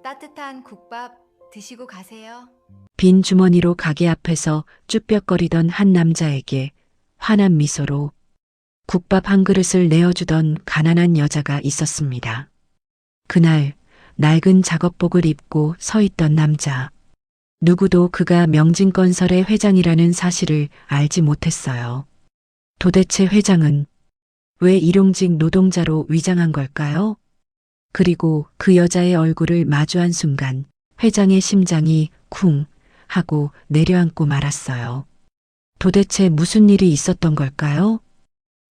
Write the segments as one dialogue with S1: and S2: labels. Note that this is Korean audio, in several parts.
S1: 따뜻한 국밥 드시고 가세요.
S2: 빈 주머니로 가게 앞에서 쭈뼛거리던 한 남자에게 환한 미소로 국밥 한 그릇을 내어주던 가난한 여자가 있었습니다. 그날 낡은 작업복을 입고 서 있던 남자. 누구도 그가 명진건설의 회장이라는 사실을 알지 못했어요. 도대체 회장은 왜 일용직 노동자로 위장한 걸까요? 그리고 그 여자의 얼굴을 마주한 순간 회장의 심장이 쿵 하고 내려앉고 말았어요. 도대체 무슨 일이 있었던 걸까요?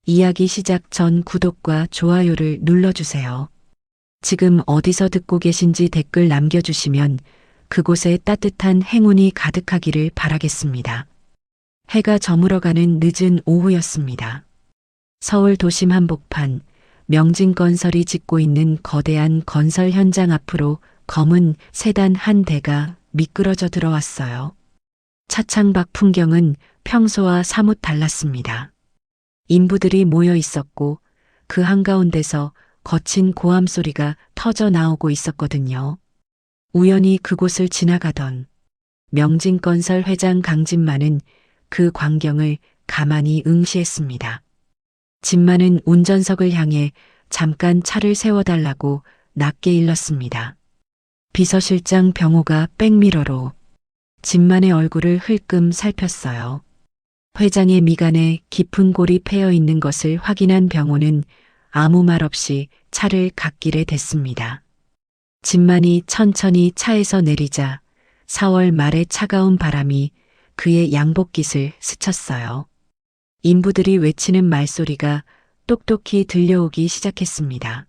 S2: 이야기 시작 전 구독과 좋아요를 눌러주세요. 지금 어디서 듣고 계신지 댓글 남겨주시면 그곳에 따뜻한 행운이 가득하기를 바라겠습니다. 해가 저물어가는 늦은 오후였습니다. 서울 도심 한복판 명진건설이 짓고 있는 거대한 건설 현장 앞으로 검은 세단 한 대가 미끄러져 들어왔어요. 차창 밖 풍경은 평소와 사뭇 달랐습니다. 인부들이 모여 있었고 그 한가운데서 거친 고함 소리가 터져 나오고 있었거든요. 우연히 그곳을 지나가던 명진건설 회장 강진만은 그 광경을 가만히 응시했습니다. 진만은 운전석을 향해 잠깐 차를 세워달라고 낮게 일렀습니다. 비서실장 병호가 백미러로 진만의 얼굴을 흘끔 살폈어요. 회장의 미간에 깊은 골이 패여 있는 것을 확인한 병호는 아무 말 없이 차를 갓길에 댔습니다. 진만이 천천히 차에서 내리자 4월 말의 차가운 바람이 그의 양복깃을 스쳤어요. 인부들이 외치는 말소리가 똑똑히 들려오기 시작했습니다.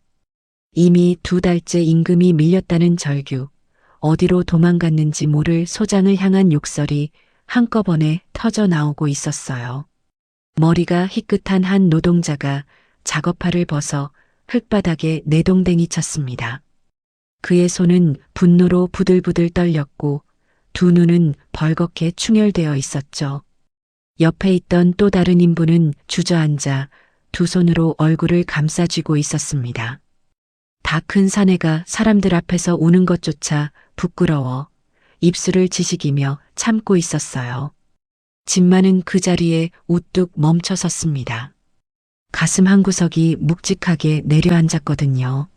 S2: 이미 2달째 임금이 밀렸다는 절규, 어디로 도망갔는지 모를 소장을 향한 욕설이 한꺼번에 터져 나오고 있었어요. 머리가 희끗한 한 노동자가 작업화를 벗어 흙바닥에 내동댕이 쳤습니다. 그의 손은 분노로 부들부들 떨렸고 두 눈은 벌겋게 충혈되어 있었죠. 옆에 있던 또 다른 인부는 주저앉아 두 손으로 얼굴을 감싸쥐고 있었습니다. 다 큰 사내가 사람들 앞에서 우는 것조차 부끄러워 입술을 지식이며 참고 있었어요. 진만은 그 자리에 우뚝 멈춰 섰습니다. 가슴 한구석이 묵직하게 내려앉았거든요.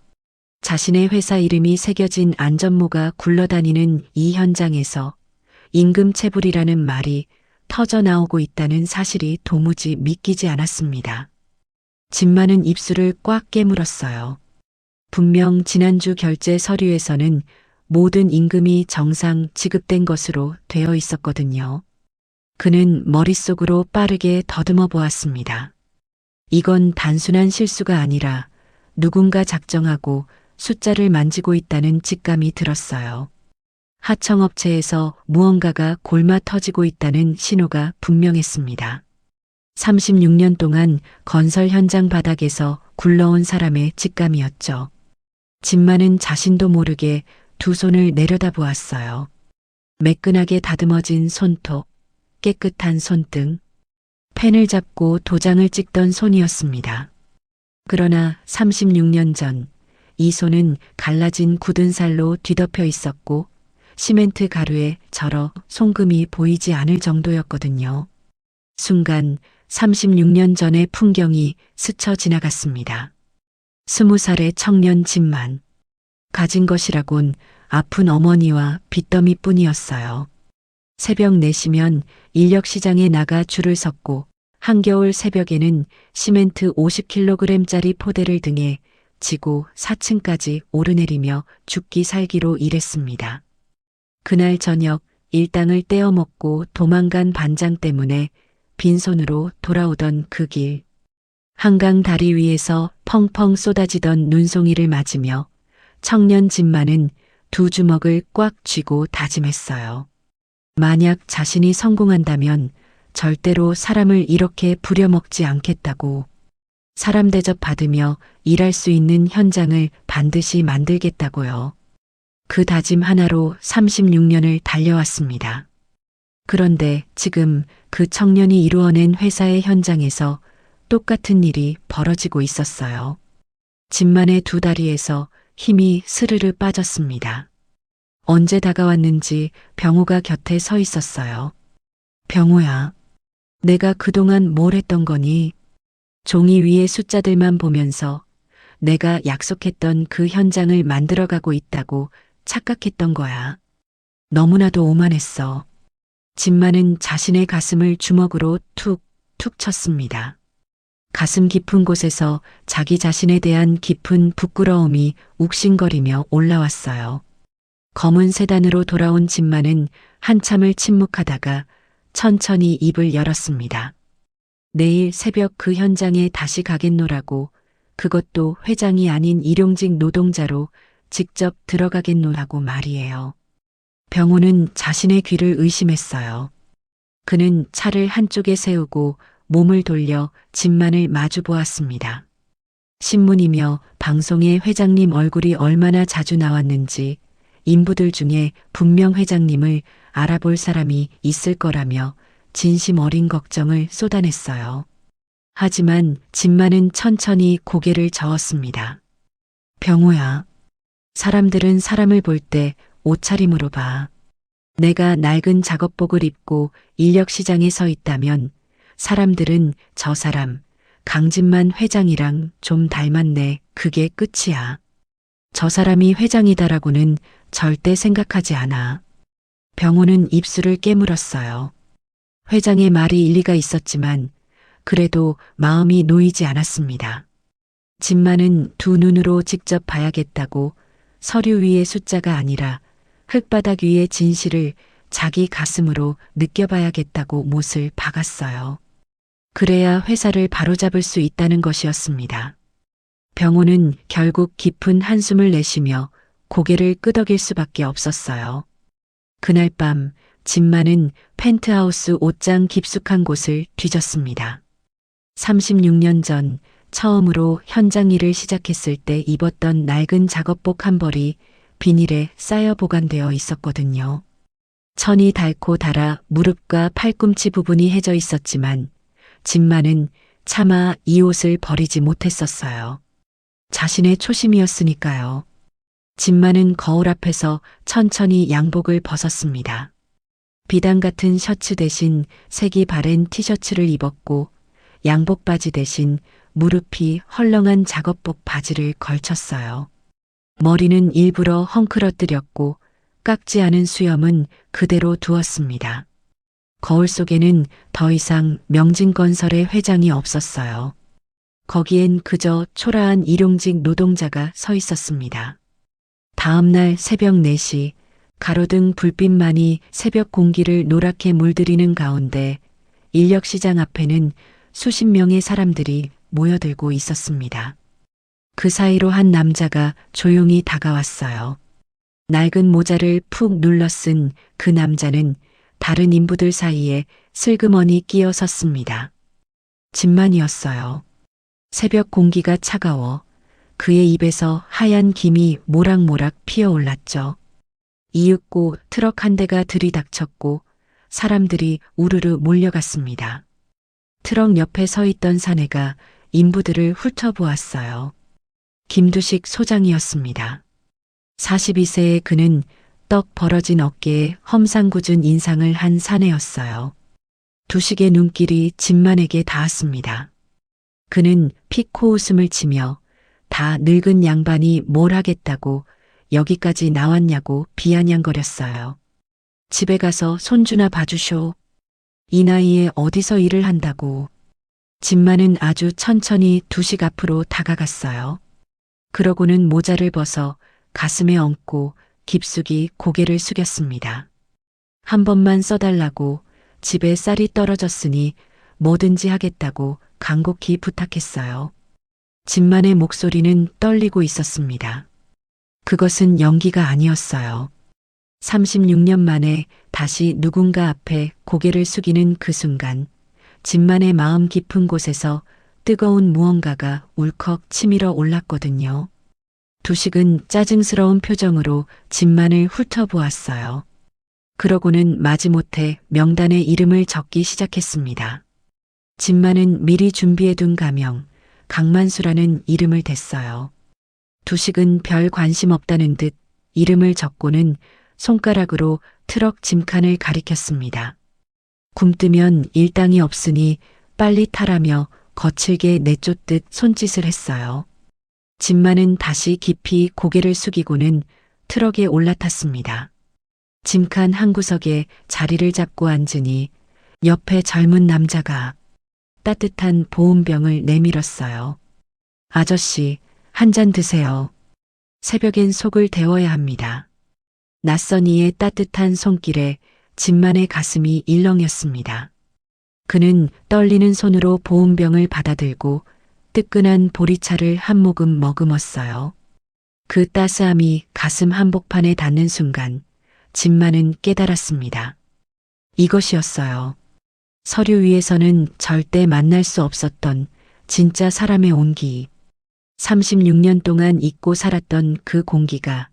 S2: 자신의 회사 이름이 새겨진 안전모가 굴러다니는 이 현장에서 임금체불이라는 말이 터져 나오고 있다는 사실이 도무지 믿기지 않았습니다. 진만은 입술을 꽉 깨물었어요. 분명 지난주 결제 서류에서는 모든 임금이 정상 지급된 것으로 되어 있었거든요. 그는 머릿속으로 빠르게 더듬어 보았습니다. 이건 단순한 실수가 아니라 누군가 작정하고 숫자를 만지고 있다는 직감이 들었어요. 하청업체에서 무언가가 골마 터지고 있다는 신호가 분명했습니다. 36년 동안 건설 현장 바닥에서 굴러온 사람의 직감이었죠. 진만은 자신도 모르게 두 손을 내려다보았어요. 매끈하게 다듬어진 손톱, 깨끗한 손등, 펜을 잡고 도장을 찍던 손이었습니다. 그러나 36년 전 이 손은 갈라진 굳은 살로 뒤덮여 있었고 시멘트 가루에 절어 송금이 보이지 않을 정도였거든요. 순간 36년 전의 풍경이 스쳐 지나갔습니다. 20살의 청년 진만. 가진 것이라곤 아픈 어머니와 빚더미뿐이었어요. 새벽 4시면 인력시장에 나가 줄을 섰고 한겨울 새벽에는 시멘트 50kg짜리 포대를 등에 지고 4층까지 오르내리며 죽기 살기로 일했습니다. 그날 저녁 일당을 떼어먹고 도망간 반장 때문에 빈손으로 돌아오던 그 길. 한강 다리 위에서 펑펑 쏟아지던 눈송이를 맞으며 청년 진만은 두 주먹을 꽉 쥐고 다짐했어요. 만약 자신이 성공한다면 절대로 사람을 이렇게 부려먹지 않겠다고. 사람 대접 받으며 일할 수 있는 현장을 반드시 만들겠다고요. 그 다짐 하나로 36년을 달려왔습니다. 그런데 지금 그 청년이 이루어낸 회사의 현장에서 똑같은 일이 벌어지고 있었어요. 진만의 두 다리에서 힘이 스르르 빠졌습니다. 언제 다가왔는지 병호가 곁에 서 있었어요. 병호야, 내가 그동안 뭘 했던 거니? 종이 위의 숫자들만 보면서 내가 약속했던 그 현장을 만들어가고 있다고 착각했던 거야. 너무나도 오만했어. 진만은 자신의 가슴을 주먹으로 툭 쳤습니다. 가슴 깊은 곳에서 자기 자신에 대한 깊은 부끄러움이 욱신거리며 올라왔어요. 검은 세단으로 돌아온 진만은 한참을 침묵하다가 천천히 입을 열었습니다. 내일 새벽 그 현장에 다시 가겠노라고, 그것도 회장이 아닌 일용직 노동자로 직접 들어가겠노라고 말이에요. 병호는 자신의 귀를 의심했어요. 그는 차를 한쪽에 세우고 몸을 돌려 진만을 마주 보았습니다. 신문이며 방송에 회장님 얼굴이 얼마나 자주 나왔는지 인부들 중에 분명 회장님을 알아볼 사람이 있을 거라며 진심 어린 걱정을 쏟아냈어요. 하지만 진만은 천천히 고개를 저었습니다. 병호야, 사람들은 사람을 볼 때 옷차림으로 봐. 내가 낡은 작업복을 입고 인력시장에 서 있다면 사람들은 저 사람, 강진만 회장이랑 좀 닮았네. 그게 끝이야. 저 사람이 회장이다라고는 절대 생각하지 않아. 병호는 입술을 깨물었어요. 회장의 말이 일리가 있었지만 그래도 마음이 놓이지 않았습니다. 진만은 두 눈으로 직접 봐야겠다고 서류 위의 숫자가 아니라 흙바닥 위의 진실을 자기 가슴으로 느껴봐야겠다고 못을 박았어요. 그래야 회사를 바로잡을 수 있다는 것이었습니다. 병호는 결국 깊은 한숨을 내쉬며 고개를 끄덕일 수밖에 없었어요. 그날 밤 진만은 펜트하우스 옷장 깊숙한 곳을 뒤졌습니다. 36년 전 처음으로 현장 일을 시작했을 때 입었던 낡은 작업복 한 벌이 비닐에 쌓여 보관되어 있었거든요. 천이 닳고 닳아 무릎과 팔꿈치 부분이 해져 있었지만 진만은 차마 이 옷을 버리지 못했었어요. 자신의 초심이었으니까요. 진만은 거울 앞에서 천천히 양복을 벗었습니다. 비단 같은 셔츠 대신 색이 바랜 티셔츠를 입었고 양복 바지 대신 무릎이 헐렁한 작업복 바지를 걸쳤어요. 머리는 일부러 헝클어뜨렸고 깎지 않은 수염은 그대로 두었습니다. 거울 속에는 더 이상 명진건설의 회장이 없었어요. 거기엔 그저 초라한 일용직 노동자가 서 있었습니다. 다음 날 새벽 4시 가로등 불빛만이 새벽 공기를 노랗게 물들이는 가운데 인력시장 앞에는 수십 명의 사람들이 모여들고 있었습니다. 그 사이로 한 남자가 조용히 다가왔어요. 낡은 모자를 푹 눌러 쓴 그 남자는 다른 인부들 사이에 슬그머니 끼어 섰습니다. 진만이었어요. 새벽 공기가 차가워 그의 입에서 하얀 김이 모락모락 피어올랐죠. 이윽고 트럭 한 대가 들이닥쳤고 사람들이 우르르 몰려갔습니다. 트럭 옆에 서 있던 사내가 인부들을 훑어보았어요. 김두식 소장이었습니다. 42세의 그는 떡 벌어진 어깨에 험상궂은 인상을 한 사내였어요. 두식의 눈길이 진만에게 닿았습니다. 그는 피코 웃음을 치며 다 늙은 양반이 뭘 하겠다고 여기까지 나왔냐고 비아냥거렸어요. 집에 가서 손주나 봐주쇼. 이 나이에 어디서 일을 한다고. 진만은 아주 천천히 두식 앞으로 다가갔어요. 그러고는 모자를 벗어 가슴에 얹고 깊숙이 고개를 숙였습니다. 한 번만 써달라고 집에 쌀이 떨어졌으니 뭐든지 하겠다고 간곡히 부탁했어요. 진만의 목소리는 떨리고 있었습니다. 그것은 연기가 아니었어요. 36년 만에 다시 누군가 앞에 고개를 숙이는 그 순간 진만의 마음 깊은 곳에서 뜨거운 무언가가 울컥 치밀어 올랐거든요. 두식은 짜증스러운 표정으로 진만을 훑어보았어요. 그러고는 마지못해 명단에 이름을 적기 시작했습니다. 진만은 미리 준비해둔 가명, 강만수라는 이름을 댔어요. 두식은 별 관심 없다는 듯 이름을 적고는 손가락으로 트럭 짐칸을 가리켰습니다. 굼뜨면 일당이 없으니 빨리 타라며 거칠게 내쫓듯 손짓을 했어요. 짐만은 다시 깊이 고개를 숙이고는 트럭에 올라탔습니다. 짐칸 한 구석에 자리를 잡고 앉으니 옆에 젊은 남자가 따뜻한 보온병을 내밀었어요. 아저씨, 한 잔 드세요. 새벽엔 속을 데워야 합니다. 낯선 이의 따뜻한 손길에 짐만의 가슴이 일렁였습니다. 그는 떨리는 손으로 보온병을 받아들고 뜨끈한 보리차를 한 모금 머금었어요. 그 따스함이 가슴 한복판에 닿는 순간 짐만은 깨달았습니다. 이것이었어요. 서류 위에서는 절대 만날 수 없었던 진짜 사람의 온기. 36년 동안 잊고 살았던 그 공기가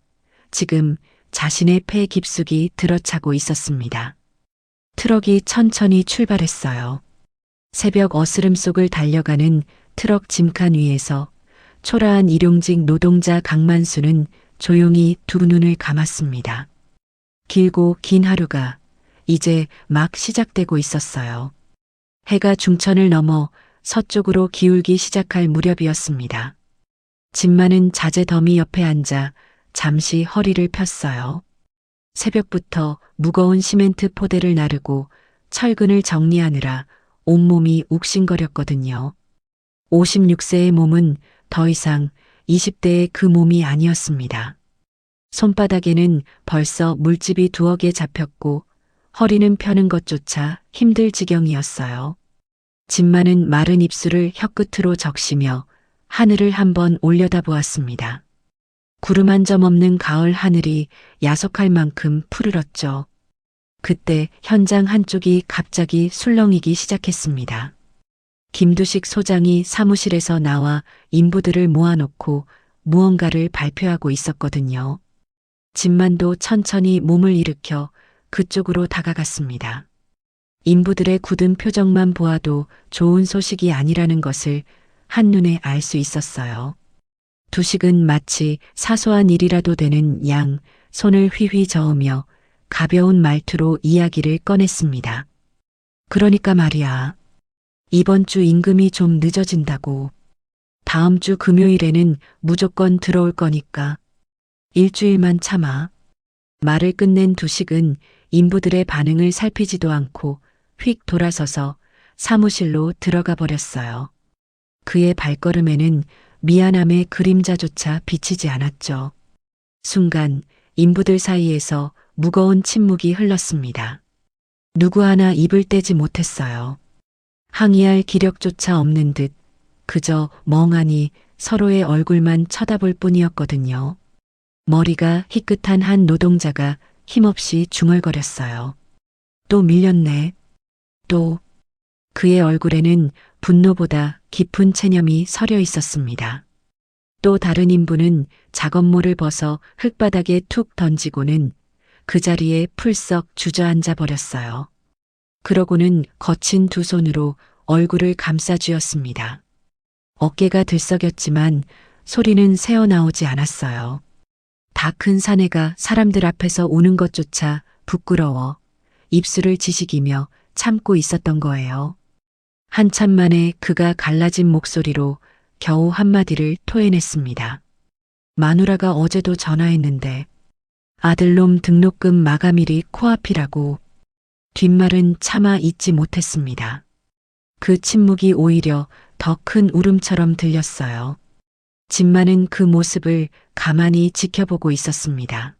S2: 지금 자신의 폐 깊숙이 들어차고 있었습니다. 트럭이 천천히 출발했어요. 새벽 어스름 속을 달려가는 트럭 짐칸 위에서 초라한 일용직 노동자 강만수는 조용히 두 눈을 감았습니다. 길고 긴 하루가 이제 막 시작되고 있었어요. 해가 중천을 넘어 서쪽으로 기울기 시작할 무렵이었습니다. 짐만은 자재 더미 옆에 앉아 잠시 허리를 폈어요. 새벽부터 무거운 시멘트 포대를 나르고 철근을 정리하느라 온몸이 욱신거렸거든요. 56세의 몸은 더 이상 20대의 그 몸이 아니었습니다. 손바닥에는 벌써 물집이 두어 개 잡혔고 허리는 펴는 것조차 힘들 지경이었어요. 짐만은 마른 입술을 혀끝으로 적시며 하늘을 한번 올려다보았습니다. 구름 한 점 없는 가을 하늘이 야속할 만큼 푸르렀죠. 그때 현장 한쪽이 갑자기 술렁이기 시작했습니다. 김두식 소장이 사무실에서 나와 인부들을 모아놓고 무언가를 발표하고 있었거든요. 짐만도 천천히 몸을 일으켜 그쪽으로 다가갔습니다. 인부들의 굳은 표정만 보아도 좋은 소식이 아니라는 것을 한눈에 알 수 있었어요. 두식은 마치 사소한 일이라도 되는 양 손을 휘휘 저으며 가벼운 말투로 이야기를 꺼냈습니다. 그러니까 말이야. 이번 주 임금이 좀 늦어진다고. 다음 주 금요일에는 무조건 들어올 거니까. 일주일만 참아. 말을 끝낸 두식은 인부들의 반응을 살피지도 않고 휙 돌아서서 사무실로 들어가 버렸어요. 그의 발걸음에는 미안함의 그림자조차 비치지 않았죠. 순간 인부들 사이에서 무거운 침묵이 흘렀습니다. 누구 하나 입을 떼지 못했어요. 항의할 기력조차 없는 듯 그저 멍하니 서로의 얼굴만 쳐다볼 뿐이었거든요. 머리가 희끗한 한 노동자가 힘없이 중얼거렸어요. 또 밀렸네. 또. 그의 얼굴에는 분노보다 깊은 체념이 서려 있었습니다. 또 다른 인부는 작업모를 벗어 흙바닥에 툭 던지고는 그 자리에 풀썩 주저앉아 버렸어요. 그러고는 거친 두 손으로 얼굴을 감싸 쥐었습니다. 어깨가 들썩였지만 소리는 새어나오지 않았어요. 다 큰 사내가 사람들 앞에서 우는 것조차 부끄러워 입술을 지식이며 참고 있었던 거예요. 한참 만에 그가 갈라진 목소리로 겨우 한마디를 토해냈습니다. 마누라가 어제도 전화했는데 아들놈 등록금 마감일이 코앞이라고. 뒷말은 차마 잊지 못했습니다. 그 침묵이 오히려 더 큰 울음처럼 들렸어요. 짐만은 그 모습을 가만히 지켜보고 있었습니다.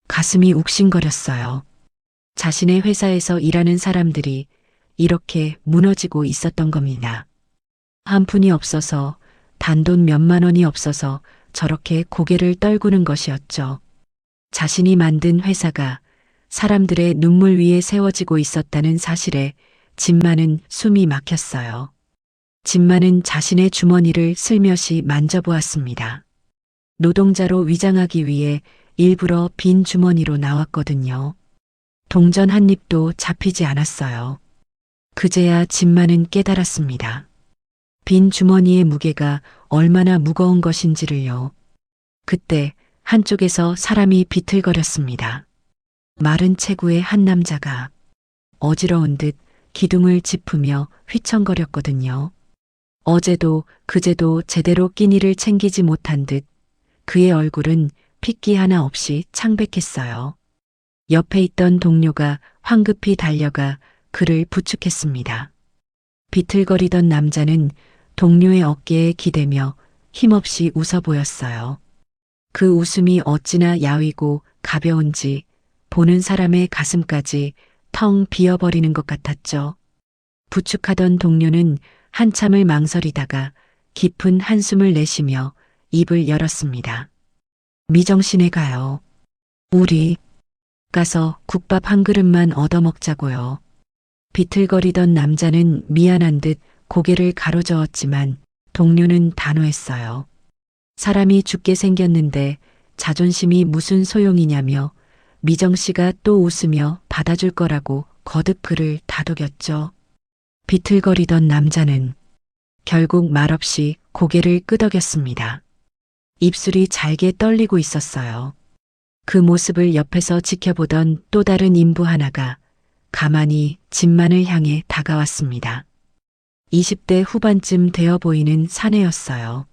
S2: 가슴이 욱신거렸어요. 자신의 회사에서 일하는 사람들이 이렇게 무너지고 있었던 겁니다. 한 푼이 없어서 단돈 몇만 원이 없어서 저렇게 고개를 떨구는 것이었죠. 자신이 만든 회사가 사람들의 눈물 위에 세워지고 있었다는 사실에 짐만은 숨이 막혔어요. 짐만은 자신의 주머니를 슬며시 만져보았습니다. 노동자로 위장하기 위해 일부러 빈 주머니로 나왔거든요. 동전 한 입도 잡히지 않았어요. 그제야 짐만은 깨달았습니다. 빈 주머니의 무게가 얼마나 무거운 것인지를요. 그때 한쪽에서 사람이 비틀거렸습니다. 마른 체구의 한 남자가 어지러운 듯 기둥을 짚으며 휘청거렸거든요. 어제도 그제도 제대로 끼니를 챙기지 못한 듯 그의 얼굴은 핏기 하나 없이 창백했어요. 옆에 있던 동료가 황급히 달려가 그를 부축했습니다. 비틀거리던 남자는 동료의 어깨에 기대며 힘없이 웃어 보였어요. 그 웃음이 어찌나 야위고 가벼운지 보는 사람의 가슴까지 텅 비어버리는 것 같았죠. 부축하던 동료는 한참을 망설이다가 깊은 한숨을 내쉬며 입을 열었습니다. 미정씨네 가요. 우리 가서 국밥 한 그릇만 얻어먹자고요. 비틀거리던 남자는 미안한 듯 고개를 가로저었지만 동료는 단호했어요. 사람이 죽게 생겼는데 자존심이 무슨 소용이냐며 미정씨가 또 웃으며 받아줄 거라고 거듭 그를 다독였죠. 비틀거리던 남자는 결국 말없이 고개를 끄덕였습니다. 입술이 잘게 떨리고 있었어요. 그 모습을 옆에서 지켜보던 또 다른 인부 하나가 가만히 진만을 향해 다가왔습니다. 20대 후반쯤 되어 보이는 사내였어요.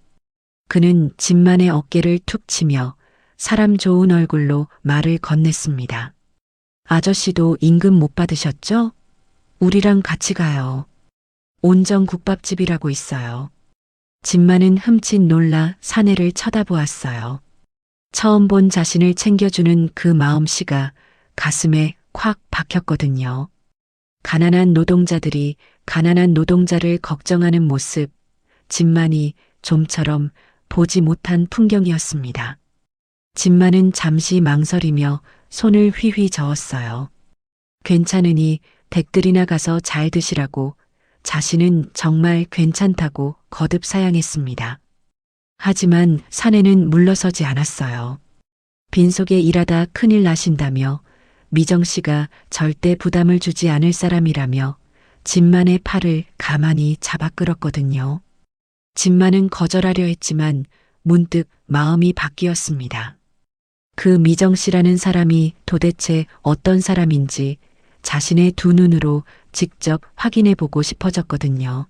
S2: 그는 진만의 어깨를 툭 치며 사람 좋은 얼굴로 말을 건넸습니다. 아저씨도 임금 못 받으셨죠? 우리랑 같이 가요. 온정 국밥집이라고 있어요. 진만은 흠칫 놀라 사내를 쳐다보았어요. 처음 본 자신을 챙겨주는 그 마음씨가 가슴에 콱 박혔거든요. 가난한 노동자들이 가난한 노동자를 걱정하는 모습, 진만이 좀처럼 보지 못한 풍경이었습니다. 진만은 잠시 망설이며 손을 휘휘 저었어요. 괜찮으니 댁들이나 가서 잘 드시라고 자신은 정말 괜찮다고 거듭 사양했습니다. 하지만 사내는 물러서지 않았어요. 빈속에 일하다 큰일 나신다며 미정 씨가 절대 부담을 주지 않을 사람이라며 진만의 팔을 가만히 잡아 끌었거든요. 진만은 거절하려 했지만 문득 마음이 바뀌었습니다. 그 미정 씨라는 사람이 도대체 어떤 사람인지 자신의 두 눈으로 직접 확인해 보고 싶어졌거든요.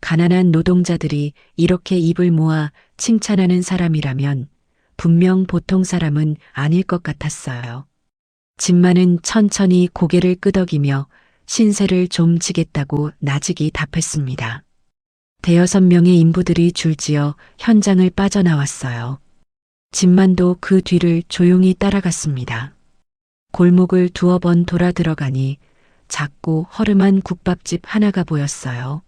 S2: 가난한 노동자들이 이렇게 입을 모아 칭찬하는 사람이라면 분명 보통 사람은 아닐 것 같았어요. 진만은 천천히 고개를 끄덕이며 신세를 좀 지겠다고 나직이 답했습니다. 대여섯 명의 인부들이 줄지어 현장을 빠져나왔어요. 진만도 그 뒤를 조용히 따라갔습니다. 골목을 두어 번 돌아 들어가니 작고 허름한 국밥집 하나가 보였어요.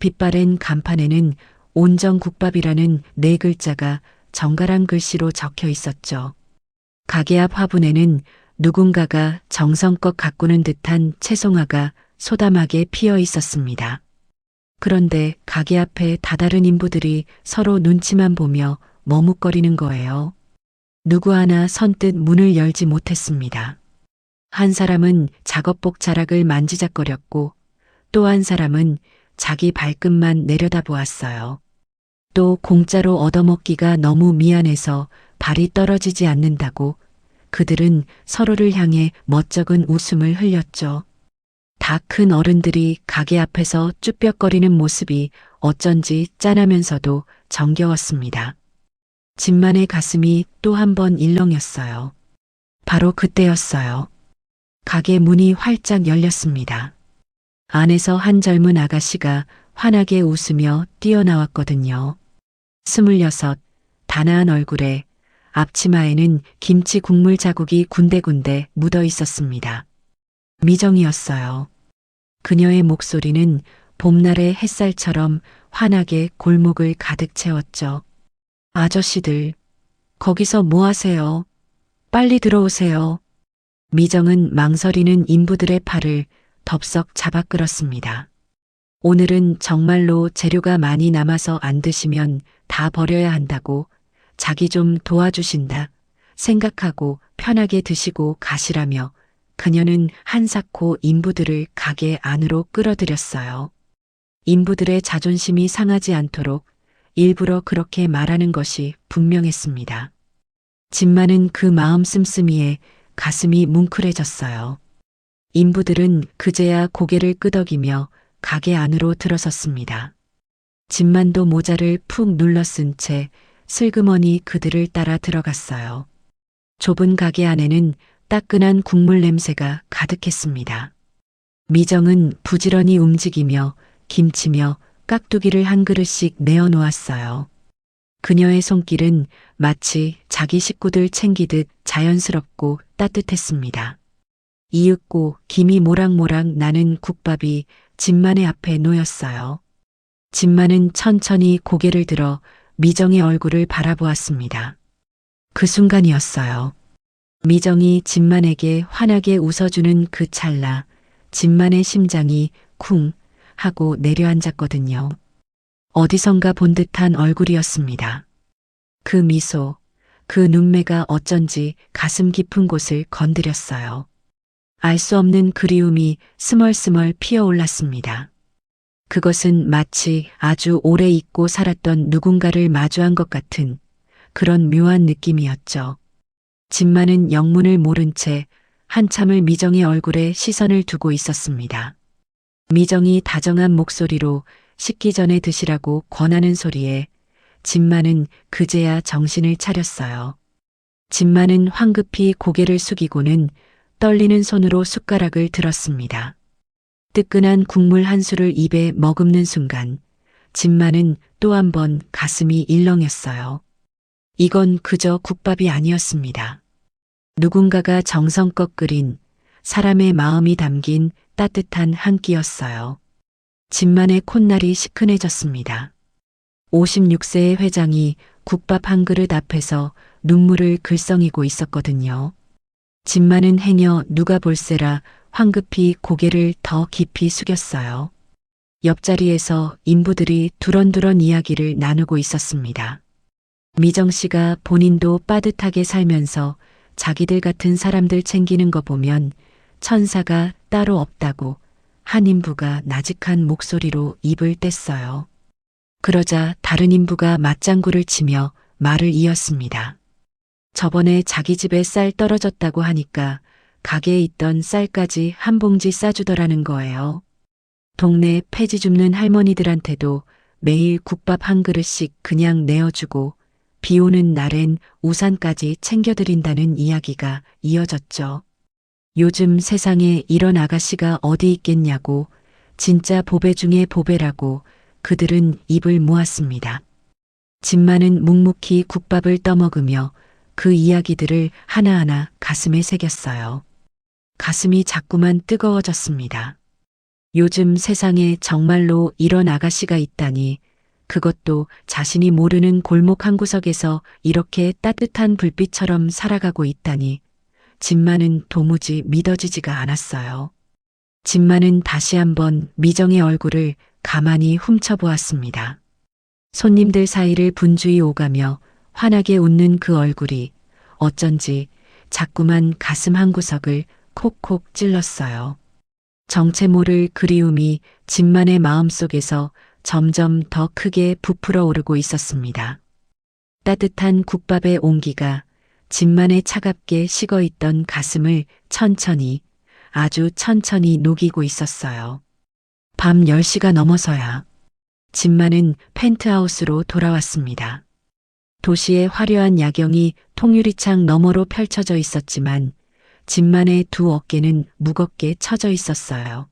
S2: 빛바랜 간판에는 온정국밥이라는 네 글자가 정갈한 글씨로 적혀 있었죠. 가게 앞 화분에는 누군가가 정성껏 가꾸는 듯한 채송화가 소담하게 피어 있었습니다. 그런데 가게 앞에 다다른 인부들이 서로 눈치만 보며 머뭇거리는 거예요. 누구 하나 선뜻 문을 열지 못했습니다. 한 사람은 작업복 자락을 만지작거렸고 또 한 사람은 자기 발끝만 내려다보았어요. 또 공짜로 얻어먹기가 너무 미안해서 발이 떨어지지 않는다고 그들은 서로를 향해 멋쩍은 웃음을 흘렸죠. 다 큰 어른들이 가게 앞에서 쭈뼛거리는 모습이 어쩐지 짠하면서도 정겨웠습니다. 진만의 가슴이 또 한 번 일렁였어요. 바로 그때였어요. 가게 문이 활짝 열렸습니다. 안에서 한 젊은 아가씨가 환하게 웃으며 뛰어나왔거든요. 26, 단아한 얼굴에 앞치마에는 김치 국물 자국이 군데군데 묻어 있었습니다. 미정이었어요. 그녀의 목소리는 봄날의 햇살처럼 환하게 골목을 가득 채웠죠. 아저씨들, 거기서 뭐 하세요? 빨리 들어오세요. 미정은 망설이는 인부들의 팔을 덥석 잡아 끌었습니다. 오늘은 정말로 재료가 많이 남아서 안 드시면 다 버려야 한다고 자기 좀 도와주신다 생각하고 편하게 드시고 가시라며 그녀는 한사코 인부들을 가게 안으로 끌어들였어요. 인부들의 자존심이 상하지 않도록 일부러 그렇게 말하는 것이 분명했습니다. 진만은 그 마음 씀씀이에 가슴이 뭉클해졌어요. 인부들은 그제야 고개를 끄덕이며 가게 안으로 들어섰습니다. 집만도 모자를 푹 눌러 쓴 채 슬그머니 그들을 따라 들어갔어요. 좁은 가게 안에는 따끈한 국물 냄새가 가득했습니다. 미정은 부지런히 움직이며 김치며 깍두기를 한 그릇씩 내어놓았어요. 그녀의 손길은 마치 자기 식구들 챙기듯 자연스럽고 따뜻했습니다. 이윽고 김이 모락모락 나는 국밥이 진만의 앞에 놓였어요. 진만은 천천히 고개를 들어 미정의 얼굴을 바라보았습니다. 그 순간이었어요. 미정이 진만에게 환하게 웃어주는 그 찰나, 진만의 심장이 쿵 하고 내려앉았거든요. 어디선가 본 듯한 얼굴이었습니다. 그 미소, 그 눈매가 어쩐지 가슴 깊은 곳을 건드렸어요. 알 수 없는 그리움이 스멀스멀 피어올랐습니다. 그것은 마치 아주 오래 잊고 살았던 누군가를 마주한 것 같은 그런 묘한 느낌이었죠. 진만은 영문을 모른 채 한참을 미정의 얼굴에 시선을 두고 있었습니다. 미정이 다정한 목소리로 식기 전에 드시라고 권하는 소리에 진만은 그제야 정신을 차렸어요. 진만은 황급히 고개를 숙이고는 떨리는 손으로 숟가락을 들었습니다. 뜨끈한 국물 한 술을 입에 머금는 순간 진만은 또 한 번 가슴이 일렁였어요. 이건 그저 국밥이 아니었습니다. 누군가가 정성껏 끓인 사람의 마음이 담긴 따뜻한 한 끼였어요. 진만의 콧날이 시큰해졌습니다. 56세의 회장이 국밥 한 그릇 앞에서 눈물을 글썽이고 있었거든요. 진만은 행여 누가 볼세라 황급히 고개를 더 깊이 숙였어요. 옆자리에서 인부들이 두런두런 이야기를 나누고 있었습니다. 미정 씨가 본인도 빠듯하게 살면서 자기들 같은 사람들 챙기는 거 보면 천사가 따로 없다고 한 인부가 나직한 목소리로 입을 뗐어요. 그러자 다른 인부가 맞장구를 치며 말을 이었습니다. 저번에 자기 집에 쌀 떨어졌다고 하니까 가게에 있던 쌀까지 한 봉지 싸주더라는 거예요. 동네 폐지 줍는 할머니들한테도 매일 국밥 한 그릇씩 그냥 내어주고 비 오는 날엔 우산까지 챙겨드린다는 이야기가 이어졌죠. 요즘 세상에 이런 아가씨가 어디 있겠냐고 진짜 보배 중에 보배라고 그들은 입을 모았습니다. 진만은 묵묵히 국밥을 떠먹으며 그 이야기들을 하나하나 가슴에 새겼어요. 가슴이 자꾸만 뜨거워졌습니다. 요즘 세상에 정말로 이런 아가씨가 있다니, 그것도 자신이 모르는 골목 한 구석에서 이렇게 따뜻한 불빛처럼 살아가고 있다니, 진만은 도무지 믿어지지가 않았어요. 진만은 다시 한번 미정의 얼굴을 가만히 훔쳐보았습니다. 손님들 사이를 분주히 오가며 환하게 웃는 그 얼굴이 어쩐지 자꾸만 가슴 한 구석을 콕콕 찔렀어요. 정체 모를 그리움이 진만의 마음속에서 점점 더 크게 부풀어 오르고 있었습니다. 따뜻한 국밥의 온기가 진만의 차갑게 식어있던 가슴을 천천히, 아주 천천히 녹이고 있었어요. 밤 10시가 넘어서야 진만은 펜트하우스로 돌아왔습니다. 도시의 화려한 야경이 통유리창 너머로 펼쳐져 있었지만 진만의 두 어깨는 무겁게 처져 있었어요.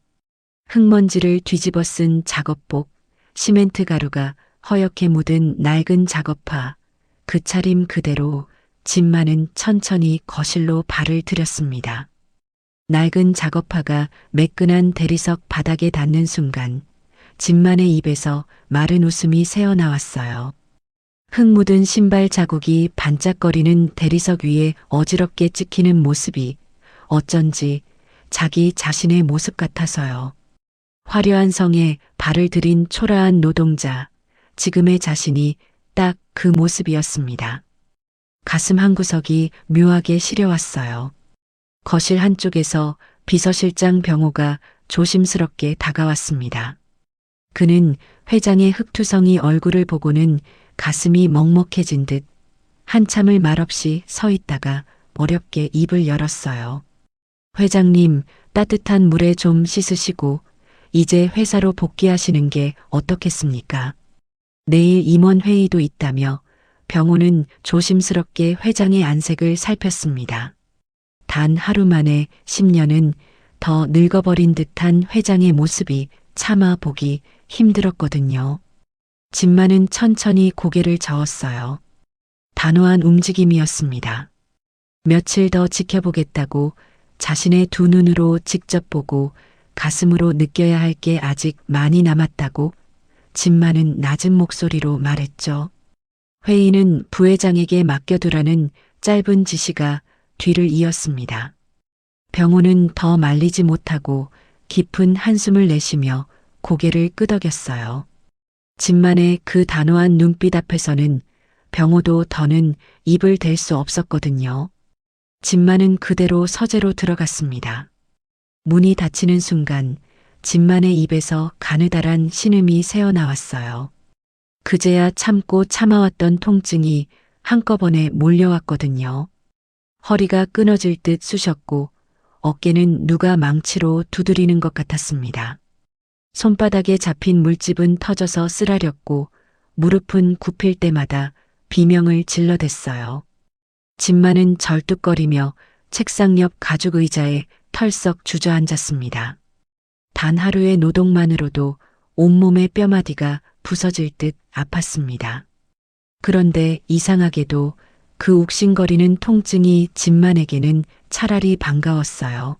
S2: 흙먼지를 뒤집어 쓴 작업복, 시멘트 가루가 허옇게 묻은 낡은 작업화, 그 차림 그대로 진만은 천천히 거실로 발을 들였습니다. 낡은 작업화가 매끈한 대리석 바닥에 닿는 순간 진만의 입에서 마른 웃음이 새어나왔어요. 흙 묻은 신발 자국이 반짝거리는 대리석 위에 어지럽게 찍히는 모습이 어쩐지 자기 자신의 모습 같아서요. 화려한 성에 발을 들인 초라한 노동자, 지금의 자신이 딱 그 모습이었습니다. 가슴 한구석이 묘하게 시려왔어요. 거실 한쪽에서 비서실장 병호가 조심스럽게 다가왔습니다. 그는 회장의 흑투성이 얼굴을 보고는 가슴이 먹먹해진 듯 한참을 말없이 서 있다가 어렵게 입을 열었어요. 회장님, 따뜻한 물에 좀 씻으시고 이제 회사로 복귀하시는 게 어떻겠습니까? 내일 임원 회의도 있다며 병호는 조심스럽게 회장의 안색을 살폈습니다. 단 하루 만에 10년은 더 늙어버린 듯한 회장의 모습이 차마 보기 힘들었거든요. 진만은 천천히 고개를 저었어요. 단호한 움직임이었습니다. 며칠 더 지켜보겠다고 자신의 두 눈으로 직접 보고 가슴으로 느껴야 할 게 아직 많이 남았다고 진만은 낮은 목소리로 말했죠. 회의는 부회장에게 맡겨두라는 짧은 지시가 뒤를 이었습니다. 병호는 더 말리지 못하고 깊은 한숨을 내쉬며 고개를 끄덕였어요. 진만의 그 단호한 눈빛 앞에서는 병호도 더는 입을 댈 수 없었거든요. 진만은 그대로 서재로 들어갔습니다. 문이 닫히는 순간 진만의 입에서 가느다란 신음이 새어나왔어요. 그제야 참고 참아왔던 통증이 한꺼번에 몰려왔거든요. 허리가 끊어질 듯 쑤셨고 어깨는 누가 망치로 두드리는 것 같았습니다. 손바닥에 잡힌 물집은 터져서 쓰라렸고 무릎은 굽힐 때마다 비명을 질러댔어요. 진만은 절뚝거리며 책상 옆 가죽 의자에 털썩 주저앉았습니다. 단 하루의 노동만으로도 온몸의 뼈마디가 부서질 듯 아팠습니다. 그런데 이상하게도 그 욱신거리는 통증이 진만에게는 차라리 반가웠어요.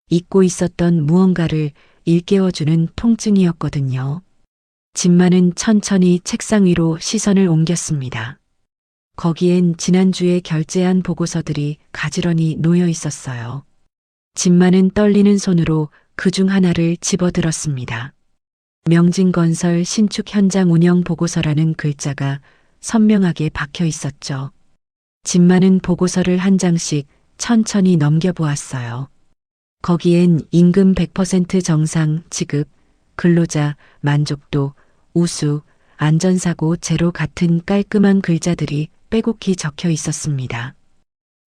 S2: 잊고 있었던 무언가를 일깨워주는 통증이었거든요. 진만은 천천히 책상 위로 시선을 옮겼습니다. 거기엔 지난주에 결제한 보고서들이 가지런히 놓여 있었어요. 진만은 떨리는 손으로 그중 하나를 집어들었습니다. 명진건설 신축 현장 운영 보고서라는 글자가 선명하게 박혀 있었죠. 진만은 보고서를 한 장씩 천천히 넘겨보았어요. 거기엔 임금 100% 정상 지급, 근로자 만족도, 우수, 안전사고 제로 같은 깔끔한 글자들이 빼곡히 적혀 있었습니다.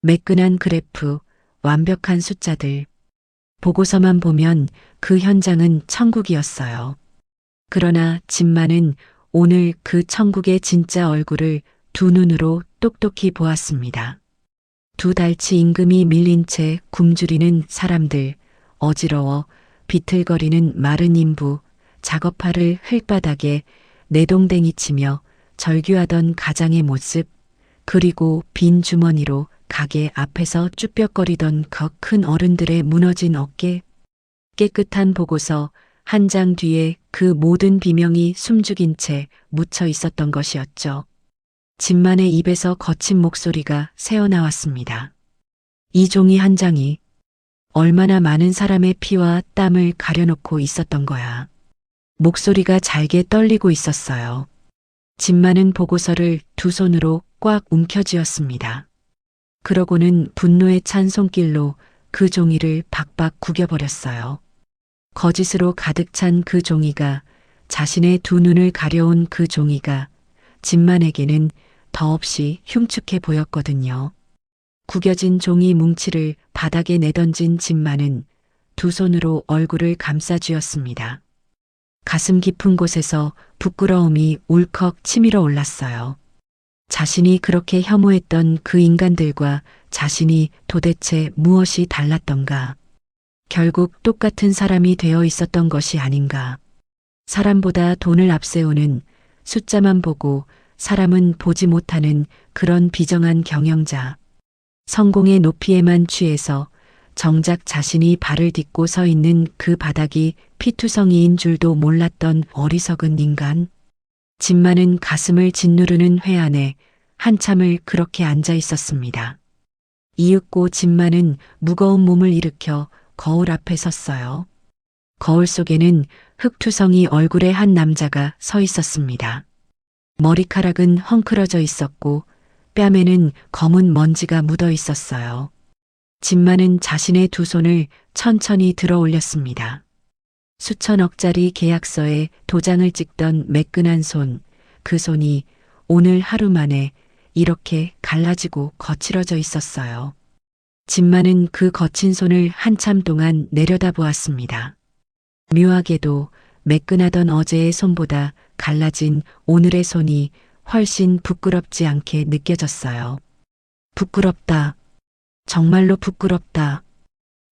S2: 매끈한 그래프, 완벽한 숫자들. 보고서만 보면 그 현장은 천국이었어요. 그러나 진만은 오늘 그 천국의 진짜 얼굴을 두 눈으로 똑똑히 보았습니다. 두 달치 임금이 밀린 채 굶주리는 사람들, 어지러워 비틀거리는 마른 인부, 작업화를 흙바닥에 내동댕이 치며 절규하던 가장의 모습, 그리고 빈 주머니로 가게 앞에서 쭈뼛거리던 그 큰 어른들의 무너진 어깨. 깨끗한 보고서 한 장 뒤에 그 모든 비명이 숨죽인 채 묻혀 있었던 것이었죠. 진만의 입에서 거친 목소리가 새어나왔습니다. 이 종이 한 장이 얼마나 많은 사람의 피와 땀을 가려놓고 있었던 거야. 목소리가 잘게 떨리고 있었어요. 진만은 보고서를 두 손으로 꽉 움켜쥐었습니다. 그러고는 분노에 찬 손길로 그 종이를 박박 구겨버렸어요. 거짓으로 가득 찬 그 종이가, 자신의 두 눈을 가려온 그 종이가 진만에게는 더없이 흉측해 보였거든요. 구겨진 종이 뭉치를 바닥에 내던진 진만은 두 손으로 얼굴을 감싸쥐었습니다. 가슴 깊은 곳에서 부끄러움이 울컥 치밀어 올랐어요. 자신이 그렇게 혐오했던 그 인간들과 자신이 도대체 무엇이 달랐던가. 결국 똑같은 사람이 되어 있었던 것이 아닌가. 사람보다 돈을 앞세우는, 숫자만 보고 사람은 보지 못하는 그런 비정한 경영자. 성공의 높이에만 취해서 정작 자신이 발을 딛고 서 있는 그 바닥이 피투성이인 줄도 몰랐던 어리석은 인간. 진만은 가슴을 짓누르는 회안에 한참을 그렇게 앉아 있었습니다. 이윽고 진만은 무거운 몸을 일으켜 거울 앞에 섰어요. 거울 속에는 흙투성이 얼굴의 한 남자가 서 있었습니다. 머리카락은 헝클어져 있었고 뺨에는 검은 먼지가 묻어 있었어요. 진만은 자신의 두 손을 천천히 들어 올렸습니다. 수천억짜리 계약서에 도장을 찍던 매끈한 손, 그 손이 오늘 하루 만에 이렇게 갈라지고 거칠어져 있었어요. 진만은 그 거친 손을 한참 동안 내려다보았습니다. 묘하게도 매끈하던 어제의 손보다 갈라진 오늘의 손이 훨씬 부끄럽지 않게 느껴졌어요. 부끄럽다. 정말로 부끄럽다.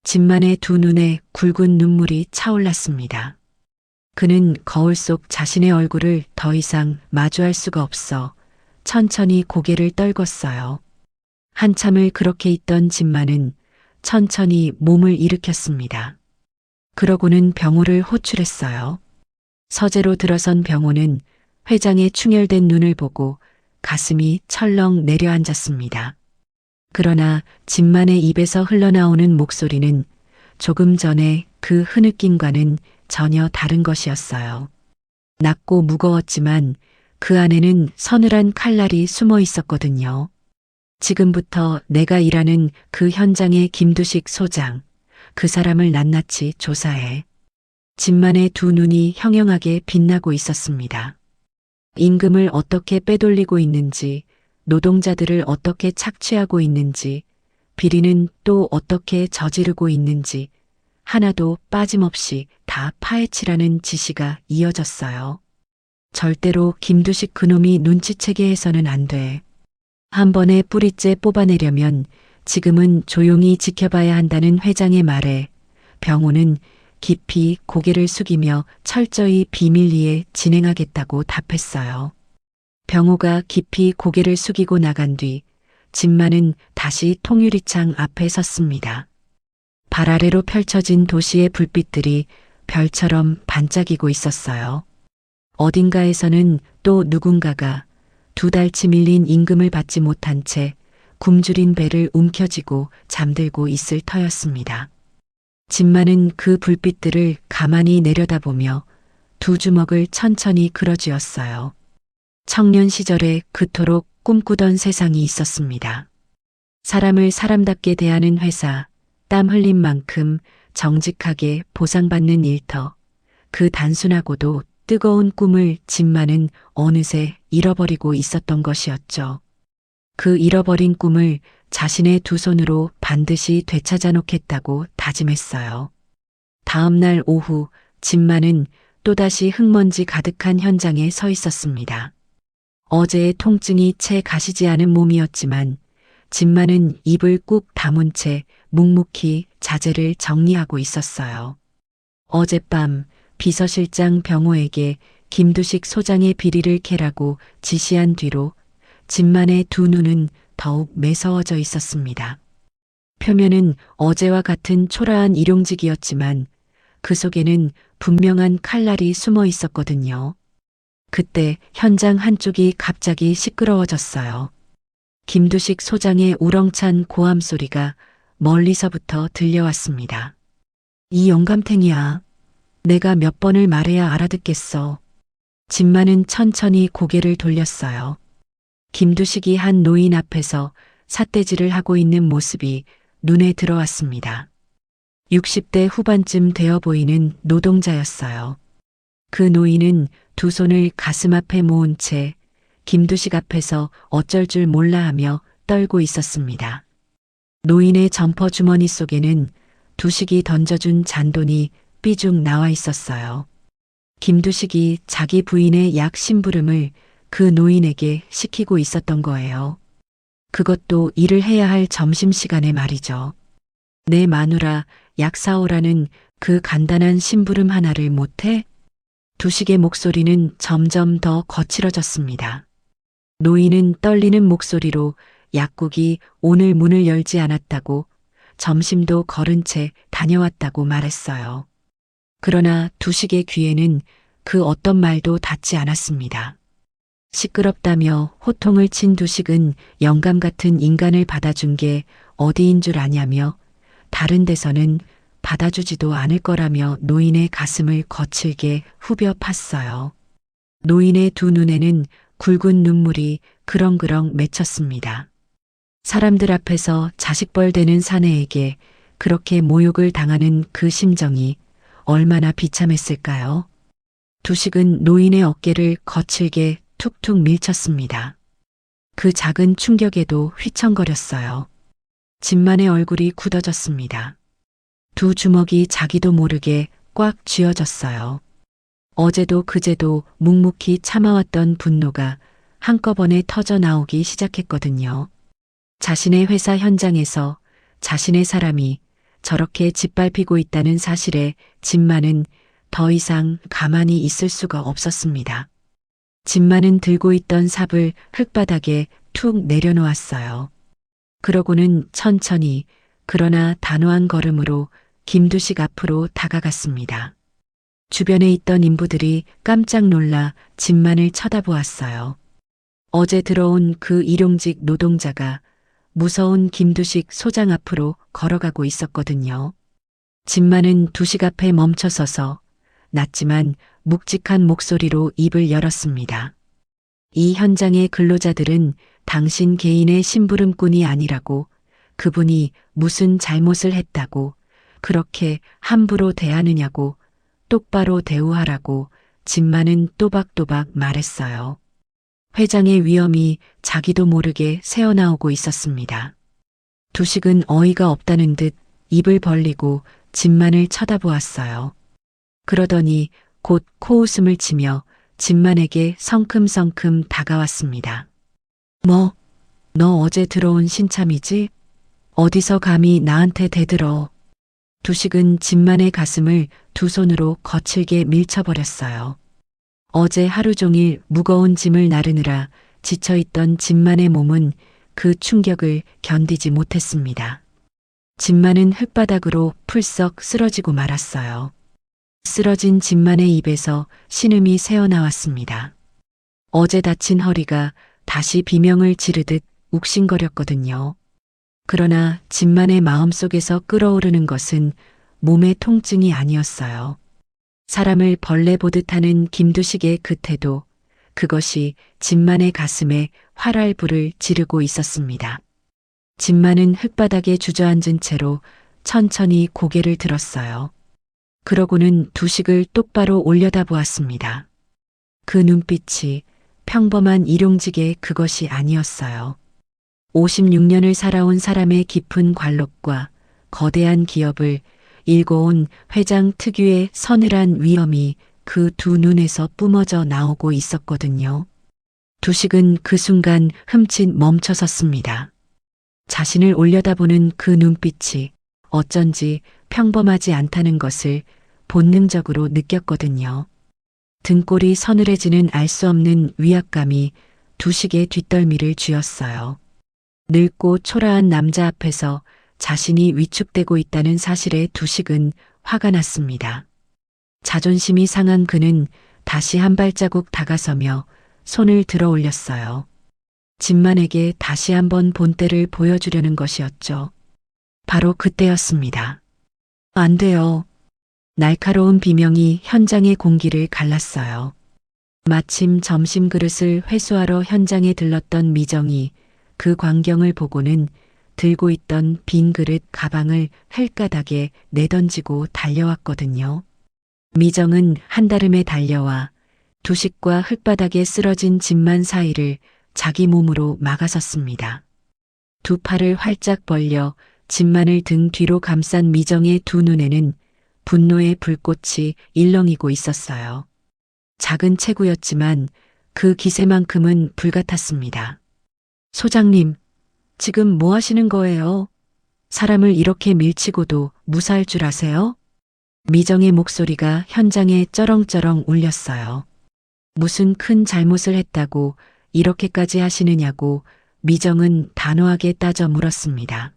S2: 진만의 두 눈에 굵은 눈물이 차올랐습니다. 그는 거울 속 자신의 얼굴을 더 이상 마주할 수가 없어 천천히 고개를 떨궜어요. 한참을 그렇게 있던 진만은 천천히 몸을 일으켰습니다. 그러고는 병호를 호출했어요. 서재로 들어선 병호는 회장의 충혈된 눈을 보고 가슴이 철렁 내려앉았습니다. 그러나 진만의 입에서 흘러나오는 목소리는 조금 전에 그 흐느낌과는 전혀 다른 것이었어요. 낮고 무거웠지만 그 안에는 서늘한 칼날이 숨어 있었거든요. 지금부터 내가 일하는 그 현장의 김두식 소장, 그 사람을 낱낱이 조사해. 진만의 두 눈이 형형하게 빛나고 있었습니다. 임금을 어떻게 빼돌리고 있는지, 노동자들을 어떻게 착취하고 있는지, 비리는 또 어떻게 저지르고 있는지 하나도 빠짐없이 다 파헤치라는 지시가 이어졌어요. 절대로 김두식 그놈이 눈치채게 해서는 안 돼. 한 번에 뿌리째 뽑아내려면 지금은 조용히 지켜봐야 한다는 회장의 말에 병호는 깊이 고개를 숙이며 철저히 비밀리에 진행하겠다고 답했어요. 병호가 깊이 고개를 숙이고 나간 뒤 진만은 다시 통유리창 앞에 섰습니다. 발 아래로 펼쳐진 도시의 불빛들이 별처럼 반짝이고 있었어요. 어딘가에서는 또 누군가가 두 달치 밀린 임금을 받지 못한 채 굶주린 배를 움켜쥐고 잠들고 있을 터였습니다. 진만은 그 불빛들을 가만히 내려다보며 두 주먹을 천천히 그려쥐었어요. 청년 시절에 그토록 꿈꾸던 세상이 있었습니다. 사람을 사람답게 대하는 회사, 땀 흘린 만큼 정직하게 보상받는 일터, 그 단순하고도 뜨거운 꿈을 진만은 어느새 잃어버리고 있었던 것이었죠. 그 잃어버린 꿈을 자신의 두 손으로 반드시 되찾아 놓겠다고 다짐했어요. 다음 날 오후 진만은 또다시 흙먼지 가득한 현장에 서 있었습니다. 어제의 통증이 채 가시지 않은 몸이었지만 진만은 입을 꾹 다문 채 묵묵히 자재를 정리하고 있었어요. 어젯밤 비서실장 병호에게 김두식 소장의 비리를 캐라고 지시한 뒤로 진만의 두 눈은 더욱 매서워져 있었습니다. 표면은 어제와 같은 초라한 일용직이었지만 그 속에는 분명한 칼날이 숨어 있었거든요. 그때 현장 한쪽이 갑자기 시끄러워졌어요. 김두식 소장의 우렁찬 고함 소리가 멀리서부터 들려왔습니다. 이 영감탱이야. 내가 몇 번을 말해야 알아듣겠어. 진만은 천천히 고개를 돌렸어요. 김두식이 한 노인 앞에서 삿대질을 하고 있는 모습이 눈에 들어왔습니다. 60대 후반쯤 되어 보이는 노동자였어요. 그 노인은 두 손을 가슴 앞에 모은 채 김두식 앞에서 어쩔 줄 몰라 하며 떨고 있었습니다. 노인의 점퍼 주머니 속에는 두식이 던져준 잔돈이 삐죽 나와 있었어요. 김두식이 자기 부인의 약 심부름을 그 노인에게 시키고 있었던 거예요. 그것도 일을 해야 할 점심시간에 말이죠. 내 마누라 약 사오라는 그 간단한 심부름 하나를 못해? 두식의 목소리는 점점 더 거칠어졌습니다. 노인은 떨리는 목소리로 약국이 오늘 문을 열지 않았다고 점심도 거른 채 다녀왔다고 말했어요. 그러나 두식의 귀에는 그 어떤 말도 닿지 않았습니다. 시끄럽다며 호통을 친 두식은 영감 같은 인간을 받아준 게 어디인 줄 아냐며 다른 데서는 받아주지도 않을 거라며 노인의 가슴을 거칠게 후벼 팠어요. 노인의 두 눈에는 굵은 눈물이 그렁그렁 맺혔습니다. 사람들 앞에서 자식벌 되는 사내에게 그렇게 모욕을 당하는 그 심정이 얼마나 비참했을까요? 두식은 노인의 어깨를 거칠게 툭툭 밀쳤습니다. 그 작은 충격에도 휘청거렸어요. 진만의 얼굴이 굳어졌습니다. 두 주먹이 자기도 모르게 꽉 쥐어졌어요. 어제도 그제도 묵묵히 참아왔던 분노가 한꺼번에 터져 나오기 시작했거든요. 자신의 회사 현장에서 자신의 사람이 저렇게 짓밟히고 있다는 사실에 진만은 더 이상 가만히 있을 수가 없었습니다. 진만은 들고 있던 삽을 흙바닥에 툭 내려놓았어요. 그러고는 천천히 그러나 단호한 걸음으로 김두식 앞으로 다가갔습니다. 주변에 있던 인부들이 깜짝 놀라 진만을 쳐다보았어요. 어제 들어온 그 일용직 노동자가 무서운 김두식 소장 앞으로 걸어가고 있었거든요. 진만은 두식 앞에 멈춰서서 낮지만 묵직한 목소리로 입을 열었습니다. 이 현장의 근로자들은 당신 개인의 심부름꾼이 아니라고, 그분이 무슨 잘못을 했다고 그렇게 함부로 대하느냐고, 똑바로 대우하라고 진만은 또박또박 말했어요. 회장의 위엄이 자기도 모르게 새어나오고 있었습니다. 두식은 어이가 없다는 듯 입을 벌리고 진만을 쳐다보았어요. 그러더니 곧 코웃음을 치며 진만에게 성큼성큼 다가왔습니다. 뭐, 너 어제 들어온 신참이지? 어디서 감히 나한테 대들어. 두식은 진만의 가슴을 두 손으로 거칠게 밀쳐버렸어요. 어제 하루 종일 무거운 짐을 나르느라 지쳐있던 진만의 몸은 그 충격을 견디지 못했습니다. 진만은 흙바닥으로 풀썩 쓰러지고 말았어요. 쓰러진 진만의 입에서 신음이 새어나왔습니다. 어제 다친 허리가 다시 비명을 지르듯 욱신거렸거든요. 그러나 진만의 마음속에서 끓어오르는 것은 몸의 통증이 아니었어요. 사람을 벌레 보듯 하는 김두식의 그 태도, 그것이 진만의 가슴에 활활불을 지르고 있었습니다. 진만은 흙바닥에 주저앉은 채로 천천히 고개를 들었어요. 그러고는 두식을 똑바로 올려다보았습니다. 그 눈빛이 평범한 일용직의 그것이 아니었어요. 56년을 살아온 사람의 깊은 관록과 거대한 기업을 일궈온 회장 특유의 서늘한 위엄이 그 두 눈에서 뿜어져 나오고 있었거든요. 두식은 그 순간 흠칫 멈춰섰습니다. 자신을 올려다보는 그 눈빛이 어쩐지 평범하지 않다는 것을 본능적으로 느꼈거든요. 등골이 서늘해지는 알 수 없는 위압감이 두식의 뒷덜미를 쥐었어요. 늙고 초라한 남자 앞에서 자신이 위축되고 있다는 사실에 두식은 화가 났습니다. 자존심이 상한 그는 다시 한 발자국 다가서며 손을 들어 올렸어요. 진만에게 다시 한번 본때를 보여주려는 것이었죠. 바로 그때였습니다. 안 돼요. 날카로운 비명이 현장의 공기를 갈랐어요. 마침 점심 그릇을 회수하러 현장에 들렀던 미정이 그 광경을 보고는 들고 있던 빈 그릇 가방을 흙가닥에 내던지고 달려왔거든요. 미정은 한달음에 달려와 두식과 흙바닥에 쓰러진 진만 사이를 자기 몸으로 막아섰습니다. 두 팔을 활짝 벌려 진만을 등 뒤로 감싼 미정의 두 눈에는 분노의 불꽃이 일렁이고 있었어요. 작은 체구였지만 그 기세만큼은 불같았습니다. 소장님, 지금 뭐 하시는 거예요? 사람을 이렇게 밀치고도 무사할 줄 아세요? 미정의 목소리가 현장에 쩌렁쩌렁 울렸어요. 무슨 큰 잘못을 했다고 이렇게까지 하시느냐고 미정은 단호하게 따져 물었습니다.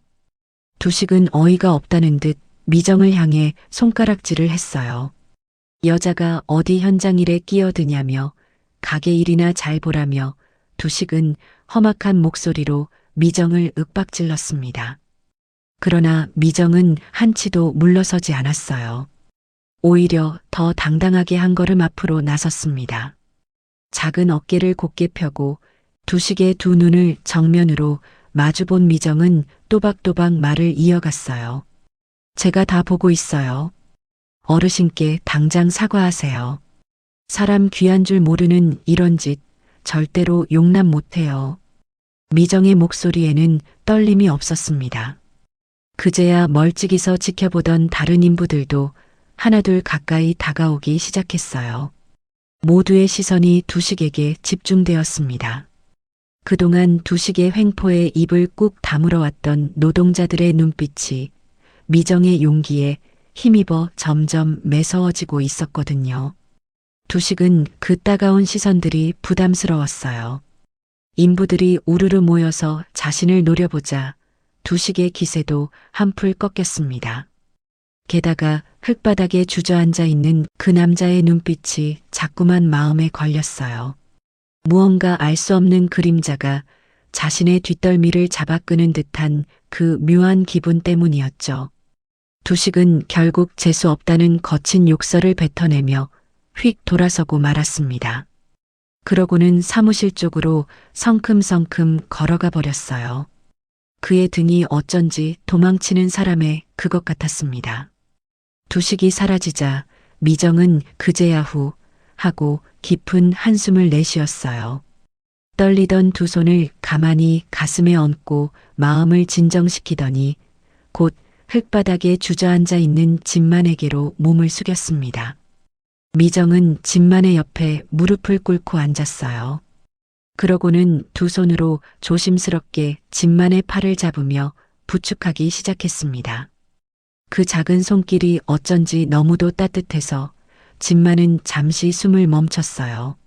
S2: 두식은 어이가 없다는 듯 미정을 향해 손가락질을 했어요. 여자가 어디 현장 일에 끼어드냐며 가게 일이나 잘 보라며 두식은 험악한 목소리로 미정을 윽박질렀습니다. 그러나 미정은 한치도 물러서지 않았어요. 오히려 더 당당하게 한 걸음 앞으로 나섰습니다. 작은 어깨를 곧게 펴고 두식의 두 눈을 정면으로 마주본 미정은 또박또박 말을 이어갔어요. 제가 다 보고 있어요. 어르신께 당장 사과하세요. 사람 귀한 줄 모르는 이런 짓 절대로 용납 못해요. 미정의 목소리에는 떨림이 없었습니다. 그제야 멀찍이서 지켜보던 다른 인부들도 하나둘 가까이 다가오기 시작했어요. 모두의 시선이 두식에게 집중되었습니다. 그동안 두식의 횡포에 입을 꾹 다물어 왔던 노동자들의 눈빛이 미정의 용기에 힘입어 점점 매서워지고 있었거든요. 두식은 그 따가운 시선들이 부담스러웠어요. 인부들이 우르르 모여서 자신을 노려보자 두식의 기세도 한풀 꺾였습니다. 게다가 흙바닥에 주저앉아 있는 그 남자의 눈빛이 자꾸만 마음에 걸렸어요. 무언가 알 수 없는 그림자가 자신의 뒷덜미를 잡아끄는 듯한 그 묘한 기분 때문이었죠. 두식은 결국 재수 없다는 거친 욕설을 뱉어내며 휙 돌아서고 말았습니다. 그러고는 사무실 쪽으로 성큼성큼 걸어가 버렸어요. 그의 등이 어쩐지 도망치는 사람의 그것 같았습니다. 두식이 사라지자 미정은 그제야 후 하고 깊은 한숨을 내쉬었어요. 떨리던 두 손을 가만히 가슴에 얹고 마음을 진정시키더니 곧 흙바닥에 주저앉아 있는 진만에게로 몸을 숙였습니다. 미정은 진만의 옆에 무릎을 꿇고 앉았어요. 그러고는 두 손으로 조심스럽게 진만의 팔을 잡으며 부축하기 시작했습니다. 그 작은 손길이 어쩐지 너무도 따뜻해서 진만은 잠시 숨을 멈췄어요.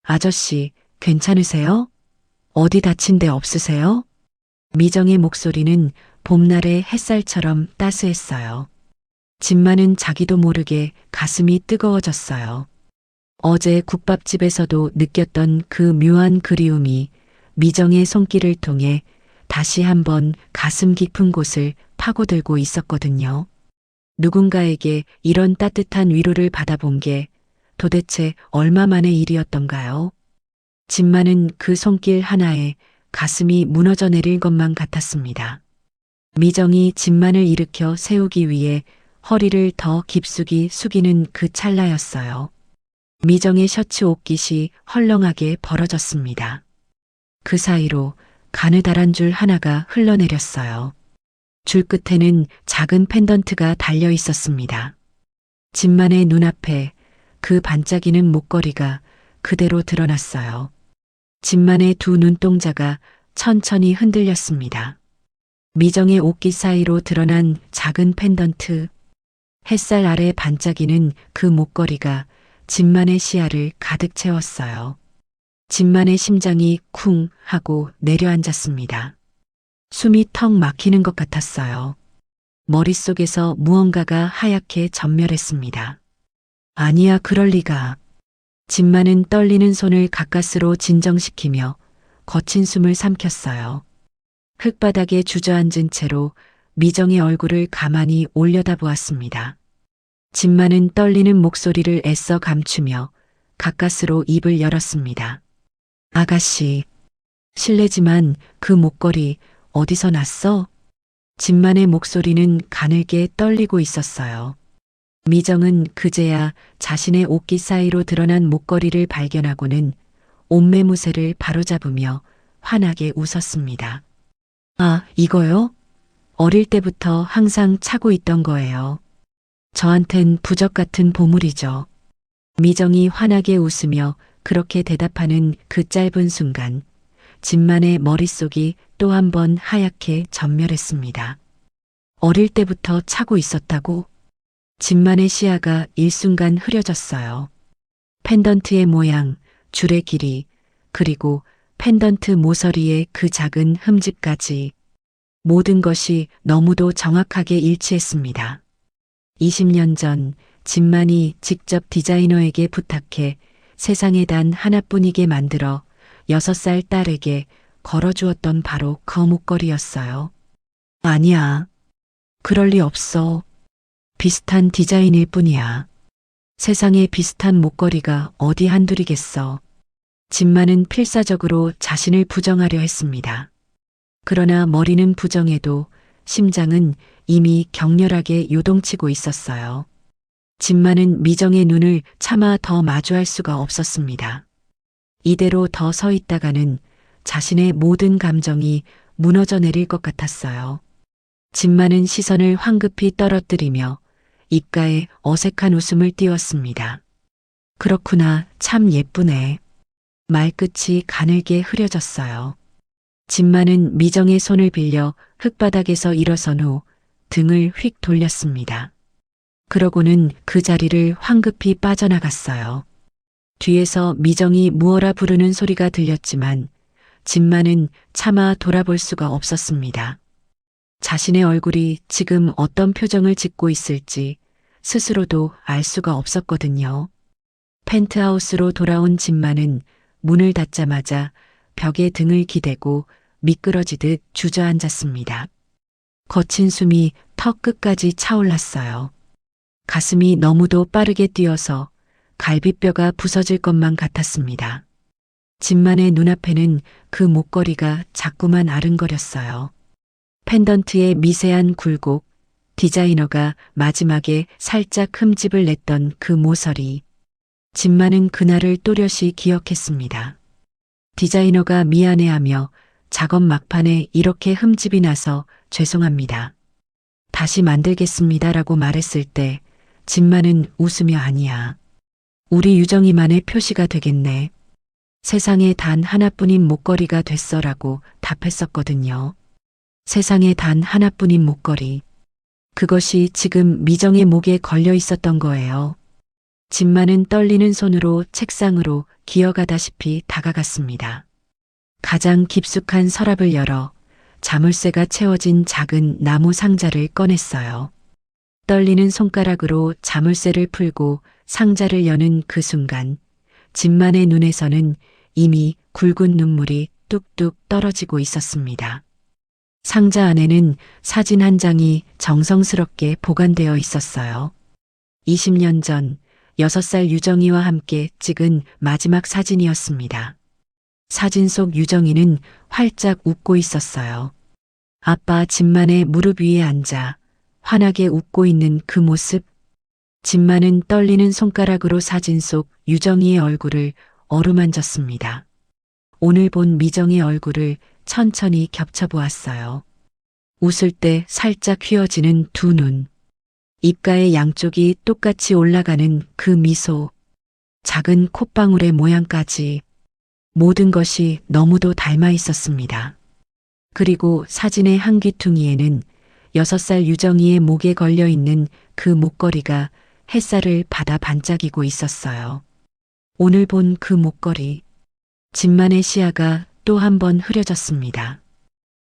S2: 아저씨, 괜찮으세요? 어디 다친 데 없으세요? 미정의 목소리는 봄날의 햇살처럼 따스했어요. 진만은 자기도 모르게 가슴이 뜨거워졌어요. 어제 국밥집에서도 느꼈던 그 묘한 그리움이 미정의 손길을 통해 다시 한번 가슴 깊은 곳을 파고들고 있었거든요. 누군가에게 이런 따뜻한 위로를 받아본 게 도대체 얼마 만의 일이었던가요? 진만은 그 손길 하나에 가슴이 무너져 내릴 것만 같았습니다. 미정이 진만을 일으켜 세우기 위해 허리를 더 깊숙이 숙이는 그 찰나였어요. 미정의 셔츠 옷깃이 헐렁하게 벌어졌습니다. 그 사이로 가느다란 줄 하나가 흘러내렸어요. 줄 끝에는 작은 펜던트가 달려 있었습니다. 진만의 눈앞에 그 반짝이는 목걸이가 그대로 드러났어요. 진만의 두 눈동자가 천천히 흔들렸습니다. 미정의 옷깃 사이로 드러난 작은 펜던트, 햇살 아래 반짝이는 그 목걸이가 진만의 시야를 가득 채웠어요. 진만의 심장이 쿵 하고 내려앉았습니다. 숨이 턱 막히는 것 같았어요. 머릿속에서 무언가가 하얗게 전멸했습니다. 아니야, 그럴 리가. 진만은 떨리는 손을 가까스로 진정시키며 거친 숨을 삼켰어요. 흙바닥에 주저앉은 채로 미정의 얼굴을 가만히 올려다보았습니다. 진만은 떨리는 목소리를 애써 감추며 가까스로 입을 열었습니다. 아가씨, 실례지만 그 목걸이 어디서 났어? 진만의 목소리는 가늘게 떨리고 있었어요. 미정은 그제야 자신의 옷깃 사이로 드러난 목걸이를 발견하고는 옷매무새를 바로잡으며 환하게 웃었습니다. 아, 이거요? 어릴 때부터 항상 차고 있던 거예요. 저한텐 부적 같은 보물이죠. 미정이 환하게 웃으며 그렇게 대답하는 그 짧은 순간 진만의 머릿속이 또 한 번 하얗게 전멸했습니다. 어릴 때부터 차고 있었다고? 진만의 시야가 일순간 흐려졌어요. 펜던트의 모양, 줄의 길이, 그리고 펜던트 모서리의 그 작은 흠집까지 모든 것이 너무도 정확하게 일치했습니다. 20년 전 진만이 직접 디자이너에게 부탁해 세상에 단 하나뿐이게 만들어 6살 딸에게 걸어주었던 바로 그 목걸이였어요. 아니야. 그럴 리 없어. 비슷한 디자인일 뿐이야. 세상에 비슷한 목걸이가 어디 한둘이겠어. 진만은 필사적으로 자신을 부정하려 했습니다. 그러나 머리는 부정해도 심장은 이미 격렬하게 요동치고 있었어요. 진만은 미정의 눈을 차마 더 마주할 수가 없었습니다. 이대로 더 서 있다가는 자신의 모든 감정이 무너져 내릴 것 같았어요. 진만은 시선을 황급히 떨어뜨리며 입가에 어색한 웃음을 띄웠습니다. 그렇구나, 참 예쁘네. 말끝이 가늘게 흐려졌어요. 진만은 미정의 손을 빌려 흙바닥에서 일어선 후 등을 휙 돌렸습니다. 그러고는 그 자리를 황급히 빠져나갔어요. 뒤에서 미정이 무어라 부르는 소리가 들렸지만 진만은 차마 돌아볼 수가 없었습니다. 자신의 얼굴이 지금 어떤 표정을 짓고 있을지 스스로도 알 수가 없었거든요. 펜트하우스로 돌아온 진만은 문을 닫자마자 벽에 등을 기대고 미끄러지듯 주저앉았습니다. 거친 숨이 턱 끝까지 차올랐어요. 가슴이 너무도 빠르게 뛰어서 갈비뼈가 부서질 것만 같았습니다. 진만의 눈앞에는 그 목걸이가 자꾸만 아른거렸어요. 펜던트의 미세한 굴곡, 디자이너가 마지막에 살짝 흠집을 냈던 그 모서리. 진만은 그날을 또렷이 기억했습니다. 디자이너가 미안해하며 작업 막판에 이렇게 흠집이 나서 죄송합니다. 다시 만들겠습니다라고 말했을 때 진만은 웃으며 아니야. 우리 유정이만의 표시가 되겠네. 세상에 단 하나뿐인 목걸이가 됐어라고 답했었거든요. 세상에 단 하나뿐인 목걸이. 그것이 지금 미정의 목에 걸려 있었던 거예요. 진만은 떨리는 손으로 책상으로 기어가다시피 다가갔습니다. 가장 깊숙한 서랍을 열어 자물쇠가 채워진 작은 나무 상자를 꺼냈어요. 떨리는 손가락으로 자물쇠를 풀고 상자를 여는 그 순간 진만의 눈에서는 이미 굵은 눈물이 뚝뚝 떨어지고 있었습니다. 상자 안에는 사진 한 장이 정성스럽게 보관되어 있었어요. 20년 전 6살 유정이와 함께 찍은 마지막 사진이었습니다. 사진 속 유정이는 활짝 웃고 있었어요. 아빠 진만의 무릎 위에 앉아 환하게 웃고 있는 그 모습. 진만은 떨리는 손가락으로 사진 속 유정이의 얼굴을 어루만졌습니다. 오늘 본 미정의 얼굴을 천천히 겹쳐보았어요. 웃을 때 살짝 휘어지는 두 눈. 입가의 양쪽이 똑같이 올라가는 그 미소. 작은 콧방울의 모양까지. 모든 것이 너무도 닮아 있었습니다. 그리고 사진의 한 귀퉁이에는 6살 유정이의 목에 걸려 있는 그 목걸이가 햇살을 받아 반짝이고 있었어요. 오늘 본 그 목걸이. 진만의 시야가 또 한 번 흐려졌습니다.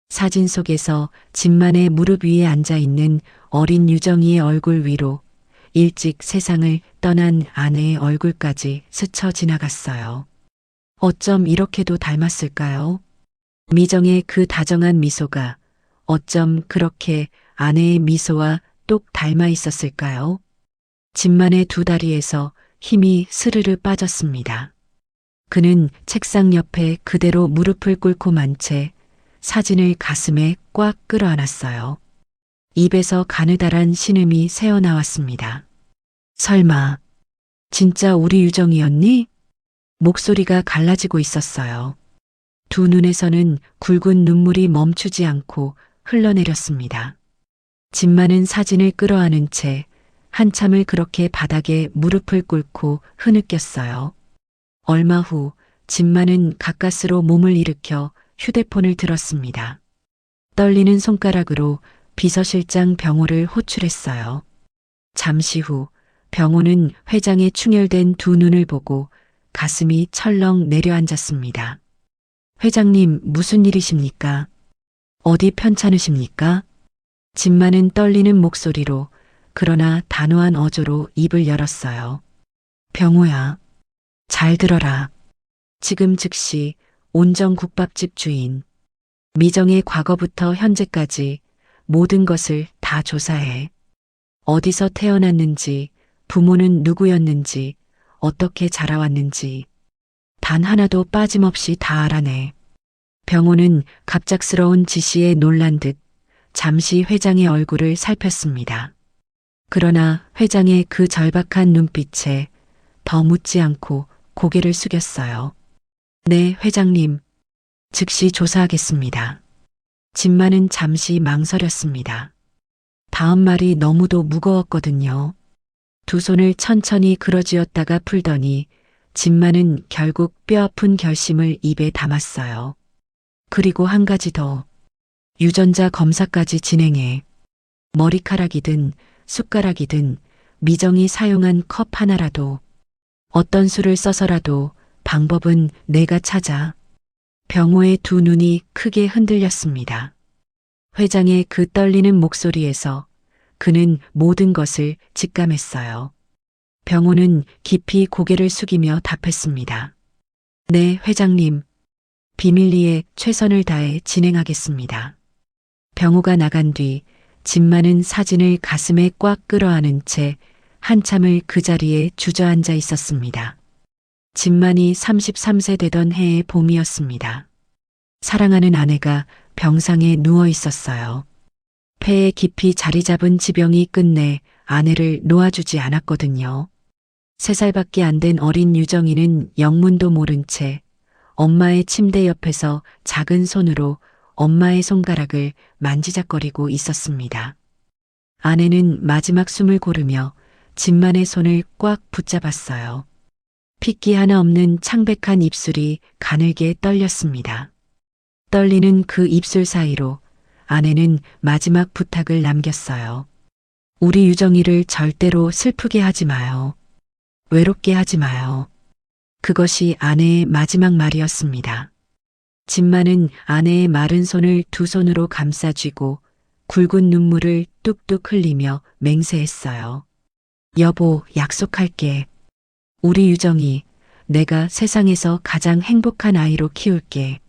S2: 사진 속에서 진만의 무릎 위에 앉아 있는 어린 유정이의 얼굴 위로 일찍 세상을 떠난 아내의 얼굴까지 스쳐 지나갔어요. 어쩜 이렇게도 닮았을까요? 미정의 그 다정한 미소가 어쩜 그렇게 아내의 미소와 똑 닮아 있었을까요? 진만의 두 다리에서 힘이 스르르 빠졌습니다. 그는 책상 옆에 그대로 무릎을 꿇고 만 채 사진을 가슴에 꽉 끌어안았어요. 입에서 가느다란 신음이 새어나왔습니다. 설마 진짜 우리 유정이었니? 목소리가 갈라지고 있었어요. 두 눈에서는 굵은 눈물이 멈추지 않고 흘러내렸습니다. 진만은 사진을 끌어안은 채 한참을 그렇게 바닥에 무릎을 꿇고 흐느꼈어요. 얼마 후 진만은 가까스로 몸을 일으켜 휴대폰을 들었습니다. 떨리는 손가락으로 비서실장 병호를 호출했어요. 잠시 후 병호는 회장의 충혈된 두 눈을 보고 가슴이 철렁 내려앉았습니다. 회장님, 무슨 일이십니까? 어디 편찮으십니까? 진만은 떨리는 목소리로 그러나 단호한 어조로 입을 열었어요. 병호야, 잘 들어라. 지금 즉시 온정국밥집 주인 미정의 과거부터 현재까지 모든 것을 다 조사해. 어디서 태어났는지, 부모는 누구였는지, 어떻게 자라왔는지 단 하나도 빠짐없이 다 알아내. 병호는 갑작스러운 지시에 놀란 듯 잠시 회장의 얼굴을 살폈습니다. 그러나 회장의 그 절박한 눈빛에 더 묻지 않고 고개를 숙였어요. 네, 회장님. 즉시 조사하겠습니다. 진만은 잠시 망설였습니다. 다음 말이 너무도 무거웠거든요. 두 손을 천천히 그어쥐었다가 풀더니 진마는 결국 뼈아픈 결심을 입에 담았어요. 그리고 한 가지 더. 유전자 검사까지 진행해. 머리카락이든 숟가락이든 미정이 사용한 컵 하나라도 어떤 수를 써서라도 방법은 내가 찾아. 병호의 두 눈이 크게 흔들렸습니다. 회장의 그 떨리는 목소리에서 그는 모든 것을 직감했어요. 병호는 깊이 고개를 숙이며 답했습니다. 네, 회장님. 비밀리에 최선을 다해 진행하겠습니다. 병호가 나간 뒤 진마는 사진을 가슴에 꽉 끌어안은 채 한참을 그 자리에 주저앉아 있었습니다. 진만이 33세 되던 해의 봄이었습니다. 사랑하는 아내가 병상에 누워 있었어요. 폐에 깊이 자리 잡은 지병이 끝내 아내를 놓아주지 않았거든요. 3살밖에 안 된 어린 유정이는 영문도 모른 채 엄마의 침대 옆에서 작은 손으로 엄마의 손가락을 만지작거리고 있었습니다. 아내는 마지막 숨을 고르며 진만의 손을 꽉 붙잡았어요. 핏기 하나 없는 창백한 입술이 가늘게 떨렸습니다. 떨리는 그 입술 사이로 아내는 마지막 부탁을 남겼어요. 우리 유정이를 절대로 슬프게 하지 마요. 외롭게 하지 마요. 그것이 아내의 마지막 말이었습니다. 진마는 아내의 마른 손을 두 손으로 감싸쥐고 굵은 눈물을 뚝뚝 흘리며 맹세했어요. 여보, 약속할게. 우리 유정이 내가 세상에서 가장 행복한 아이로 키울게.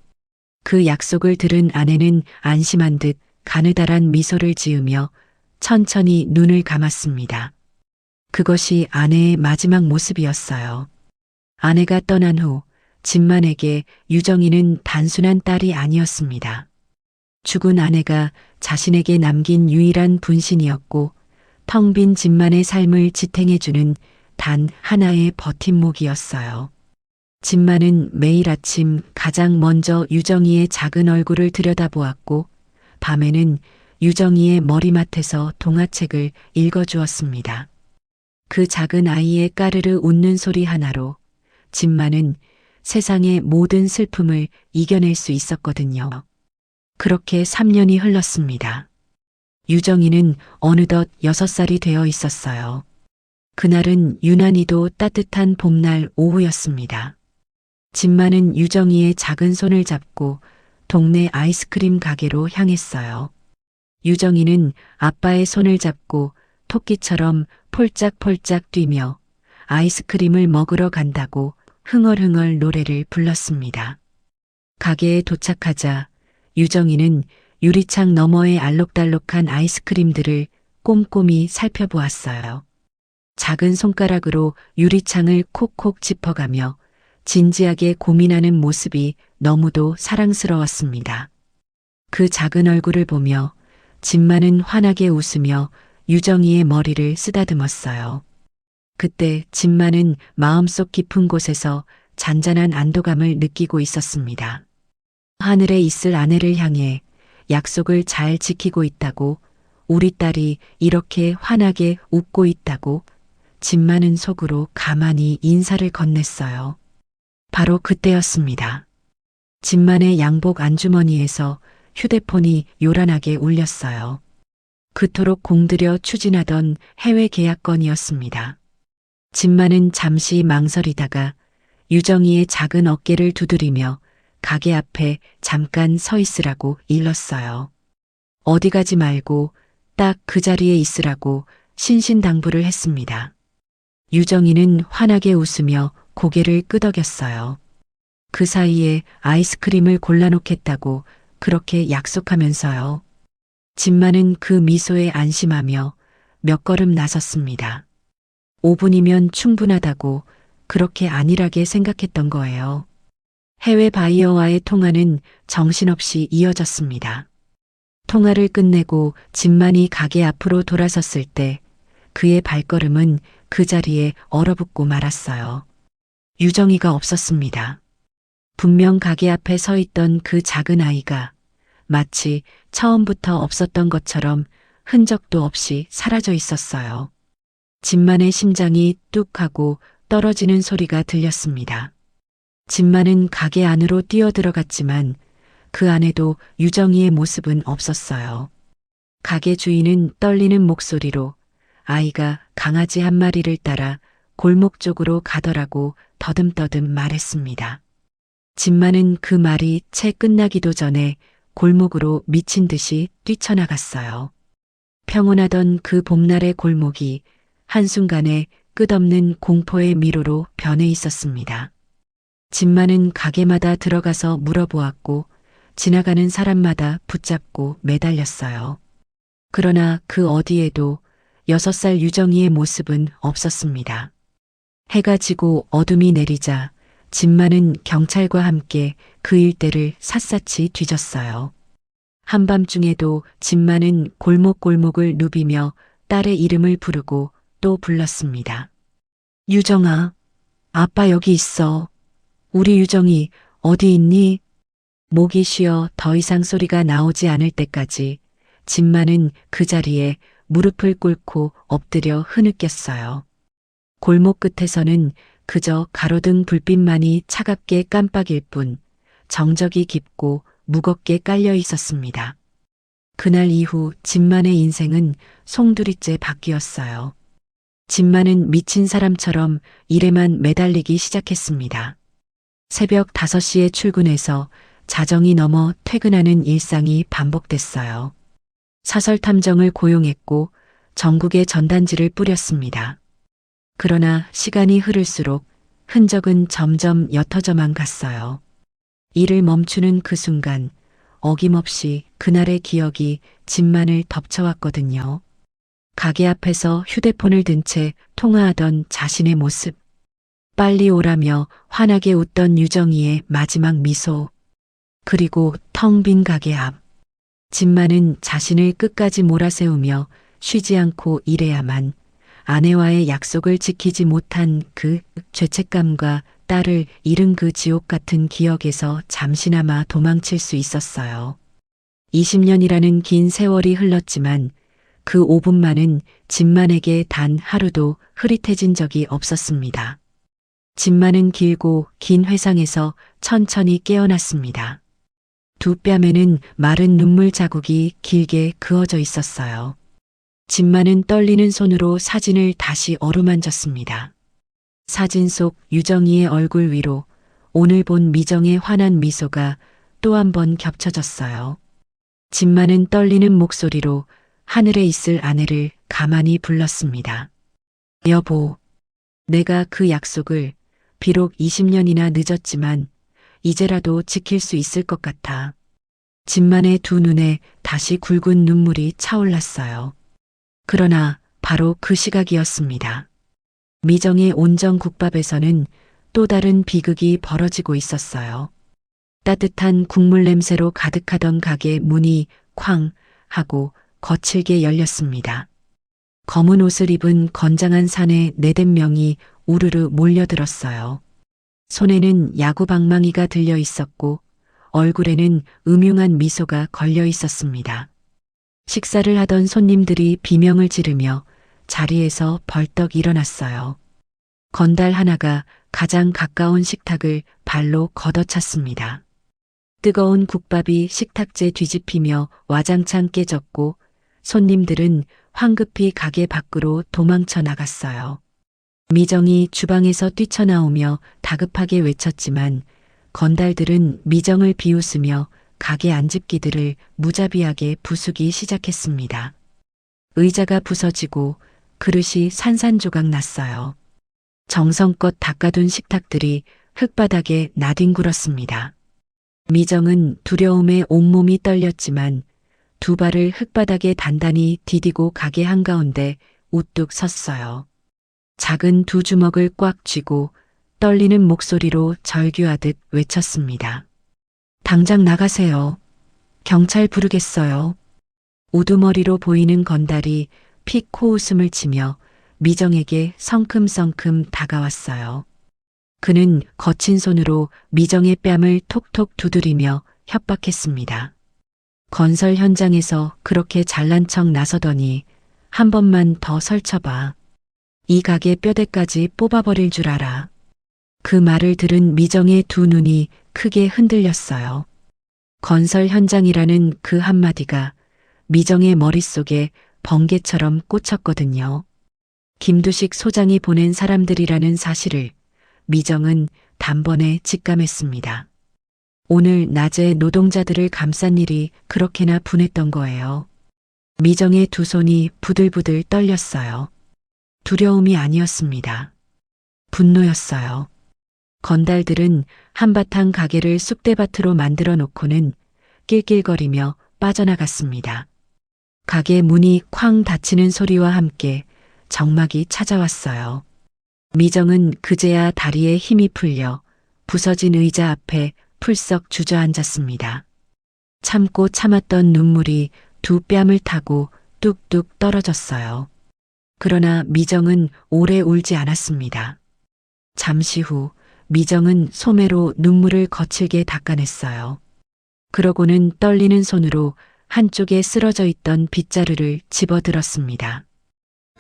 S2: 그 약속을 들은 아내는 안심한 듯 가느다란 미소를 지으며 천천히 눈을 감았습니다. 그것이 아내의 마지막 모습이었어요. 아내가 떠난 후 진만에게 유정이는 단순한 딸이 아니었습니다. 죽은 아내가 자신에게 남긴 유일한 분신이었고 텅 빈 진만의 삶을 지탱해주는 단 하나의 버팀목이었어요. 진만은 매일 아침 가장 먼저 유정이의 작은 얼굴을 들여다보았고 밤에는 유정이의 머리맡에서 동화책을 읽어주었습니다. 그 작은 아이의 까르르 웃는 소리 하나로 진만은 세상의 모든 슬픔을 이겨낼 수 있었거든요. 그렇게 3년이 흘렀습니다. 유정이는 어느덧 6살이 되어 있었어요. 그날은 유난히도 따뜻한 봄날 오후였습니다. 진마는 유정이의 작은 손을 잡고 동네 아이스크림 가게로 향했어요. 유정이는 아빠의 손을 잡고 토끼처럼 폴짝폴짝 뛰며 아이스크림을 먹으러 간다고 흥얼흥얼 노래를 불렀습니다. 가게에 도착하자 유정이는 유리창 너머의 알록달록한 아이스크림들을 꼼꼼히 살펴보았어요. 작은 손가락으로 유리창을 콕콕 짚어가며 진지하게 고민하는 모습이 너무도 사랑스러웠습니다. 그 작은 얼굴을 보며 진마는 환하게 웃으며 유정이의 머리를 쓰다듬었어요. 그때 진마는 마음속 깊은 곳에서 잔잔한 안도감을 느끼고 있었습니다. 하늘에 있을 아내를 향해 약속을 잘 지키고 있다고, 우리 딸이 이렇게 환하게 웃고 있다고 진마는 속으로 가만히 인사를 건넸어요. 바로 그때였습니다. 진만의 양복 안주머니에서 휴대폰이 요란하게 울렸어요. 그토록 공들여 추진하던 해외 계약건이었습니다. 진만은 잠시 망설이다가 유정이의 작은 어깨를 두드리며 가게 앞에 잠깐 서 있으라고 일렀어요. 어디 가지 말고 딱 그 자리에 있으라고 신신당부를 했습니다. 유정이는 환하게 웃으며 고개를 끄덕였어요. 그 사이에 아이스크림을 골라놓겠다고 그렇게 약속하면서요. 진마는 그 미소에 안심하며 몇 걸음 나섰습니다. 5분이면 충분하다고 그렇게 안일하게 생각했던 거예요. 해외 바이어와의 통화는 정신없이 이어졌습니다. 통화를 끝내고 진만이 가게 앞으로 돌아섰을 때 그의 발걸음은 그 자리에 얼어붙고 말았어요. 유정이가 없었습니다. 분명 가게 앞에 서 있던 그 작은 아이가 마치 처음부터 없었던 것처럼 흔적도 없이 사라져 있었어요. 진만의 심장이 뚝 하고 떨어지는 소리가 들렸습니다. 진만은 가게 안으로 뛰어들어갔지만 그 안에도 유정이의 모습은 없었어요. 가게 주인은 떨리는 목소리로 아이가 강아지 한 마리를 따라 골목 쪽으로 가더라고 더듬더듬 말했습니다. 진만은 그 말이 채 끝나기도 전에 골목으로 미친 듯이 뛰쳐나갔어요. 평온하던 그 봄날의 골목이 한순간에 끝없는 공포의 미로로 변해 있었습니다. 진만은 가게마다 들어가서 물어보았고 지나가는 사람마다 붙잡고 매달렸어요. 그러나 그 어디에도 6살 유정이의 모습은 없었습니다. 해가 지고 어둠이 내리자 진만은 경찰과 함께 그 일대를 샅샅이 뒤졌어요. 한밤중에도 진만은 골목골목을 누비며 딸의 이름을 부르고 또 불렀습니다. 유정아, 아빠 여기 있어. 우리 유정이 어디 있니? 목이 쉬어 더 이상 소리가 나오지 않을 때까지 진만은 그 자리에 무릎을 꿇고 엎드려 흐느꼈어요. 골목 끝에서는 그저 가로등 불빛만이 차갑게 깜빡일 뿐 정적이 깊고 무겁게 깔려 있었습니다. 그날 이후 진만의 인생은 송두리째 바뀌었어요. 진만은 미친 사람처럼 일에만 매달리기 시작했습니다. 새벽 5시에 출근해서 자정이 넘어 퇴근하는 일상이 반복됐어요. 사설 탐정을 고용했고 전국에 전단지를 뿌렸습니다. 그러나 시간이 흐를수록 흔적은 점점 옅어져만 갔어요. 일을 멈추는 그 순간 어김없이 그날의 기억이 진만을 덮쳐왔거든요. 가게 앞에서 휴대폰을 든 채 통화하던 자신의 모습. 빨리 오라며 환하게 웃던 유정이의 마지막 미소. 그리고 텅 빈 가게 앞. 진만은 자신을 끝까지 몰아세우며 쉬지 않고 일해야만 아내와의 약속을 지키지 못한 그 죄책감과 딸을 잃은 그 지옥 같은 기억에서 잠시나마 도망칠 수 있었어요. 20년이라는 긴 세월이 흘렀지만 그 5분만은 진만에게 단 하루도 흐릿해진 적이 없었습니다. 진만은 길고 긴 회상에서 천천히 깨어났습니다. 두 뺨에는 마른 눈물 자국이 길게 그어져 있었어요. 진만은 떨리는 손으로 사진을 다시 어루만졌습니다. 사진 속 유정이의 얼굴 위로 오늘 본 미정의 환한 미소가 또 한 번 겹쳐졌어요. 진만은 떨리는 목소리로 하늘에 있을 아내를 가만히 불렀습니다. 여보, 내가 그 약속을 비록 20년이나 늦었지만 이제라도 지킬 수 있을 것 같아. 진만의 두 눈에 다시 굵은 눈물이 차올랐어요. 그러나 바로 그 시각이었습니다. 미정의 온정 국밥에서는 또 다른 비극이 벌어지고 있었어요. 따뜻한 국물 냄새로 가득하던 가게 문이 쾅 하고 거칠게 열렸습니다. 검은 옷을 입은 건장한 사내 4~5명이 우르르 몰려들었어요. 손에는 야구 방망이가 들려 있었고 얼굴에는 음흉한 미소가 걸려 있었습니다. 식사를 하던 손님들이 비명을 지르며 자리에서 벌떡 일어났어요. 건달 하나가 가장 가까운 식탁을 발로 걷어찼습니다. 뜨거운 국밥이 식탁째 뒤집히며 와장창 깨졌고 손님들은 황급히 가게 밖으로 도망쳐 나갔어요. 미정이 주방에서 뛰쳐나오며 다급하게 외쳤지만 건달들은 미정을 비웃으며 가게 안집기들을 무자비하게 부수기 시작했습니다. 의자가 부서지고 그릇이 산산조각 났어요. 정성껏 닦아둔 식탁들이 흙바닥에 나뒹굴었습니다. 미정은 두려움에 온몸이 떨렸지만 두 발을 흙바닥에 단단히 디디고 가게 한가운데 우뚝 섰어요. 작은 두 주먹을 꽉 쥐고 떨리는 목소리로 절규하듯 외쳤습니다. 당장 나가세요. 경찰 부르겠어요. 우두머리로 보이는 건달이 픽 코웃음을 치며 미정에게 성큼성큼 다가왔어요. 그는 거친 손으로 미정의 뺨을 톡톡 두드리며 협박했습니다. 건설 현장에서 그렇게 잘난 척 나서더니 한 번만 더 설쳐봐. 이 가게 뼈대까지 뽑아버릴 줄 알아. 그 말을 들은 미정의 두 눈이 크게 흔들렸어요. 건설 현장이라는 그 한마디가 미정의 머릿속에 번개처럼 꽂혔거든요. 김두식 소장이 보낸 사람들이라는 사실을 미정은 단번에 직감했습니다. 오늘 낮에 노동자들을 감싼 일이 그렇게나 분했던 거예요. 미정의 두 손이 부들부들 떨렸어요. 두려움이 아니었습니다. 분노였어요. 건달들은 한바탕 가게를 쑥대밭으로 만들어 놓고는 낄낄거리며 빠져나갔습니다. 가게 문이 쾅 닫히는 소리와 함께 정막이 찾아왔어요. 미정은 그제야 다리에 힘이 풀려 부서진 의자 앞에 풀썩 주저앉았습니다. 참고 참았던 눈물이 두 뺨을 타고 뚝뚝 떨어졌어요. 그러나 미정은 오래 울지 않았습니다. 잠시 후 미정은 소매로 눈물을 거칠게 닦아냈어요. 그러고는 떨리는 손으로 한쪽에 쓰러져 있던 빗자루를 집어들었습니다.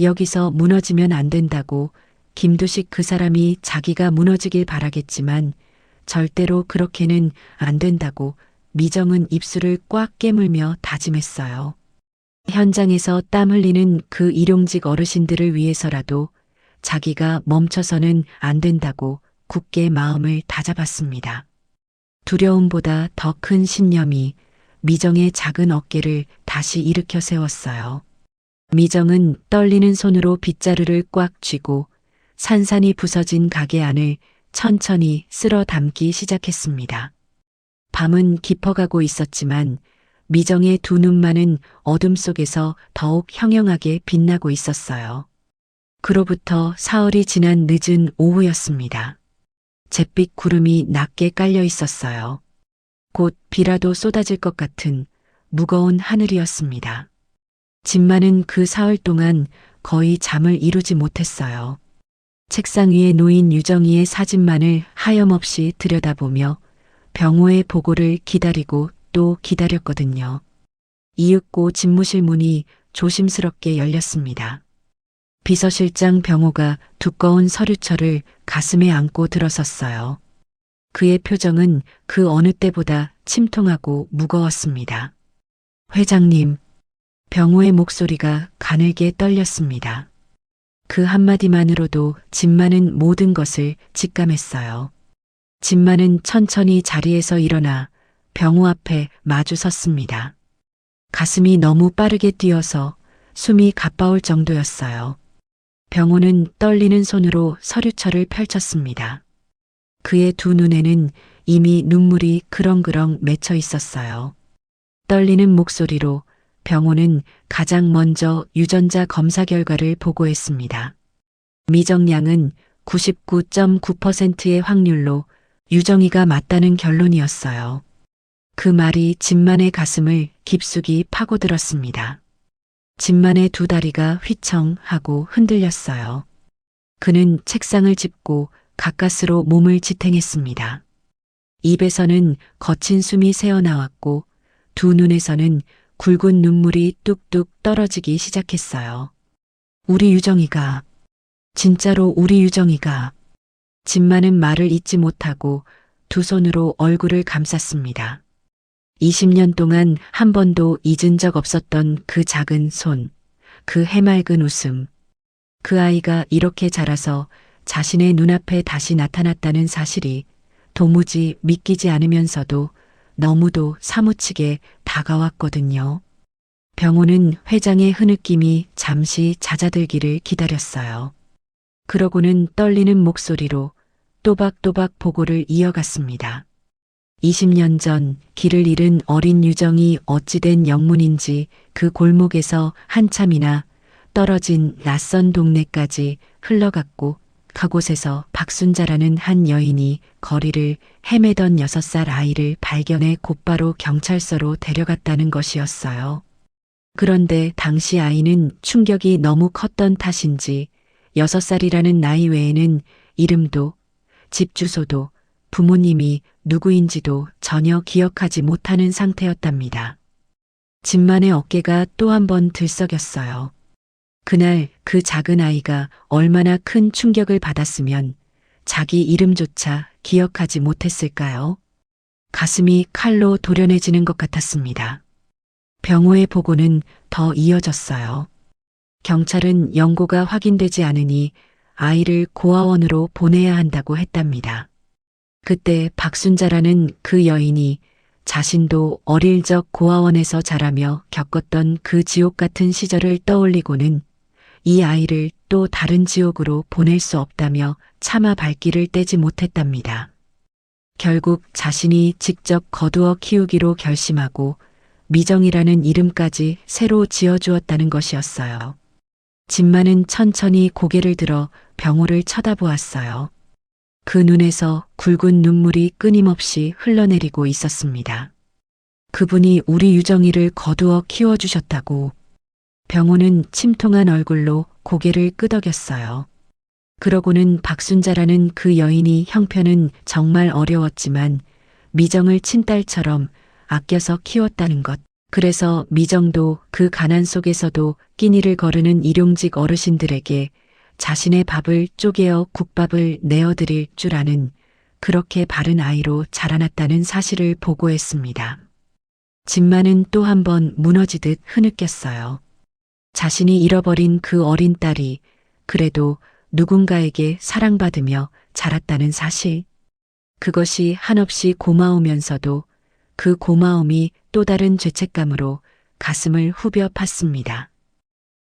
S2: 여기서 무너지면 안 된다고 김두식 그 사람이 자기가 무너지길 바라겠지만 절대로 그렇게는 안 된다고 미정은 입술을 꽉 깨물며 다짐했어요. 현장에서 땀 흘리는 그 일용직 어르신들을 위해서라도 자기가 멈춰서는 안 된다고 굳게 마음을 다잡았습니다. 두려움보다 더 큰 신념이 미정의 작은 어깨를 다시 일으켜 세웠어요. 미정은 떨리는 손으로 빗자루를 꽉 쥐고 산산이 부서진 가게 안을 천천히 쓸어 담기 시작했습니다. 밤은 깊어가고 있었지만 미정의 두 눈만은 어둠 속에서 더욱 형형하게 빛나고 있었어요. 그로부터 사흘이 지난 늦은 오후였습니다. 잿빛 구름이 낮게 깔려 있었어요. 곧 비라도 쏟아질 것 같은 무거운 하늘이었습니다. 진만은 그 사흘 동안 거의 잠을 이루지 못했어요. 책상 위에 놓인 유정이의 사진만을 하염없이 들여다보며 병호의 보고를 기다리고 또 기다렸거든요. 이윽고 집무실 문이 조심스럽게 열렸습니다. 비서실장 병호가 두꺼운 서류철을 가슴에 안고 들어섰어요. 그의 표정은 그 어느 때보다 침통하고 무거웠습니다. 회장님, 병호의 목소리가 가늘게 떨렸습니다. 그 한마디만으로도 진만은 모든 것을 직감했어요. 진만은 천천히 자리에서 일어나 병호 앞에 마주 섰습니다. 가슴이 너무 빠르게 뛰어서 숨이 가빠올 정도였어요. 병호는 떨리는 손으로 서류철을 펼쳤습니다. 그의 두 눈에는 이미 눈물이 그렁그렁 맺혀 있었어요. 떨리는 목소리로 병호는 가장 먼저 유전자 검사 결과를 보고했습니다. 미정량은 99.9%의 확률로 유정이가 맞다는 결론이었어요. 그 말이 진만의 가슴을 깊숙이 파고들었습니다. 진만의 두 다리가 휘청하고 흔들렸어요. 그는 책상을 짚고 가까스로 몸을 지탱했습니다. 입에서는 거친 숨이 새어나왔고 두 눈에서는 굵은 눈물이 뚝뚝 떨어지기 시작했어요. 우리 유정이가, 진짜로 우리 유정이가. 진만은 말을 잇지 못하고 두 손으로 얼굴을 감쌌습니다. 20년 동안 한 번도 잊은 적 없었던 그 작은 손, 그 해맑은 웃음. 그 아이가 이렇게 자라서 자신의 눈앞에 다시 나타났다는 사실이 도무지 믿기지 않으면서도 너무도 사무치게 다가왔거든요. 병호는 회장의 흐느낌이 잠시 잦아들기를 기다렸어요. 그러고는 떨리는 목소리로 또박또박 보고를 이어갔습니다. 20년 전 길을 잃은 어린 유정이 어찌된 영문인지 그 골목에서 한참이나 떨어진 낯선 동네까지 흘러갔고 그곳에서 박순자라는 한 여인이 거리를 헤매던 6살 아이를 발견해 곧바로 경찰서로 데려갔다는 것이었어요. 그런데 당시 아이는 충격이 너무 컸던 탓인지 6살이라는 나이 외에는 이름도 집 주소도 부모님이 누구인지도 전혀 기억하지 못하는 상태였답니다. 진만의 어깨가 또 한 번 들썩였어요. 그날 그 작은 아이가 얼마나 큰 충격을 받았으면 자기 이름조차 기억하지 못했을까요? 가슴이 칼로 도려내지는 것 같았습니다. 병호의 보고는 더 이어졌어요. 경찰은 영고가 확인되지 않으니 아이를 고아원으로 보내야 한다고 했답니다. 그때 박순자라는 그 여인이 자신도 어릴 적 고아원에서 자라며 겪었던 그 지옥 같은 시절을 떠올리고는 이 아이를 또 다른 지옥으로 보낼 수 없다며 차마 발길을 떼지 못했답니다. 결국 자신이 직접 거두어 키우기로 결심하고 미정이라는 이름까지 새로 지어주었다는 것이었어요. 진만은 천천히 고개를 들어 병호를 쳐다보았어요. 그 눈에서 굵은 눈물이 끊임없이 흘러내리고 있었습니다. 그분이 우리 유정이를 거두어 키워주셨다고. 병호는 침통한 얼굴로 고개를 끄덕였어요. 그러고는 박순자라는 그 여인이 형편은 정말 어려웠지만 미정을 친딸처럼 아껴서 키웠다는 것. 그래서 미정도 그 가난 속에서도 끼니를 거르는 일용직 어르신들에게 자신의 밥을 쪼개어 국밥을 내어드릴 줄 아는 그렇게 바른 아이로 자라났다는 사실을 보고했습니다. 진만은 또 한 번 무너지듯 흐느꼈어요. 자신이 잃어버린 그 어린 딸이 그래도 누군가에게 사랑받으며 자랐다는 사실. 그것이 한없이 고마우면서도 그 고마움이 또 다른 죄책감으로 가슴을 후벼 팠습니다.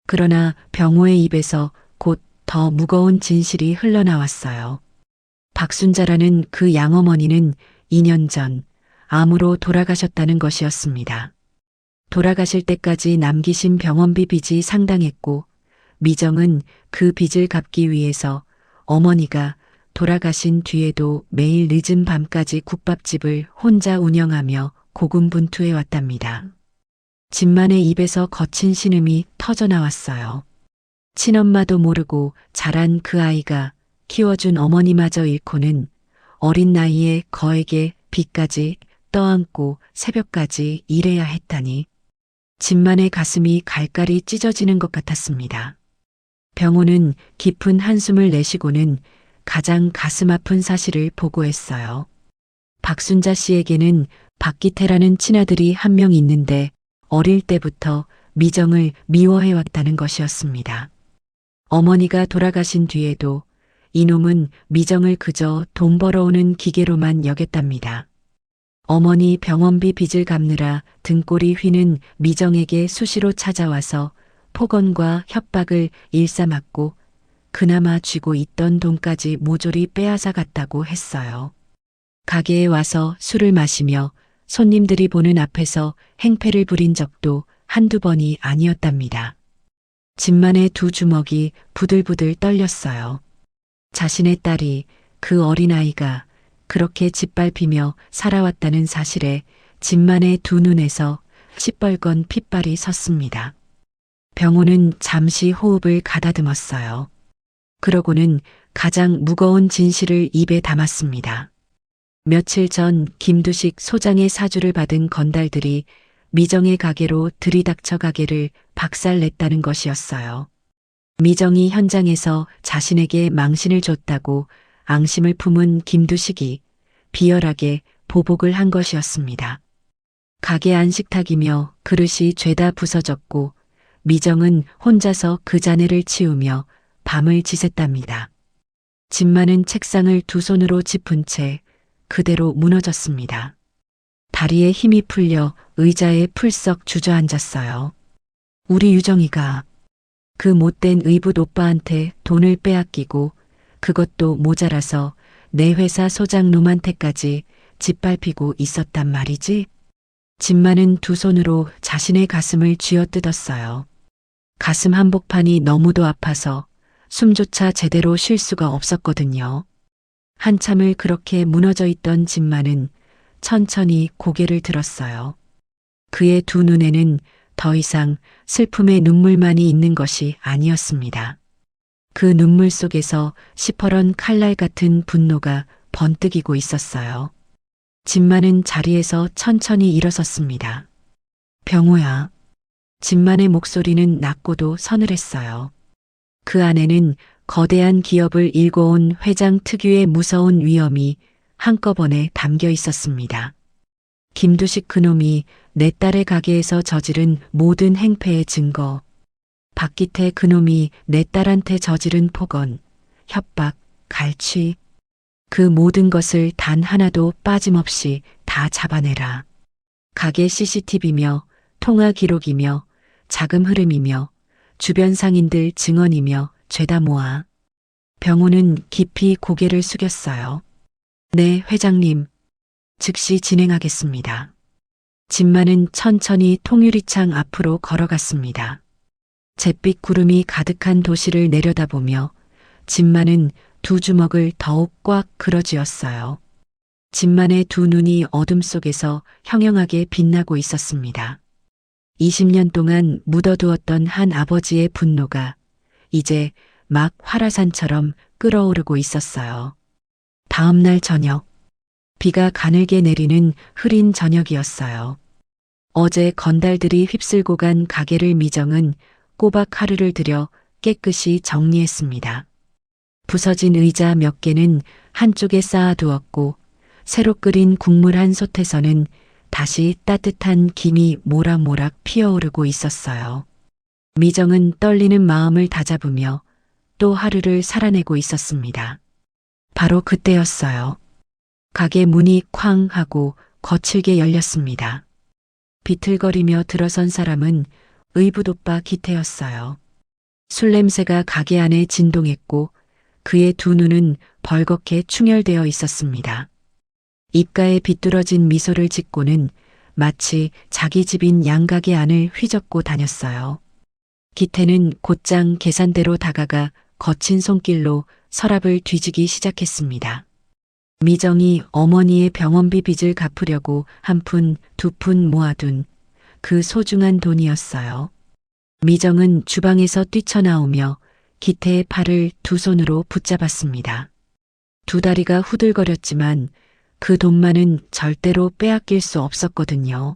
S2: 그러나 병호의 입에서 곧 더 무거운 진실이 흘러나왔어요. 박순자라는 그 양어머니는 2년 전 암으로 돌아가셨다는 것이었습니다. 돌아가실 때까지 남기신 병원비 빚이 상당했고 미정은 그 빚을 갚기 위해서 어머니가 돌아가신 뒤에도 매일 늦은 밤까지 국밥집을 혼자 운영하며 고군분투해 왔답니다. 진만의 입에서 거친 신음이 터져나왔어요. 친엄마도 모르고 자란 그 아이가 키워준 어머니마저 잃고는 어린 나이에 거액의 빚까지 떠안고 새벽까지 일해야 했다니. 진만의 가슴이 갈갈이 찢어지는 것 같았습니다. 병호는 깊은 한숨을 내쉬고는 가장 가슴 아픈 사실을 보고했어요. 박순자 씨에게는 박기태라는 친아들이 한 명 있는데 어릴 때부터 미정을 미워해왔다는 것이었습니다. 어머니가 돌아가신 뒤에도 이놈은 미정을 그저 돈 벌어오는 기계로만 여겼답니다. 어머니 병원비 빚을 갚느라 등골이 휘는 미정에게 수시로 찾아와서 폭언과 협박을 일삼았고 그나마 쥐고 있던 돈까지 모조리 빼앗아 갔다고 했어요. 가게에 와서 술을 마시며 손님들이 보는 앞에서 행패를 부린 적도 한두 번이 아니었답니다. 진만의 두 주먹이 부들부들 떨렸어요. 자신의 딸이 그 어린아이가 그렇게 짓밟히며 살아왔다는 사실에 진만의 두 눈에서 시뻘건 핏발이 섰습니다. 병호는 잠시 호흡을 가다듬었어요. 그러고는 가장 무거운 진실을 입에 담았습니다. 며칠 전 김두식 소장의 사주를 받은 건달들이 미정의 가게로 들이닥쳐 가게를 박살냈다는 것이었어요. 미정이 현장에서 자신에게 망신을 줬다고 앙심을 품은 김두식이 비열하게 보복을 한 것이었습니다. 가게 안식탁이며 그릇이 죄다 부서졌고 미정은 혼자서 그 잔해를 치우며 밤을 지샜답니다. 진만은 책상을 두 손으로 짚은 채 그대로 무너졌습니다. 다리에 힘이 풀려 의자에 풀썩 주저앉았어요. 우리 유정이가 그 못된 의붓 오빠한테 돈을 빼앗기고 그것도 모자라서 내 회사 소장 놈한테까지 짓밟히고 있었단 말이지. 진만은 두 손으로 자신의 가슴을 쥐어뜯었어요. 가슴 한복판이 너무도 아파서 숨조차 제대로 쉴 수가 없었거든요. 한참을 그렇게 무너져 있던 진만은 천천히 고개를 들었어요. 그의 두 눈에는 더 이상 슬픔의 눈물만이 있는 것이 아니었습니다. 그 눈물 속에서 시퍼런 칼날 같은 분노가 번뜩이고 있었어요. 진만은 자리에서 천천히 일어섰습니다. 병호야. 진만의 목소리는 낮고도 서늘했어요. 그 안에는 거대한 기업을 일궈온 회장 특유의 무서운 위엄이 한꺼번에 담겨 있었습니다. 김두식 그놈이 내 딸의 가게에서 저지른 모든 행패의 증거, 박기태 그놈이 내 딸한테 저지른 폭언, 협박, 갈취, 그 모든 것을 단 하나도 빠짐없이 다 잡아내라. 가게 CCTV며 통화 기록이며 자금 흐름이며 주변 상인들 증언이며 죄다 모아. 병호는 깊이 고개를 숙였어요. 네, 회장님. 즉시 진행하겠습니다. 진만은 천천히 통유리창 앞으로 걸어갔습니다. 잿빛 구름이 가득한 도시를 내려다보며 진만은 두 주먹을 더욱 꽉 그어쥐었어요. 진만의 두 눈이 어둠 속에서 형형하게 빛나고 있었습니다. 20년 동안 묻어두었던 한 아버지의 분노가 이제 막 활화산처럼 끓어오르고 있었어요. 다음 날 저녁, 비가 가늘게 내리는 흐린 저녁이었어요. 어제 건달들이 휩쓸고 간 가게를 미정은 꼬박 하루를 들여 깨끗이 정리했습니다. 부서진 의자 몇 개는 한쪽에 쌓아두었고 새로 끓인 국물 한 솥에서는 다시 따뜻한 김이 모락모락 피어오르고 있었어요. 미정은 떨리는 마음을 다잡으며 또 하루를 살아내고 있었습니다. 바로 그때였어요. 가게 문이 쾅 하고 거칠게 열렸습니다. 비틀거리며 들어선 사람은 의붓오빠 기태였어요. 술 냄새가 가게 안에 진동했고 그의 두 눈은 벌겋게 충혈되어 있었습니다. 입가에 비뚤어진 미소를 짓고는 마치 자기 집인 양가게 안을 휘젓고 다녔어요. 기태는 곧장 계산대로 다가가 거친 손길로 서랍을 뒤지기 시작했습니다. 미정이 어머니의 병원비 빚을 갚으려고 한 푼, 두 푼 모아둔 그 소중한 돈이었어요. 미정은 주방에서 뛰쳐나오며 기태의 팔을 두 손으로 붙잡았습니다. 두 다리가 후들거렸지만 그 돈만은 절대로 빼앗길 수 없었거든요.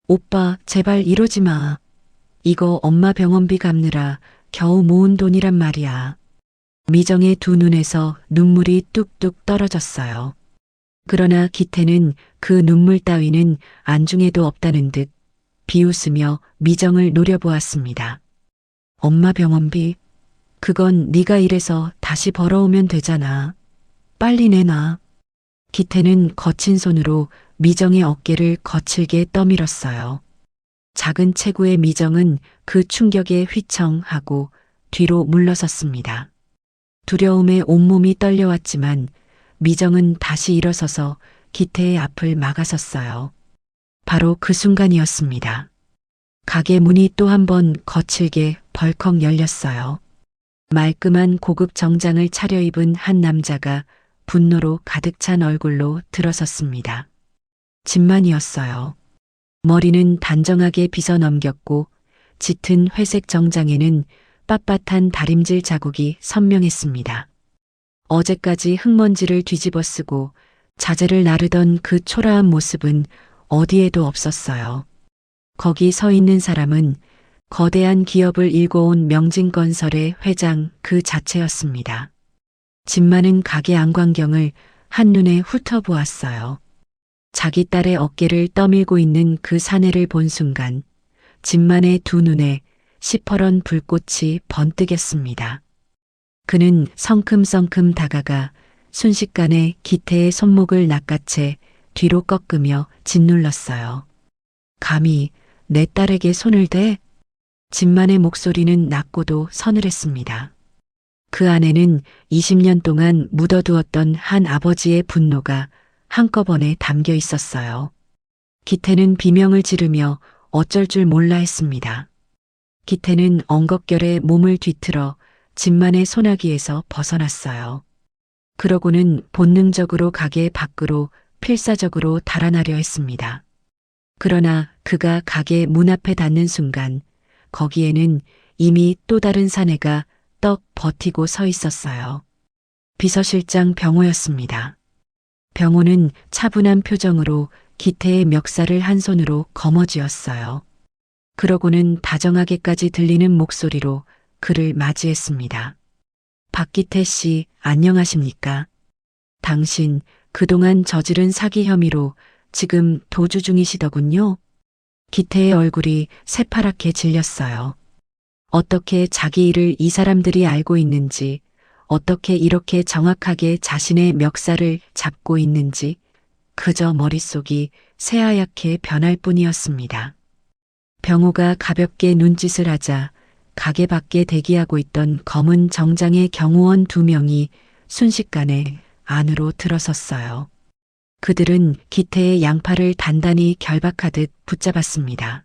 S2: 오빠, 제발 이러지 마. 이거 엄마 병원비 갚느라 겨우 모은 돈이란 말이야. 미정의 두 눈에서 눈물이 뚝뚝 떨어졌어요. 그러나 기태는 그 눈물 따위는 안중에도 없다는 듯 비웃으며 미정을 노려보았습니다. 엄마 병원비, 그건 네가 일해서 다시 벌어오면 되잖아. 빨리 내놔. 기태는 거친 손으로 미정의 어깨를 거칠게 떠밀었어요. 작은 체구의 미정은 그 충격에 휘청하고 뒤로 물러섰습니다. 두려움에 온몸이 떨려왔지만 미정은 다시 일어서서 기태의 앞을 막아섰어요. 바로 그 순간이었습니다. 가게 문이 또 한 번 거칠게 벌컥 열렸어요. 말끔한 고급 정장을 차려입은 한 남자가 분노로 가득 찬 얼굴로 들어섰습니다. 진만이었어요. 머리는 단정하게 빗어 넘겼고 짙은 회색 정장에는 빳빳한 다림질 자국이 선명했습니다. 어제까지 흙먼지를 뒤집어 쓰고 자재를 나르던 그 초라한 모습은 어디에도 없었어요. 거기 서 있는 사람은 거대한 기업을 일궈온 명진건설의 회장 그 자체였습니다. 진만은 가게 안광경을 한눈에 훑어보았어요. 자기 딸의 어깨를 떠밀고 있는 그 사내를 본 순간 진만의 두 눈에 시퍼런 불꽃이 번뜩였습니다. 그는 성큼성큼 다가가 순식간에 기태의 손목을 낚아채 뒤로 꺾으며 짓눌렀어요. 감히 내 딸에게 손을 대? 진만의 목소리는 낮고도 서늘했습니다. 그 안에는 20년 동안 묻어두었던 한 아버지의 분노가 한꺼번에 담겨 있었어요. 기태는 비명을 지르며 어쩔 줄 몰라 했습니다. 기태는 엉겁결에 몸을 뒤틀어 진만의 소나기에서 벗어났어요. 그러고는 본능적으로 가게 밖으로 필사적으로 달아나려 했습니다. 그러나 그가 가게 문 앞에 닿는 순간 거기에는 이미 또 다른 사내가 떡 버티고 서 있었어요. 비서실장 병호였습니다. 병호는 차분한 표정으로 기태의 멱살을 한 손으로 거머쥐었어요. 그러고는 다정하게까지 들리는 목소리로 그를 맞이했습니다. 박기태 씨, 안녕하십니까? 당신 그동안 저지른 사기 혐의로 지금 도주 중이시더군요. 기태의 얼굴이 새파랗게 질렸어요. 어떻게 자기 일을 이 사람들이 알고 있는지, 어떻게 이렇게 정확하게 자신의 멱살을 잡고 있는지, 그저 머릿속이 새하얗게 변할 뿐이었습니다. 병호가 가볍게 눈짓을 하자 가게 밖에 대기하고 있던 검은 정장의 경호원 2명이 순식간에 안으로 들어섰어요. 그들은 기태의 양팔을 단단히 결박하듯 붙잡았습니다.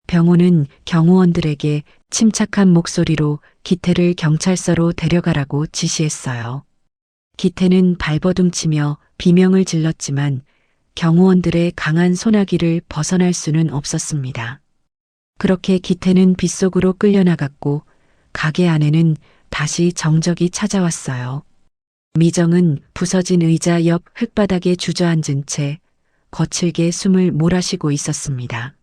S2: 병호는 경호원들에게 침착한 목소리로 기태를 경찰서로 데려가라고 지시했어요. 기태는 발버둥치며 비명을 질렀지만 경호원들의 강한 소나기를 벗어날 수는 없었습니다. 그렇게 기태는 빗속으로 끌려나갔고 가게 안에는 다시 정적이 찾아왔어요. 미정은 부서진 의자 옆 흙바닥에 주저앉은 채 거칠게 숨을 몰아쉬고 있었습니다.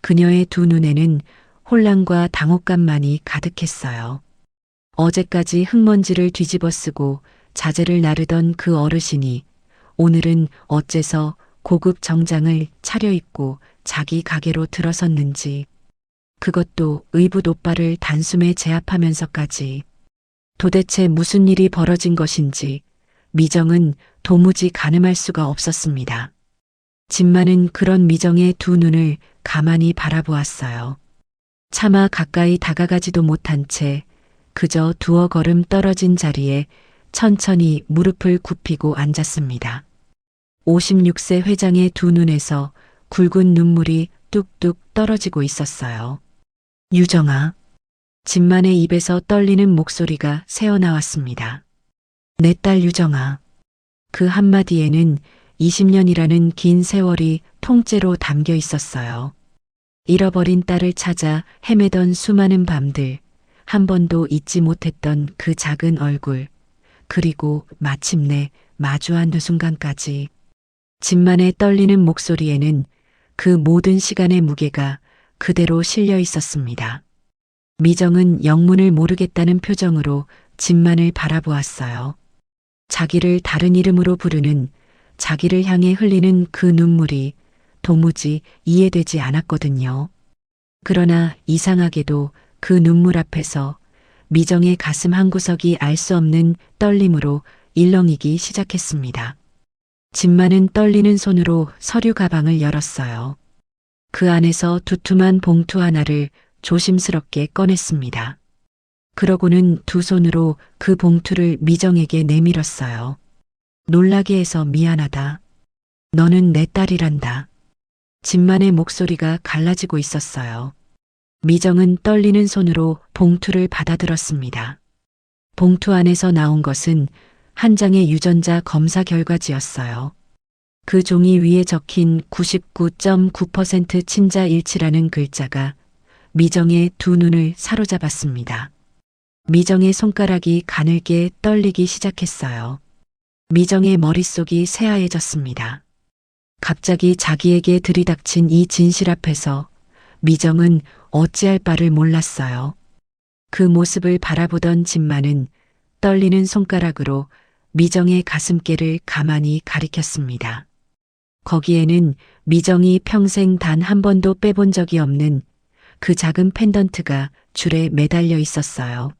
S2: 그녀의 두 눈에는 혼란과 당혹감만이 가득했어요. 어제까지 흙먼지를 뒤집어 쓰고 자재를 나르던 그 어르신이 오늘은 어째서 고급 정장을 차려입고 자기 가게로 들어섰는지, 그것도 의붓 오빠를 단숨에 제압하면서까지. 도대체 무슨 일이 벌어진 것인지 미정은 도무지 가늠할 수가 없었습니다. 진만은 그런 미정의 두 눈을 가만히 바라보았어요. 차마 가까이 다가가지도 못한 채 그저 두어 걸음 떨어진 자리에 천천히 무릎을 굽히고 앉았습니다. 56세 회장의 두 눈에서 굵은 눈물이 뚝뚝 떨어지고 있었어요. 유정아. 진만의 입에서 떨리는 목소리가 새어나왔습니다. 내 딸 유정아. 그 한마디에는 20년이라는 긴 세월이 통째로 담겨 있었어요. 잃어버린 딸을 찾아 헤매던 수많은 밤들, 한 번도 잊지 못했던 그 작은 얼굴, 그리고 마침내 마주한 그 순간까지. 진만의 떨리는 목소리에는 그 모든 시간의 무게가 그대로 실려 있었습니다. 미정은 영문을 모르겠다는 표정으로 진만을 바라보았어요. 자기를 다른 이름으로 부르는, 자기를 향해 흘리는 그 눈물이 도무지 이해되지 않았거든요. 그러나 이상하게도 그 눈물 앞에서 미정의 가슴 한구석이 알 수 없는 떨림으로 일렁이기 시작했습니다. 진만은 떨리는 손으로 서류 가방을 열었어요. 그 안에서 두툼한 봉투 하나를 조심스럽게 꺼냈습니다. 그러고는 두 손으로 그 봉투를 미정에게 내밀었어요. 놀라게 해서 미안하다. 너는 내 딸이란다. 진만의 목소리가 갈라지고 있었어요. 미정은 떨리는 손으로 봉투를 받아들었습니다. 봉투 안에서 나온 것은 한 장의 유전자 검사 결과지였어요. 그 종이 위에 적힌 99.9% 친자 일치라는 글자가 미정의 두 눈을 사로잡았습니다. 미정의 손가락이 가늘게 떨리기 시작했어요. 미정의 머릿속이 새하얘졌습니다. 갑자기 자기에게 들이닥친 이 진실 앞에서 미정은 어찌할 바를 몰랐어요. 그 모습을 바라보던 진만은 떨리는 손가락으로 미정의 가슴께를 가만히 가리켰습니다. 거기에는 미정이 평생 단 한 번도 빼본 적이 없는 그 작은 펜던트가 줄에 매달려 있었어요.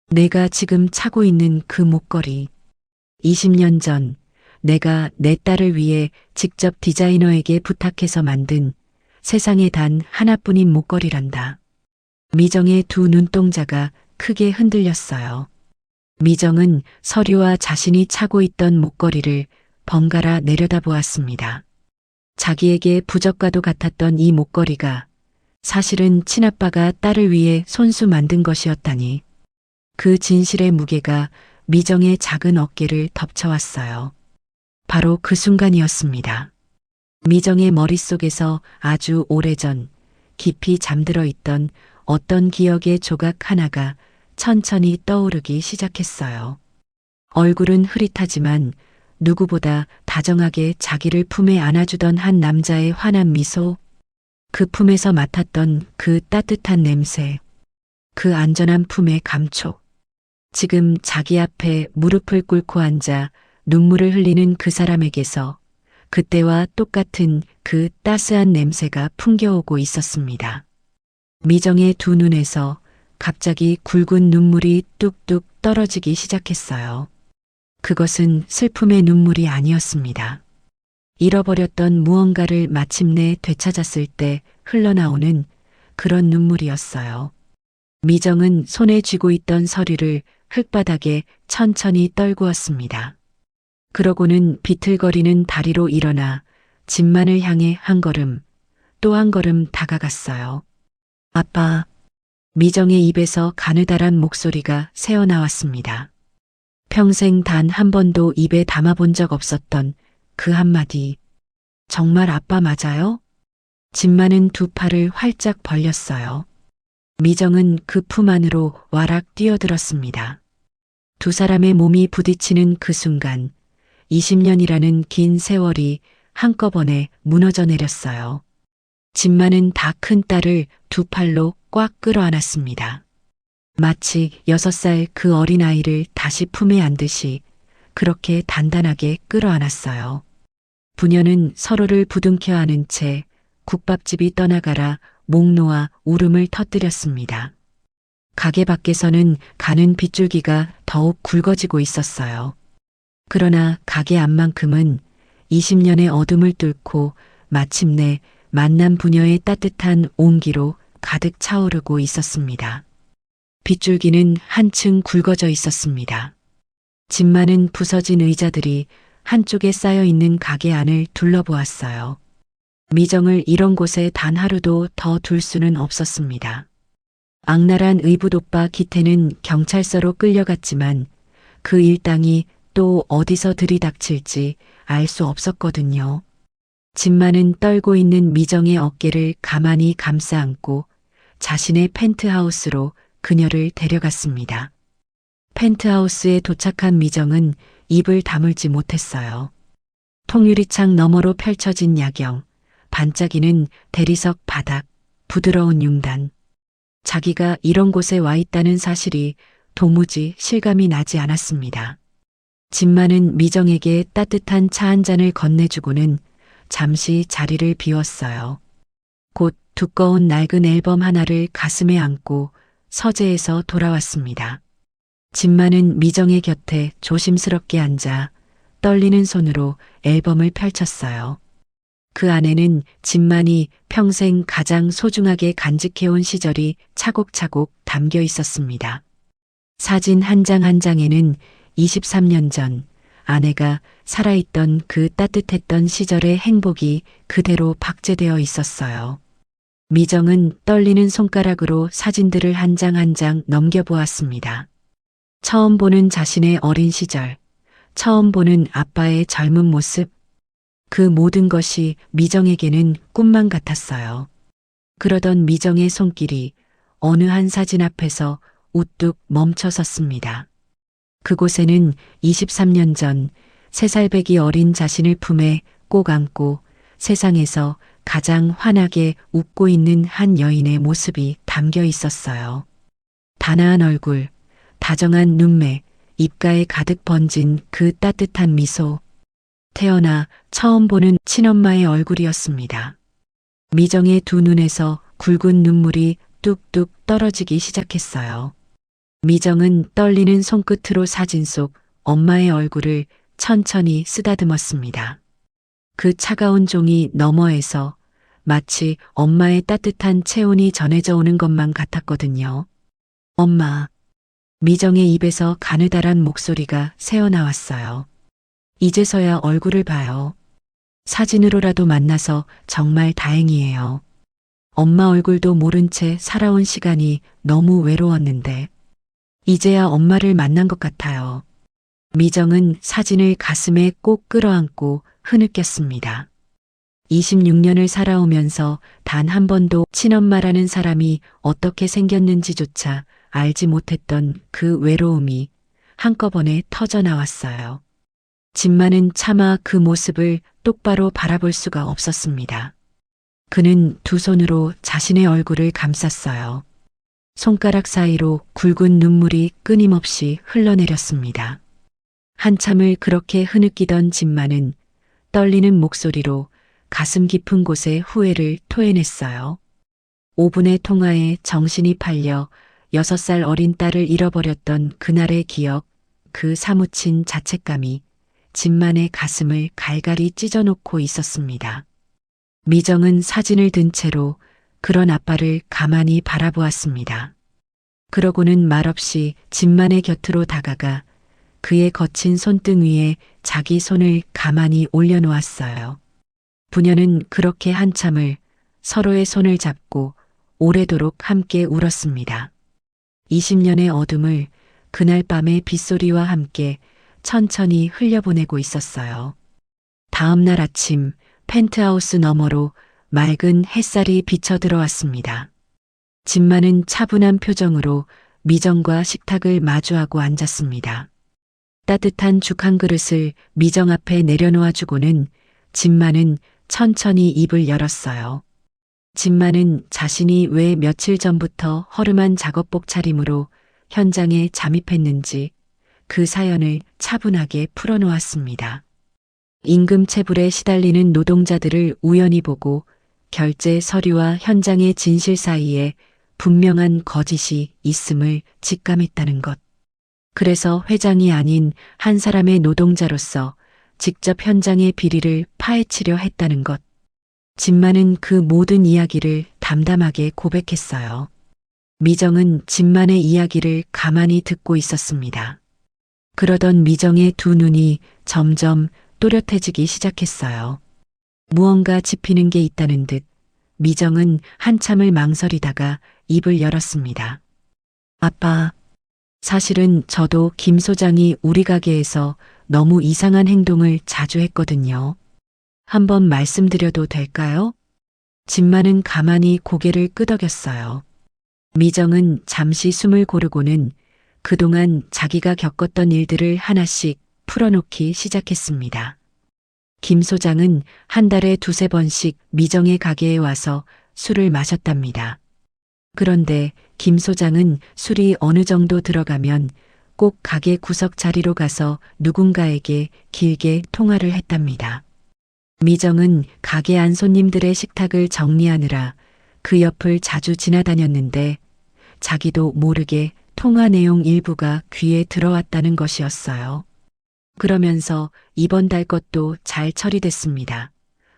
S2: 내가 지금 차고 있는 그 목걸이. 20년 전 내가 내 딸을 위해 직접 디자이너에게 부탁해서 만든 세상에 단 하나뿐인 목걸이란다. 미정의 두 눈동자가 크게 흔들렸어요. 미정은 서류와 자신이 차고 있던 목걸이를 번갈아 내려다보았습니다. 자기에게 부적과도 같았던 이 목걸이가 사실은 친아빠가 딸을 위해 손수 만든 것이었다니. 그 진실의 무게가 미정의 작은 어깨를 덮쳐왔어요. 바로 그 순간이었습니다. 미정의 머릿속에서 아주 오래전 깊이 잠들어 있던 어떤 기억의 조각 하나가 천천히 떠오르기 시작했어요. 얼굴은 흐릿하지만 누구보다 다정하게 자기를 품에 안아주던 한 남자의 환한 미소. 그 품에서 맡았던 그 따뜻한 냄새, 그 안전한 품의 감촉. 지금 자기 앞에 무릎을 꿇고 앉아 눈물을 흘리는 그 사람에게서 그때와 똑같은 그 따스한 냄새가 풍겨오고 있었습니다. 미정의 두 눈에서 갑자기 굵은 눈물이 뚝뚝 떨어지기 시작했어요. 그것은 슬픔의 눈물이 아니었습니다. 잃어버렸던 무언가를 마침내 되찾았을 때 흘러나오는 그런 눈물이었어요. 미정은 손에 쥐고 있던 서류를 흙바닥에 천천히 떨구었습니다. 그러고는 비틀거리는 다리로 일어나 집만을 향해 한 걸음, 또 한 걸음 다가갔어요. 아빠, 미정의 입에서 가느다란 목소리가 새어나왔습니다. 평생 단 한 번도 입에 담아본 적 없었던 그 한마디. 정말 아빠 맞아요? 집만은 두 팔을 활짝 벌렸어요. 미정은 그 품 안으로 와락 뛰어들었습니다. 두 사람의 몸이 부딪히는 그 순간 20년이라는 긴 세월이 한꺼번에 무너져 내렸어요. 집만은 다 큰 딸을 두 팔로 꽉 끌어안았습니다. 마치 6살 그 어린아이를 다시 품에 안듯이 그렇게 단단하게 끌어안았어요. 부녀는 서로를 부둥켜 안은 채 국밥집이 떠나가라 목 놓아 울음을 터뜨렸습니다. 가게 밖에서는 가는 빗줄기가 더욱 굵어지고 있었어요. 그러나 가게 앞만큼은 20년의 어둠을 뚫고 마침내 만난 부녀의 따뜻한 온기로 가득 차오르고 있었습니다. 빗줄기는 한층 굵어져 있었습니다. 집 많은 부서진 의자들이 한쪽에 쌓여 있는 가게 안을 둘러보았어요. 미정을 이런 곳에 단 하루도 더 둘 수는 없었습니다. 악랄한 의붓오빠 기태는 경찰서로 끌려갔지만 그 일당이 또 어디서 들이닥칠지 알 수 없었거든요. 집만은 떨고 있는 미정의 어깨를 가만히 감싸 안고 자신의 펜트하우스로 그녀를 데려갔습니다. 펜트하우스에 도착한 미정은 입을 다물지 못했어요. 통유리창 너머로 펼쳐진 야경, 반짝이는 대리석 바닥, 부드러운 융단. 자기가 이런 곳에 와 있다는 사실이 도무지 실감이 나지 않았습니다. 집만은 미정에게 따뜻한 차 한 잔을 건네주고는 잠시 자리를 비웠어요. 곧 두꺼운 낡은 앨범 하나를 가슴에 안고 서재에서 돌아왔습니다. 집만은 미정의 곁에 조심스럽게 앉아 떨리는 손으로 앨범을 펼쳤어요. 그 안에는 집만이 평생 가장 소중하게 간직해온 시절이 차곡차곡 담겨 있었습니다. 사진 한 장 한 장에는 23년 전 아내가 살아있던 그 따뜻했던 시절의 행복이 그대로 박제되어 있었어요. 미정은 떨리는 손가락으로 사진들을 한 장 한 장 넘겨보았습니다. 처음 보는 자신의 어린 시절, 처음 보는 아빠의 젊은 모습, 그 모든 것이 미정에게는 꿈만 같았어요. 그러던 미정의 손길이 어느 한 사진 앞에서 우뚝 멈춰 섰습니다. 그곳에는 23년 전 3살배기 어린 자신을 품에 꼭 안고 세상에서 가장 환하게 웃고 있는 한 여인의 모습이 담겨 있었어요. 단아한 얼굴, 다정한 눈매, 입가에 가득 번진 그 따뜻한 미소. 태어나 처음 보는 친엄마의 얼굴이었습니다. 미정의 두 눈에서 굵은 눈물이 뚝뚝 떨어지기 시작했어요. 미정은 떨리는 손끝으로 사진 속 엄마의 얼굴을 천천히 쓰다듬었습니다. 그 차가운 종이 너머에서 마치 엄마의 따뜻한 체온이 전해져 오는 것만 같았거든요. 엄마. 미정의 입에서 가느다란 목소리가 새어나왔어요. 이제서야 얼굴을 봐요. 사진으로라도 만나서 정말 다행이에요. 엄마 얼굴도 모른 채 살아온 시간이 너무 외로웠는데 이제야 엄마를 만난 것 같아요. 미정은 사진을 가슴에 꼭 끌어안고 흐느꼈습니다. 26년을 살아오면서 단 한 번도 친엄마라는 사람이 어떻게 생겼는지조차 알지 못했던 그 외로움이 한꺼번에 터져 나왔어요. 집만은 차마 그 모습을 똑바로 바라볼 수가 없었습니다. 그는 두 손으로 자신의 얼굴을 감쌌어요. 손가락 사이로 굵은 눈물이 끊임없이 흘러내렸습니다. 한참을 그렇게 흐느끼던 진마는 떨리는 목소리로 가슴 깊은 곳에 후회를 토해냈어요. 5분의 통화에 정신이 팔려 6살 어린 딸을 잃어버렸던 그날의 기억, 그 사무친 자책감이 진만의 가슴을 갈갈이 찢어놓고 있었습니다. 미정은 사진을 든 채로 그런 아빠를 가만히 바라보았습니다. 그러고는 말없이 진만의 곁으로 다가가 그의 거친 손등 위에 자기 손을 가만히 올려놓았어요. 부녀는 그렇게 한참을 서로의 손을 잡고 오래도록 함께 울었습니다. 20년의 어둠을 그날 밤의 빗소리와 함께 천천히 흘려보내고 있었어요. 다음 날 아침 펜트하우스 너머로 맑은 햇살이 비쳐 들어왔습니다. 진마는 차분한 표정으로 미정과 식탁을 마주하고 앉았습니다. 따뜻한 죽 한 그릇을 미정 앞에 내려놓아 주고는 진마는 천천히 입을 열었어요. 진마는 자신이 왜 며칠 전부터 허름한 작업복 차림으로 현장에 잠입했는지 그 사연을 차분하게 풀어놓았습니다. 임금체불에 시달리는 노동자들을 우연히 보고 결제 서류와 현장의 진실 사이에 분명한 거짓이 있음을 직감했다는 것. 그래서 회장이 아닌 한 사람의 노동자로서 직접 현장의 비리를 파헤치려 했다는 것. 진만은 그 모든 이야기를 담담하게 고백했어요. 미정은 진만의 이야기를 가만히 듣고 있었습니다. 그러던 미정의 두 눈이 점점 또렷해지기 시작했어요. 무언가 짚히는 게 있다는 듯 미정은 한참을 망설이다가 입을 열었습니다. 아빠, 사실은 저도 김 소장이 우리 가게에서 너무 이상한 행동을 자주 했거든요. 한번 말씀드려도 될까요? 진마는 가만히 고개를 끄덕였어요. 미정은 잠시 숨을 고르고는 그동안 자기가 겪었던 일들을 하나씩 풀어놓기 시작했습니다. 김 소장은 한 달에 2~3번씩 미정의 가게에 와서 술을 마셨답니다. 그런데 김 소장은 술이 어느 정도 들어가면 꼭 가게 구석 자리로 가서 누군가에게 길게 통화를 했답니다. 미정은 가게 안 손님들의 식탁을 정리하느라 그 옆을 자주 지나다녔는데 자기도 모르게 통화 내용 일부가 귀에 들어왔다는 것이었어요. 그러면서 이번 달 것도 잘 처리됐습니다.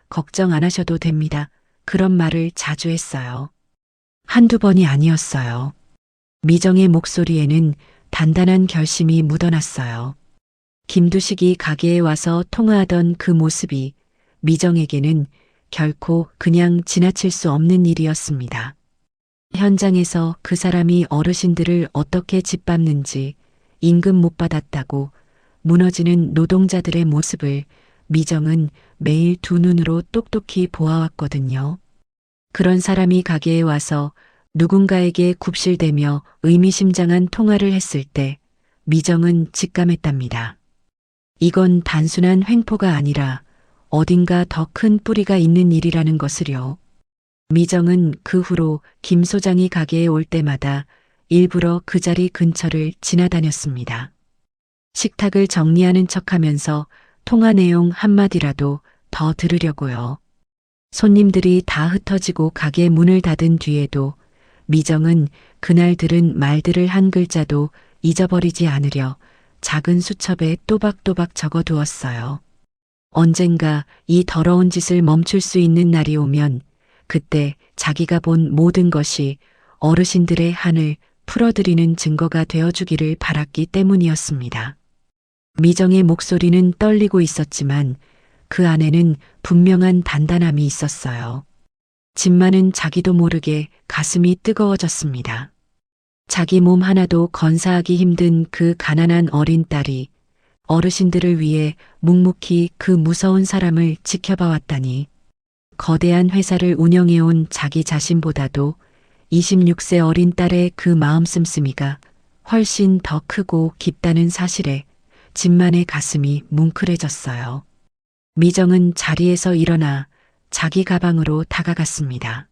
S2: 걱정 안 하셔도 됩니다. 그런 말을 자주 했어요. 한두 번이 아니었어요. 미정의 목소리에는 단단한 결심이 묻어났어요. 김두식이 가게에 와서 통화하던 그 모습이 미정에게는 결코 그냥 지나칠 수 없는 일이었습니다. 현장에서 그 사람이 어르신들을 어떻게 짓밟는지, 임금 못 받았다고 무너지는 노동자들의 모습을 미정은 매일 두 눈으로 똑똑히 보아왔거든요. 그런 사람이 가게에 와서 누군가에게 굽실대며 의미심장한 통화를 했을 때 미정은 직감했답니다. 이건 단순한 횡포가 아니라 어딘가 더 큰 뿌리가 있는 일이라는 것을요. 미정은 그 후로 김 소장이 가게에 올 때마다 일부러 그 자리 근처를 지나다녔습니다. 식탁을 정리하는 척하면서 통화 내용 한마디라도 더 들으려고요. 손님들이 다 흩어지고 가게 문을 닫은 뒤에도 미정은 그날 들은 말들을 한 글자도 잊어버리지 않으려 작은 수첩에 또박또박 적어두었어요. 언젠가 이 더러운 짓을 멈출 수 있는 날이 오면 그때 자기가 본 모든 것이 어르신들의 한을 풀어드리는 증거가 되어주기를 바랐기 때문이었습니다. 미정의 목소리는 떨리고 있었지만 그 안에는 분명한 단단함이 있었어요. 진마는 자기도 모르게 가슴이 뜨거워졌습니다. 자기 몸 하나도 건사하기 힘든 그 가난한 어린 딸이 어르신들을 위해 묵묵히 그 무서운 사람을 지켜봐왔다니. 거대한 회사를 운영해온 자기 자신보다도 26세 어린 딸의 그 마음 씀씀이가 훨씬 더 크고 깊다는 사실에 진만의 가슴이 뭉클해졌어요. 미정은 자리에서 일어나 자기 가방으로 다가갔습니다.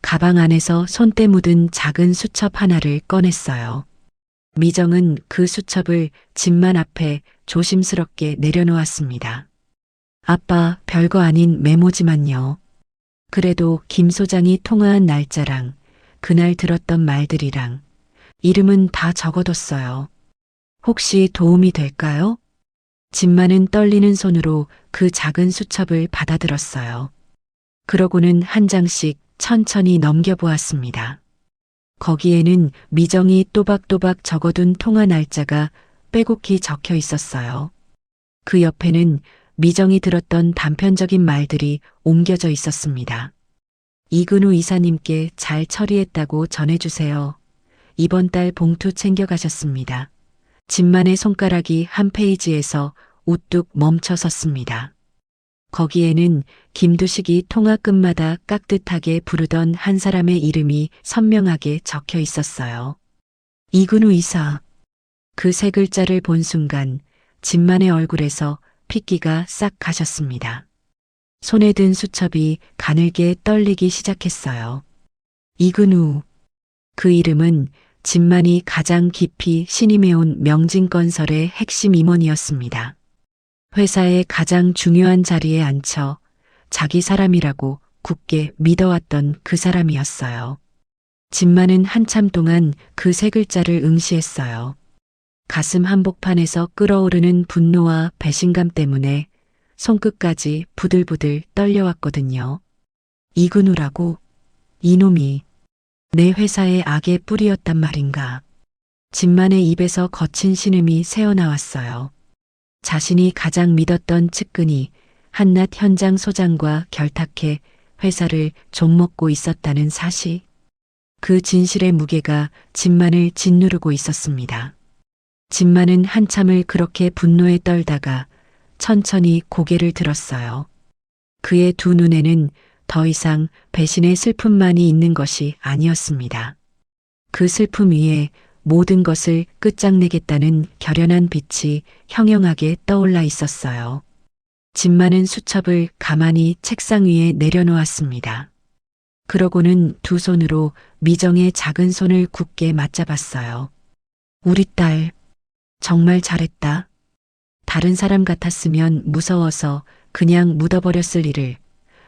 S2: 가방 안에서 손때 묻은 작은 수첩 하나를 꺼냈어요. 미정은 그 수첩을 집만 앞에 조심스럽게 내려놓았습니다. 아빠, 별거 아닌 메모지만요. 그래도 김 소장이 통화한 날짜랑 그날 들었던 말들이랑 이름은 다 적어뒀어요. 혹시 도움이 될까요? 집만은 떨리는 손으로 그 작은 수첩을 받아들었어요. 그러고는 한 장씩 천천히 넘겨보았습니다. 거기에는 미정이 또박또박 적어둔 통화 날짜가 빼곡히 적혀 있었어요. 그 옆에는 미정이 들었던 단편적인 말들이 옮겨져 있었습니다. 이근우 이사님께 잘 처리했다고 전해주세요. 이번 달 봉투 챙겨가셨습니다. 집만의 손가락이 한 페이지에서 우뚝 멈춰 섰습니다. 거기에는 김두식이 통화 끝마다 깍듯하게 부르던 한 사람의 이름이 선명하게 적혀 있었어요. 이근우 이사. 그 세 글자를 본 순간 집만의 얼굴에서 핏기가 싹 가셨습니다. 손에 든 수첩이 가늘게 떨리기 시작했어요. 이근우. 그 이름은 집만이 가장 깊이 신임해온 명진건설의 핵심 임원이었습니다. 회사의 가장 중요한 자리에 앉혀 자기 사람이라고 굳게 믿어왔던 그 사람이었어요. 집만은 한참 동안 그 세 글자를 응시했어요. 가슴 한복판에서 끓어오르는 분노와 배신감 때문에 손끝까지 부들부들 떨려왔거든요. 이근우라고? 이놈이 내 회사의 악의 뿌리였단 말인가. 집만의 입에서 거친 신음이 새어나왔어요. 자신이 가장 믿었던 측근이 한낱 현장 소장과 결탁해 회사를 좀먹고 있었다는 사실. 그 진실의 무게가 집만을 짓누르고 있었습니다. 집만은 한참을 그렇게 분노에 떨다가 천천히 고개를 들었어요. 그의 두 눈에는 더 이상 배신의 슬픔만이 있는 것이 아니었습니다. 그 슬픔 위에 모든 것을 끝장내겠다는 결연한 빛이 형형하게 떠올라 있었어요. 집만은 수첩을 가만히 책상 위에 내려놓았습니다. 그러고는 두 손으로 미정의 작은 손을 굳게 맞잡았어요. 우리 딸, 정말 잘했다. 다른 사람 같았으면 무서워서 그냥 묻어버렸을 일을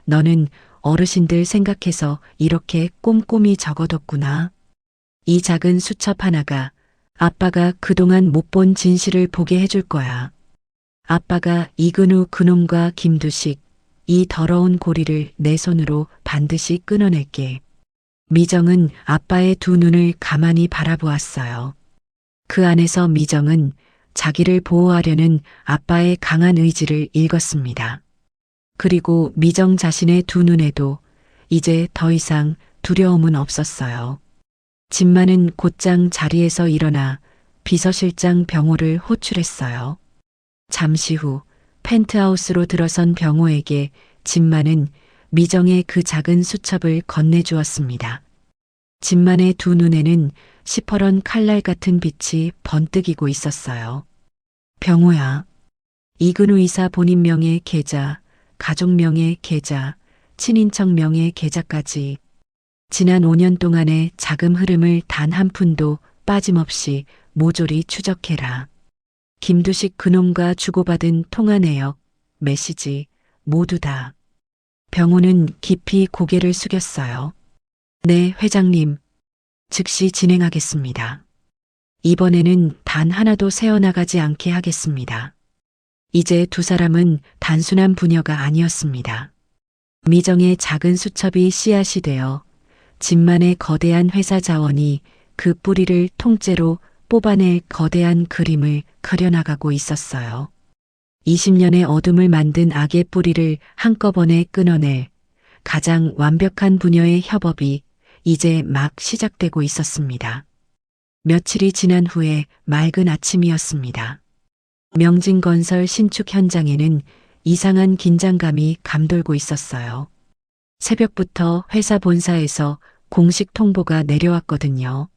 S2: 너는 어르신들 생각해서 이렇게 꼼꼼히 적어뒀구나. 이 작은 수첩 하나가 아빠가 그동안 못 본 진실을 보게 해줄 거야. 아빠가 이근우 그놈과 김두식, 이 더러운 고리를 내 손으로 반드시 끊어낼게. 미정은 아빠의 두 눈을 가만히 바라보았어요. 그 안에서 미정은 자기를 보호하려는 아빠의 강한 의지를 읽었습니다. 그리고 미정 자신의 두 눈에도 이제 더 이상 두려움은 없었어요. 집만은 곧장 자리에서 일어나 비서실장 병호를 호출했어요. 잠시 후 펜트하우스로 들어선 병호에게 집만은 미정의 그 작은 수첩을 건네주었습니다. 집만의 두 눈에는 시퍼런 칼날 같은 빛이 번뜩이고 있었어요. 병호야. 이근우 이사 본인 명의 계좌, 가족 명의 계좌, 친인척 명의 계좌까지 지난 5년 동안의 자금 흐름을 단 한 푼도 빠짐없이 모조리 추적해라. 김두식 그놈과 주고받은 통화 내역, 메시지 모두 다. 병호는 깊이 고개를 숙였어요. 네, 회장님. 즉시 진행하겠습니다. 이번에는 단 하나도 새어나가지 않게 하겠습니다. 이제 두 사람은 단순한 부녀가 아니었습니다. 미정의 작은 수첩이 씨앗이 되어 집만의 거대한 회사 자원이 그 뿌리를 통째로 뽑아낼 거대한 그림을 그려나가고 있었어요. 20년의 어둠을 만든 악의 뿌리를 한꺼번에 끊어낼 가장 완벽한 부녀의 협업이 이제 막 시작되고 있었습니다. 며칠이 지난 후에 맑은 아침이었습니다. 명진건설 신축 현장에는 이상한 긴장감이 감돌고 있었어요. 새벽부터 회사 본사에서 공식 통보가 내려왔거든요.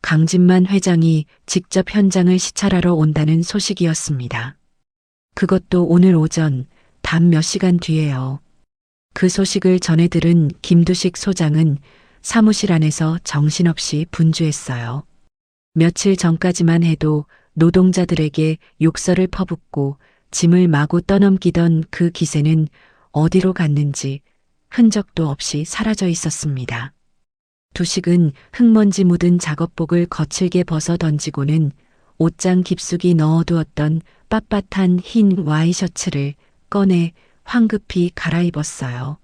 S2: 강진만 회장이 직접 현장을 시찰하러 온다는 소식이었습니다. 그것도 오늘 오전 단 몇 시간 뒤에요. 그 소식을 전해 들은 김두식 소장은 사무실 안에서 정신없이 분주했어요. 며칠 전까지만 해도 노동자들에게 욕설을 퍼붓고 짐을 마구 떠넘기던 그 기세는 어디로 갔는지 흔적도 없이 사라져 있었습니다. 두식은 흙먼지 묻은 작업복을 거칠게 벗어 던지고는 옷장 깊숙이 넣어두었던 빳빳한 흰 와이셔츠를 꺼내 황급히 갈아입었어요.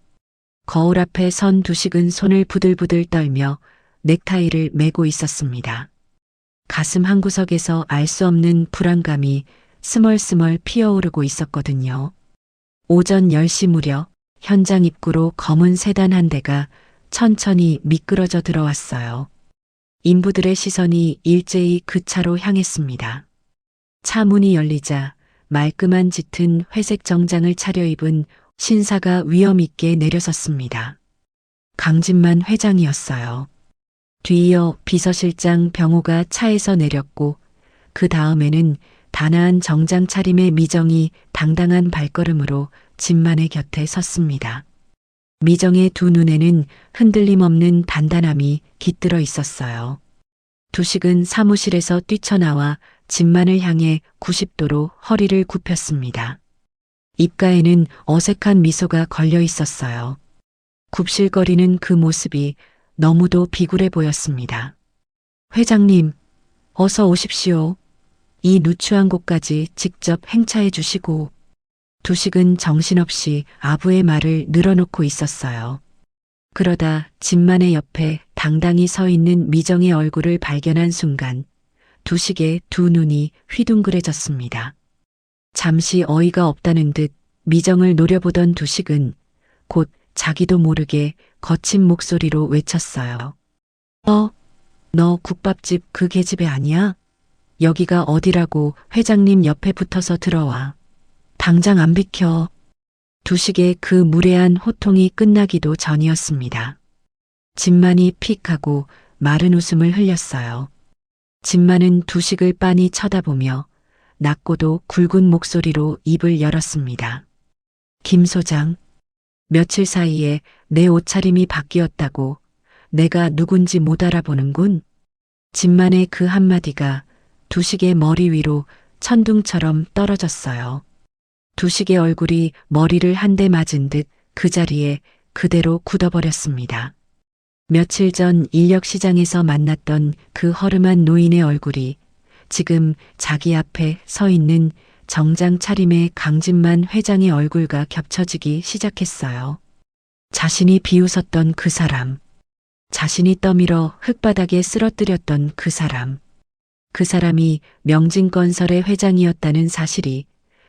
S2: 거울 앞에 선 두식은 손을 부들부들 떨며 넥타이를 매고 있었습니다. 가슴 한구석에서 알 수 없는 불안감이 스멀스멀 피어오르고 있었거든요. 오전 10시 무렵 현장 입구로 검은 세단 한 대가 천천히 미끄러져 들어왔어요. 인부들의 시선이 일제히 그 차로 향했습니다. 차 문이 열리자 말끔한 짙은 회색 정장을 차려입은 신사가 위엄 있게 내려섰습니다. 강진만 회장이었어요. 뒤이어 비서실장 병호가 차에서 내렸고 그 다음에는 단아한 정장 차림의 미정이 당당한 발걸음으로 진만의 곁에 섰습니다. 미정의 두 눈에는 흔들림 없는 단단함이 깃들어 있었어요. 두식은 사무실에서 뛰쳐나와 진만을 향해 90도로 허리를 굽혔습니다. 입가에는 어색한 미소가 걸려 있었어요. 굽실거리는 그 모습이 너무도 비굴해 보였습니다. 회장님, 어서 오십시오. 이 누추한 곳까지 직접 행차해 주시고. 두식은 정신없이 아부의 말을 늘어놓고 있었어요. 그러다 진만의 옆에 당당히 서 있는 미정의 얼굴을 발견한 순간 두식의 두 눈이 휘둥그레졌습니다. 잠시 어이가 없다는 듯 미정을 노려보던 두식은 곧 자기도 모르게 거친 목소리로 외쳤어요. 너 국밥집 그 계집애 아니야? 여기가 어디라고 회장님 옆에 붙어서 들어와. 당장 안 비켜. 두식의 그 무례한 호통이 끝나기도 전이었습니다. 진만이 픽 하고 마른 웃음을 흘렸어요. 진만은 두식을 빤히 쳐다보며 낮고도 굵은 목소리로 입을 열었습니다. 김 소장, 며칠 사이에 내 옷차림이 바뀌었다고 내가 누군지 못 알아보는군. 진만의 그 한마디가 두식의 머리 위로 천둥처럼 떨어졌어요. 두식의 얼굴이 머리를 한 대 맞은 듯 그 자리에 그대로 굳어버렸습니다. 며칠 전 인력시장에서 만났던 그 허름한 노인의 얼굴이 지금 자기 앞에 서 있는 정장 차림의 강진만 회장의 얼굴과 겹쳐지기 시작했어요. 자신이 비웃었던 그 사람, 자신이 떠밀어 흙바닥에 쓰러뜨렸던 그 사람, 그 사람이 명진건설의 회장이었다는 사실이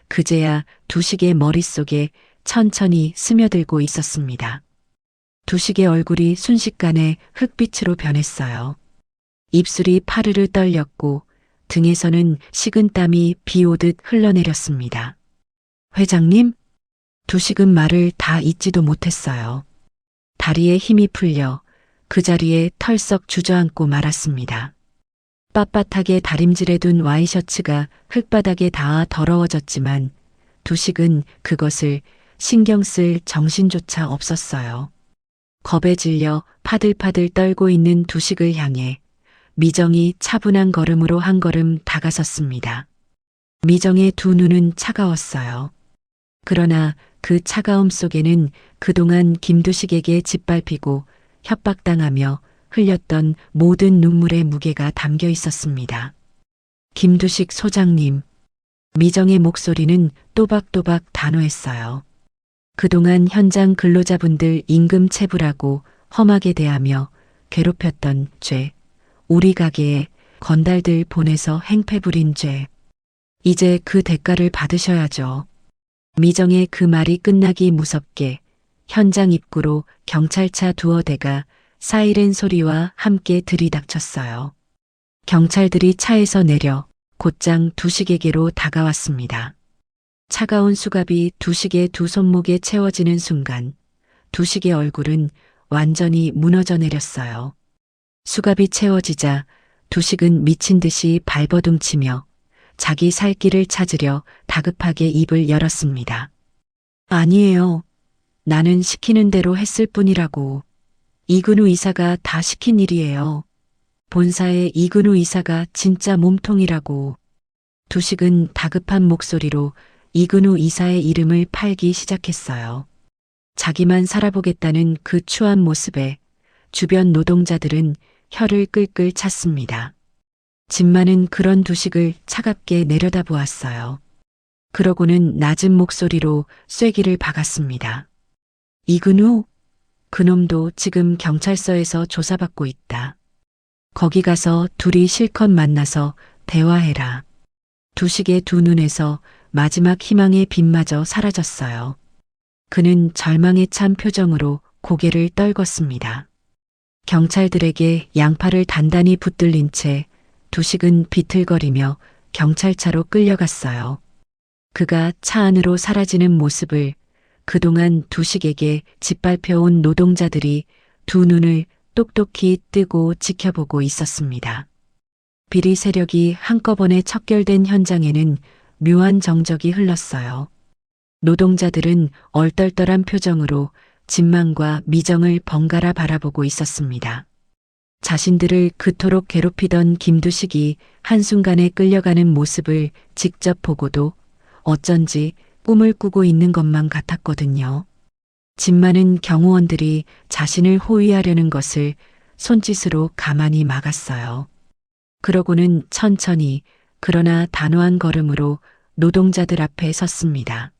S2: 그제야 두식의 머릿속에 천천히 스며들고 있었습니다. 두식의 얼굴이 순식간에 흙빛으로 변했어요. 입술이 파르르 떨렸고 등에서는 식은땀이 비 오듯 흘러내렸습니다. 회장님? 두식은 말을 다 잇지도 못했어요. 다리에 힘이 풀려 그 자리에 털썩 주저앉고 말았습니다. 빳빳하게 다림질해둔 와이셔츠가 흙바닥에 닿아 더러워졌지만 두식은 그것을 신경 쓸 정신조차 없었어요. 겁에 질려 파들파들 떨고 있는 두식을 향해 미정이 차분한 걸음으로 한 걸음 다가섰습니다. 미정의 두 눈은 차가웠어요. 그러나 그 차가움 속에는 그동안 김두식에게 짓밟히고 협박당하며 흘렸던 모든 눈물의 무게가 담겨 있었습니다. 김두식 소장님, 미정의 목소리는 또박또박 단호했어요. 그동안 현장 근로자분들 임금 체불하고 험하게 대하며 괴롭혔던 죄, 우리 가게에 건달들 보내서 행패 부린 죄, 이제 그 대가를 받으셔야죠. 미정의 그 말이 끝나기 무섭게 현장 입구로 경찰차 두어 대가 사이렌 소리와 함께 들이닥쳤어요. 경찰들이 차에서 내려 곧장 두식에게로 다가왔습니다. 차가운 수갑이 두식의 두 손목에 채워지는 순간 두식의 얼굴은 완전히 무너져 내렸어요. 수갑이 채워지자 두식은 미친 듯이 발버둥치며 자기 살 길을 찾으려 다급하게 입을 열었습니다. 아니에요. 나는 시키는 대로 했을 뿐이라고. 이근우 이사가 다 시킨 일이에요. 본사의 이근우 이사가 진짜 몸통이라고. 두식은 다급한 목소리로 이근우 이사의 이름을 팔기 시작했어요. 자기만 살아보겠다는 그 추한 모습에 주변 노동자들은 혀를 끌끌 찼습니다. 진만은 그런 두식을 차갑게 내려다보았어요. 그러고는 낮은 목소리로 쐐기를 박았습니다. 이근우? 그놈도 지금 경찰서에서 조사받고 있다. 거기 가서 둘이 실컷 만나서 대화해라. 두식의 두 눈에서 마지막 희망의 빛마저 사라졌어요. 그는 절망에 찬 표정으로 고개를 떨궜습니다. 경찰들에게 양팔을 단단히 붙들린 채 두식은 비틀거리며 경찰차로 끌려갔어요. 그가 차 안으로 사라지는 모습을 그동안 두식에게 짓밟혀온 노동자들이 두 눈을 똑똑히 뜨고 지켜보고 있었습니다. 비리 세력이 한꺼번에 척결된 현장에는 묘한 정적이 흘렀어요. 노동자들은 얼떨떨한 표정으로 진만과 미정을 번갈아 바라보고 있었습니다. 자신들을 그토록 괴롭히던 김두식이 한순간에 끌려가는 모습을 직접 보고도 어쩐지 꿈을 꾸고 있는 것만 같았거든요. 진만은 경호원들이 자신을 호위하려는 것을 손짓으로 가만히 막았어요. 그러고는 천천히 그러나 단호한 걸음으로 노동자들 앞에 섰습니다.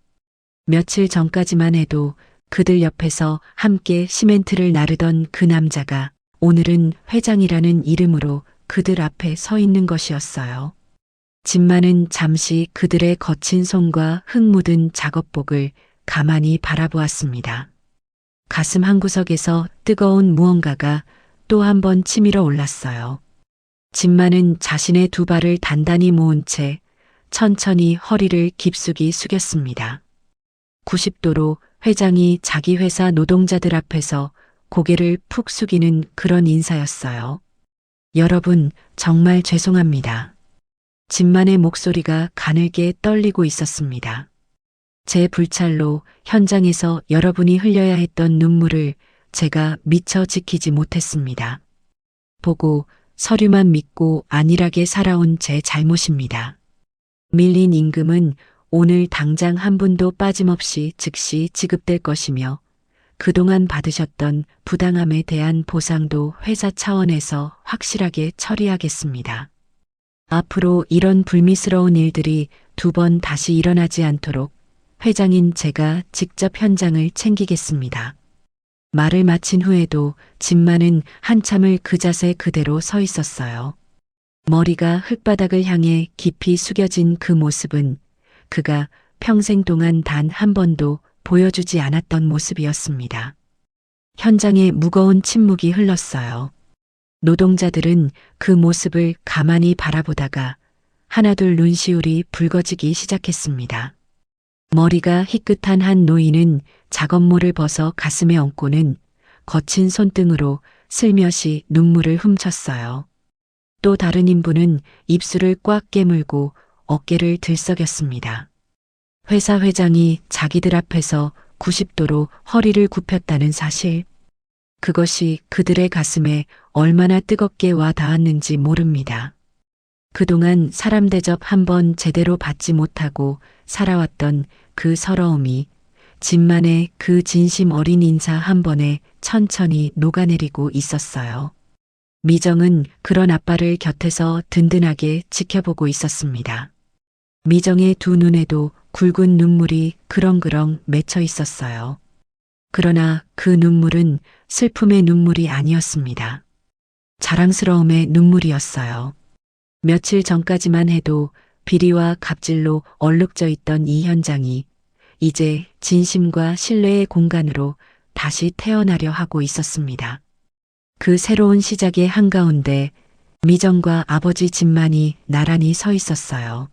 S2: 며칠 전까지만 해도 그들 옆에서 함께 시멘트를 나르던 그 남자가 오늘은 회장이라는 이름으로 그들 앞에 서 있는 것이었어요. 진만은 잠시 그들의 거친 손과 흙 묻은 작업복을 가만히 바라보았습니다. 가슴 한구석에서 뜨거운 무언가가 또 한 번 치밀어 올랐어요. 진만은 자신의 두 발을 단단히 모은 채 천천히 허리를 깊숙이 숙였습니다. 90도로 회장이 자기 회사 노동자들 앞에서 고개를 푹 숙이는 그런 인사였어요. 여러분, 정말 죄송합니다. 진만의 목소리가 가늘게 떨리고 있었습니다. 제 불찰로 현장에서 여러분이 흘려야 했던 눈물을 제가 미처 지키지 못했습니다. 보고 서류만 믿고 안일하게 살아온 제 잘못입니다. 밀린 임금은 오늘 당장 한 푼도 빠짐없이 즉시 지급될 것이며 그동안 받으셨던 부당함에 대한 보상도 회사 차원에서 확실하게 처리하겠습니다. 앞으로 이런 불미스러운 일들이 두 번 다시 일어나지 않도록 회장인 제가 직접 현장을 챙기겠습니다. 말을 마친 후에도 진만은 한참을 그 자세 그대로 서 있었어요. 머리가 흙바닥을 향해 깊이 숙여진 그 모습은 그가 평생 동안 단 한 번도 보여주지 않았던 모습이었습니다. 현장에 무거운 침묵이 흘렀어요. 노동자들은 그 모습을 가만히 바라보다가 하나둘 눈시울이 붉어지기 시작했습니다. 머리가 희끗한 한 노인은 작업모를 벗어 가슴에 얹고는 거친 손등으로 슬며시 눈물을 훔쳤어요. 또 다른 인부는 입술을 꽉 깨물고 어깨를 들썩였습니다. 회사 회장이 자기들 앞에서 90도로 허리를 굽혔다는 사실, 그것이 그들의 가슴에 얼마나 뜨겁게 와 닿았는지 모릅니다. 그동안 사람 대접 한 번 제대로 받지 못하고 살아왔던 그 서러움이 진만의 그 진심 어린 인사 한 번에 천천히 녹아내리고 있었어요. 미정은 그런 아빠를 곁에서 든든하게 지켜보고 있었습니다. 미정의 두 눈에도 굵은 눈물이 그렁그렁 맺혀 있었어요. 그러나 그 눈물은 슬픔의 눈물이 아니었습니다. 자랑스러움의 눈물이었어요. 며칠 전까지만 해도 비리와 갑질로 얼룩져 있던 이 현장이 이제 진심과 신뢰의 공간으로 다시 태어나려 하고 있었습니다. 그 새로운 시작의 한가운데 미정과 아버지 진만이 나란히 서 있었어요.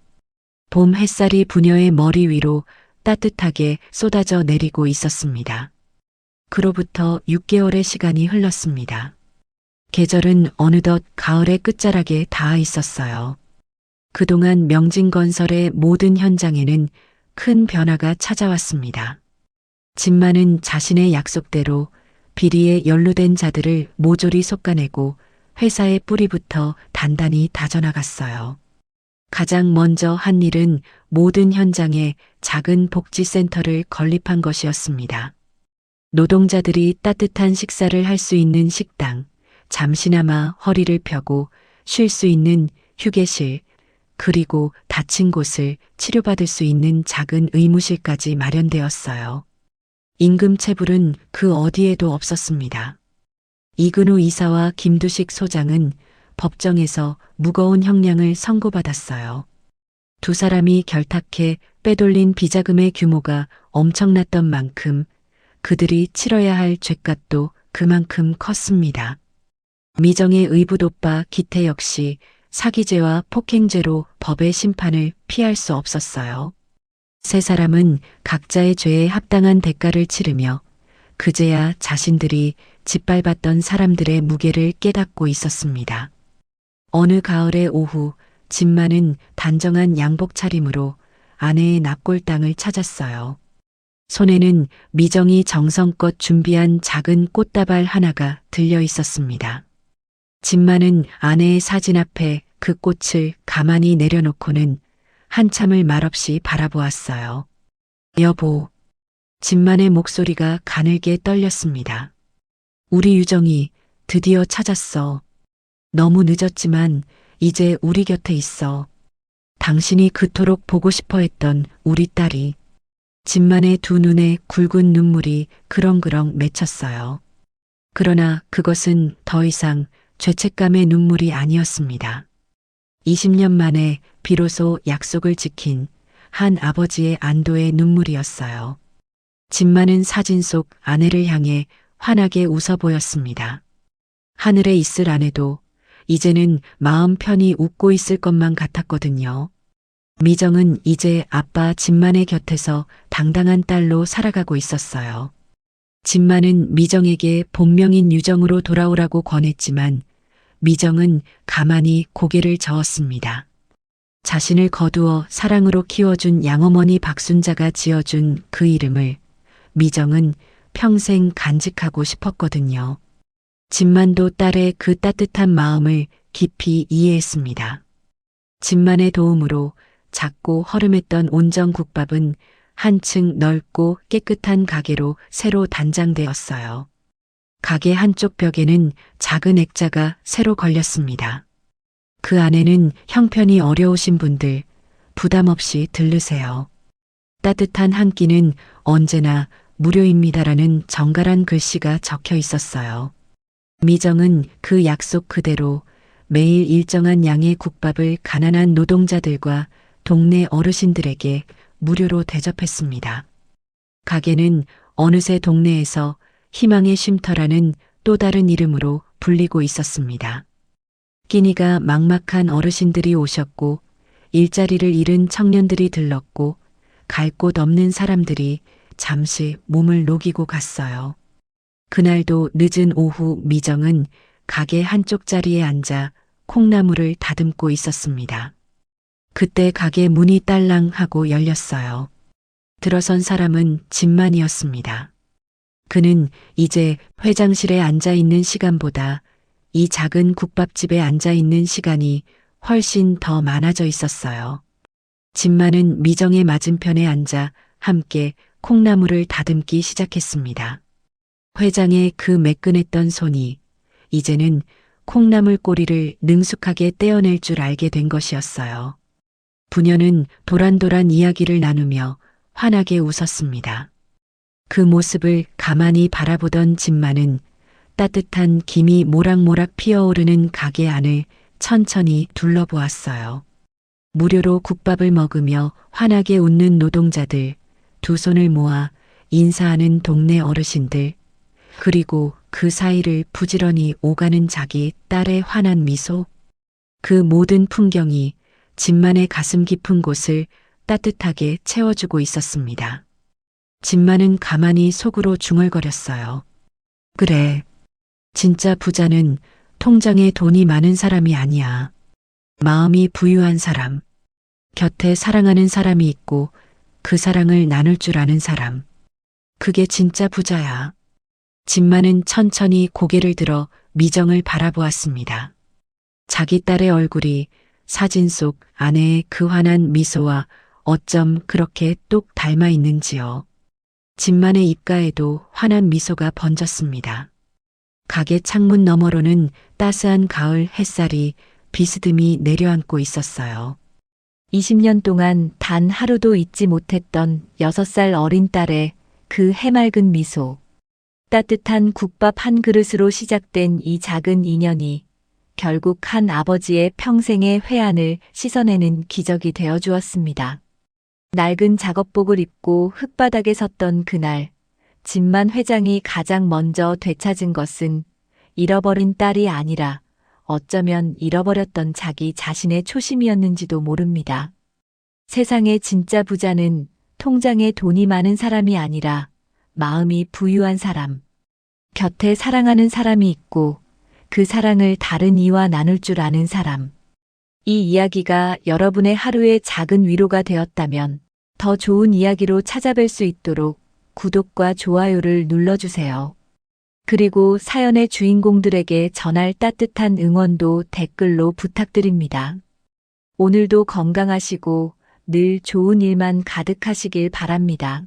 S2: 봄 햇살이 부녀의 머리 위로 따뜻하게 쏟아져 내리고 있었습니다. 그로부터 6개월의 시간이 흘렀습니다. 계절은 어느덧 가을의 끝자락에 닿아 있었어요. 그동안 명진건설의 모든 현장에는 큰 변화가 찾아왔습니다. 진만은 자신의 약속대로 비리에 연루된 자들을 모조리 솎아내고 회사의 뿌리부터 단단히 다져나갔어요. 가장 먼저 한 일은 모든 현장에 작은 복지센터를 건립한 것이었습니다. 노동자들이 따뜻한 식사를 할 수 있는 식당, 잠시나마 허리를 펴고 쉴 수 있는 휴게실, 그리고 다친 곳을 치료받을 수 있는 작은 의무실까지 마련되었어요. 임금체불은 그 어디에도 없었습니다. 이근우 이사와 김두식 소장은 법정에서 무거운 형량을 선고받았어요. 두 사람이 결탁해 빼돌린 비자금의 규모가 엄청났던 만큼 그들이 치러야 할 죗값도 그만큼 컸습니다. 미정의 의붓오빠 기태 역시 사기죄와 폭행죄로 법의 심판을 피할 수 없었어요. 세 사람은 각자의 죄에 합당한 대가를 치르며 그제야 자신들이 짓밟았던 사람들의 무게를 깨닫고 있었습니다. 어느 가을의 오후 진만은 단정한 양복 차림으로 아내의 납골당을 찾았어요. 손에는 미정이 정성껏 준비한 작은 꽃다발 하나가 들려 있었습니다. 진만은 아내의 사진 앞에 그 꽃을 가만히 내려놓고는 한참을 말없이 바라보았어요. 여보. 진만의 목소리가 가늘게 떨렸습니다. 우리 유정이 드디어 찾았어. 너무 늦었지만 이제 우리 곁에 있어. 당신이 그토록 보고 싶어 했던 우리 딸이. 진만의 두 눈에 굵은 눈물이 그렁그렁 맺혔어요. 그러나 그것은 더 이상 죄책감의 눈물이 아니었습니다. 20년 만에 비로소 약속을 지킨 한 아버지의 안도의 눈물이었어요. 진만은 사진 속 아내를 향해 환하게 웃어 보였습니다. 하늘에 있을 아내도 이제는 마음 편히 웃고 있을 것만 같았거든요. 미정은 이제 아빠 진만의 곁에서 당당한 딸로 살아가고 있었어요. 진만은 미정에게 본명인 유정으로 돌아오라고 권했지만 미정은 가만히 고개를 저었습니다. 자신을 거두어 사랑으로 키워준 양어머니 박순자가 지어준 그 이름을 미정은 평생 간직하고 싶었거든요. 진만도 딸의 그 따뜻한 마음을 깊이 이해했습니다. 진만의 도움으로 작고 허름했던 온정국밥은 한층 넓고 깨끗한 가게로 새로 단장되었어요. 가게 한쪽 벽에는 작은 액자가 새로 걸렸습니다. 그 안에는 형편이 어려우신 분들 부담 없이 들르세요. 따뜻한 한 끼는 언제나 무료입니다라는 정갈한 글씨가 적혀 있었어요. 미정은 그 약속 그대로 매일 일정한 양의 국밥을 가난한 노동자들과 동네 어르신들에게 무료로 대접했습니다. 가게는 어느새 동네에서 희망의 쉼터라는 또 다른 이름으로 불리고 있었습니다. 끼니가 막막한 어르신들이 오셨고 일자리를 잃은 청년들이 들렀고 갈 곳 없는 사람들이 잠시 몸을 녹이고 갔어요. 그날도 늦은 오후 미정은 가게 한쪽 자리에 앉아 콩나물을 다듬고 있었습니다. 그때 가게 문이 딸랑 하고 열렸어요. 들어선 사람은 진만이었습니다. 그는 이제 회장실에 앉아 있는 시간보다 이 작은 국밥집에 앉아 있는 시간이 훨씬 더 많아져 있었어요. 진만은 미정의 맞은편에 앉아 함께 콩나물을 다듬기 시작했습니다. 회장의 그 매끈했던 손이 이제는 콩나물 꼬리를 능숙하게 떼어낼 줄 알게 된 것이었어요. 부녀는 도란도란 이야기를 나누며 환하게 웃었습니다. 그 모습을 가만히 바라보던 진만은 따뜻한 김이 모락모락 피어오르는 가게 안을 천천히 둘러보았어요. 무료로 국밥을 먹으며 환하게 웃는 노동자들, 두 손을 모아 인사하는 동네 어르신들, 그리고 그 사이를 부지런히 오가는 자기 딸의 환한 미소. 그 모든 풍경이 진만의 가슴 깊은 곳을 따뜻하게 채워주고 있었습니다. 진만은 가만히 속으로 중얼거렸어요. 그래. 진짜 부자는 통장에 돈이 많은 사람이 아니야. 마음이 부유한 사람. 곁에 사랑하는 사람이 있고 그 사랑을 나눌 줄 아는 사람. 그게 진짜 부자야. 진만은 천천히 고개를 들어 미정을 바라보았습니다. 자기 딸의 얼굴이 사진 속 아내의 그 환한 미소와 어쩜 그렇게 똑 닮아 있는지요. 진만의 입가에도 환한 미소가 번졌습니다. 가게 창문 너머로는 따스한 가을 햇살이 비스듬히 내려앉고 있었어요. 20년 동안 단 하루도 잊지 못했던 6살 어린 딸의 그 해맑은 미소. 따뜻한 국밥 한 그릇으로 시작된 이 작은 인연이 결국 한 아버지의 평생의 회한을 씻어내는 기적이 되어 주었습니다. 낡은 작업복을 입고 흙바닥에 섰던 그날, 진만 회장이 가장 먼저 되찾은 것은 잃어버린 딸이 아니라 어쩌면 잃어버렸던 자기 자신의 초심이었는지도 모릅니다. 세상의 진짜 부자는 통장에 돈이 많은 사람이 아니라 마음이 부유한 사람, 곁에 사랑하는 사람이 있고 그 사랑을 다른 이와 나눌 줄 아는 사람. 이 이야기가 여러분의 하루의 작은 위로가 되었다면 더 좋은 이야기로 찾아뵐 수 있도록 구독과 좋아요를 눌러주세요. 그리고 사연의 주인공들에게 전할 따뜻한 응원도 댓글로 부탁드립니다. 오늘도 건강하시고 늘 좋은 일만 가득하시길 바랍니다.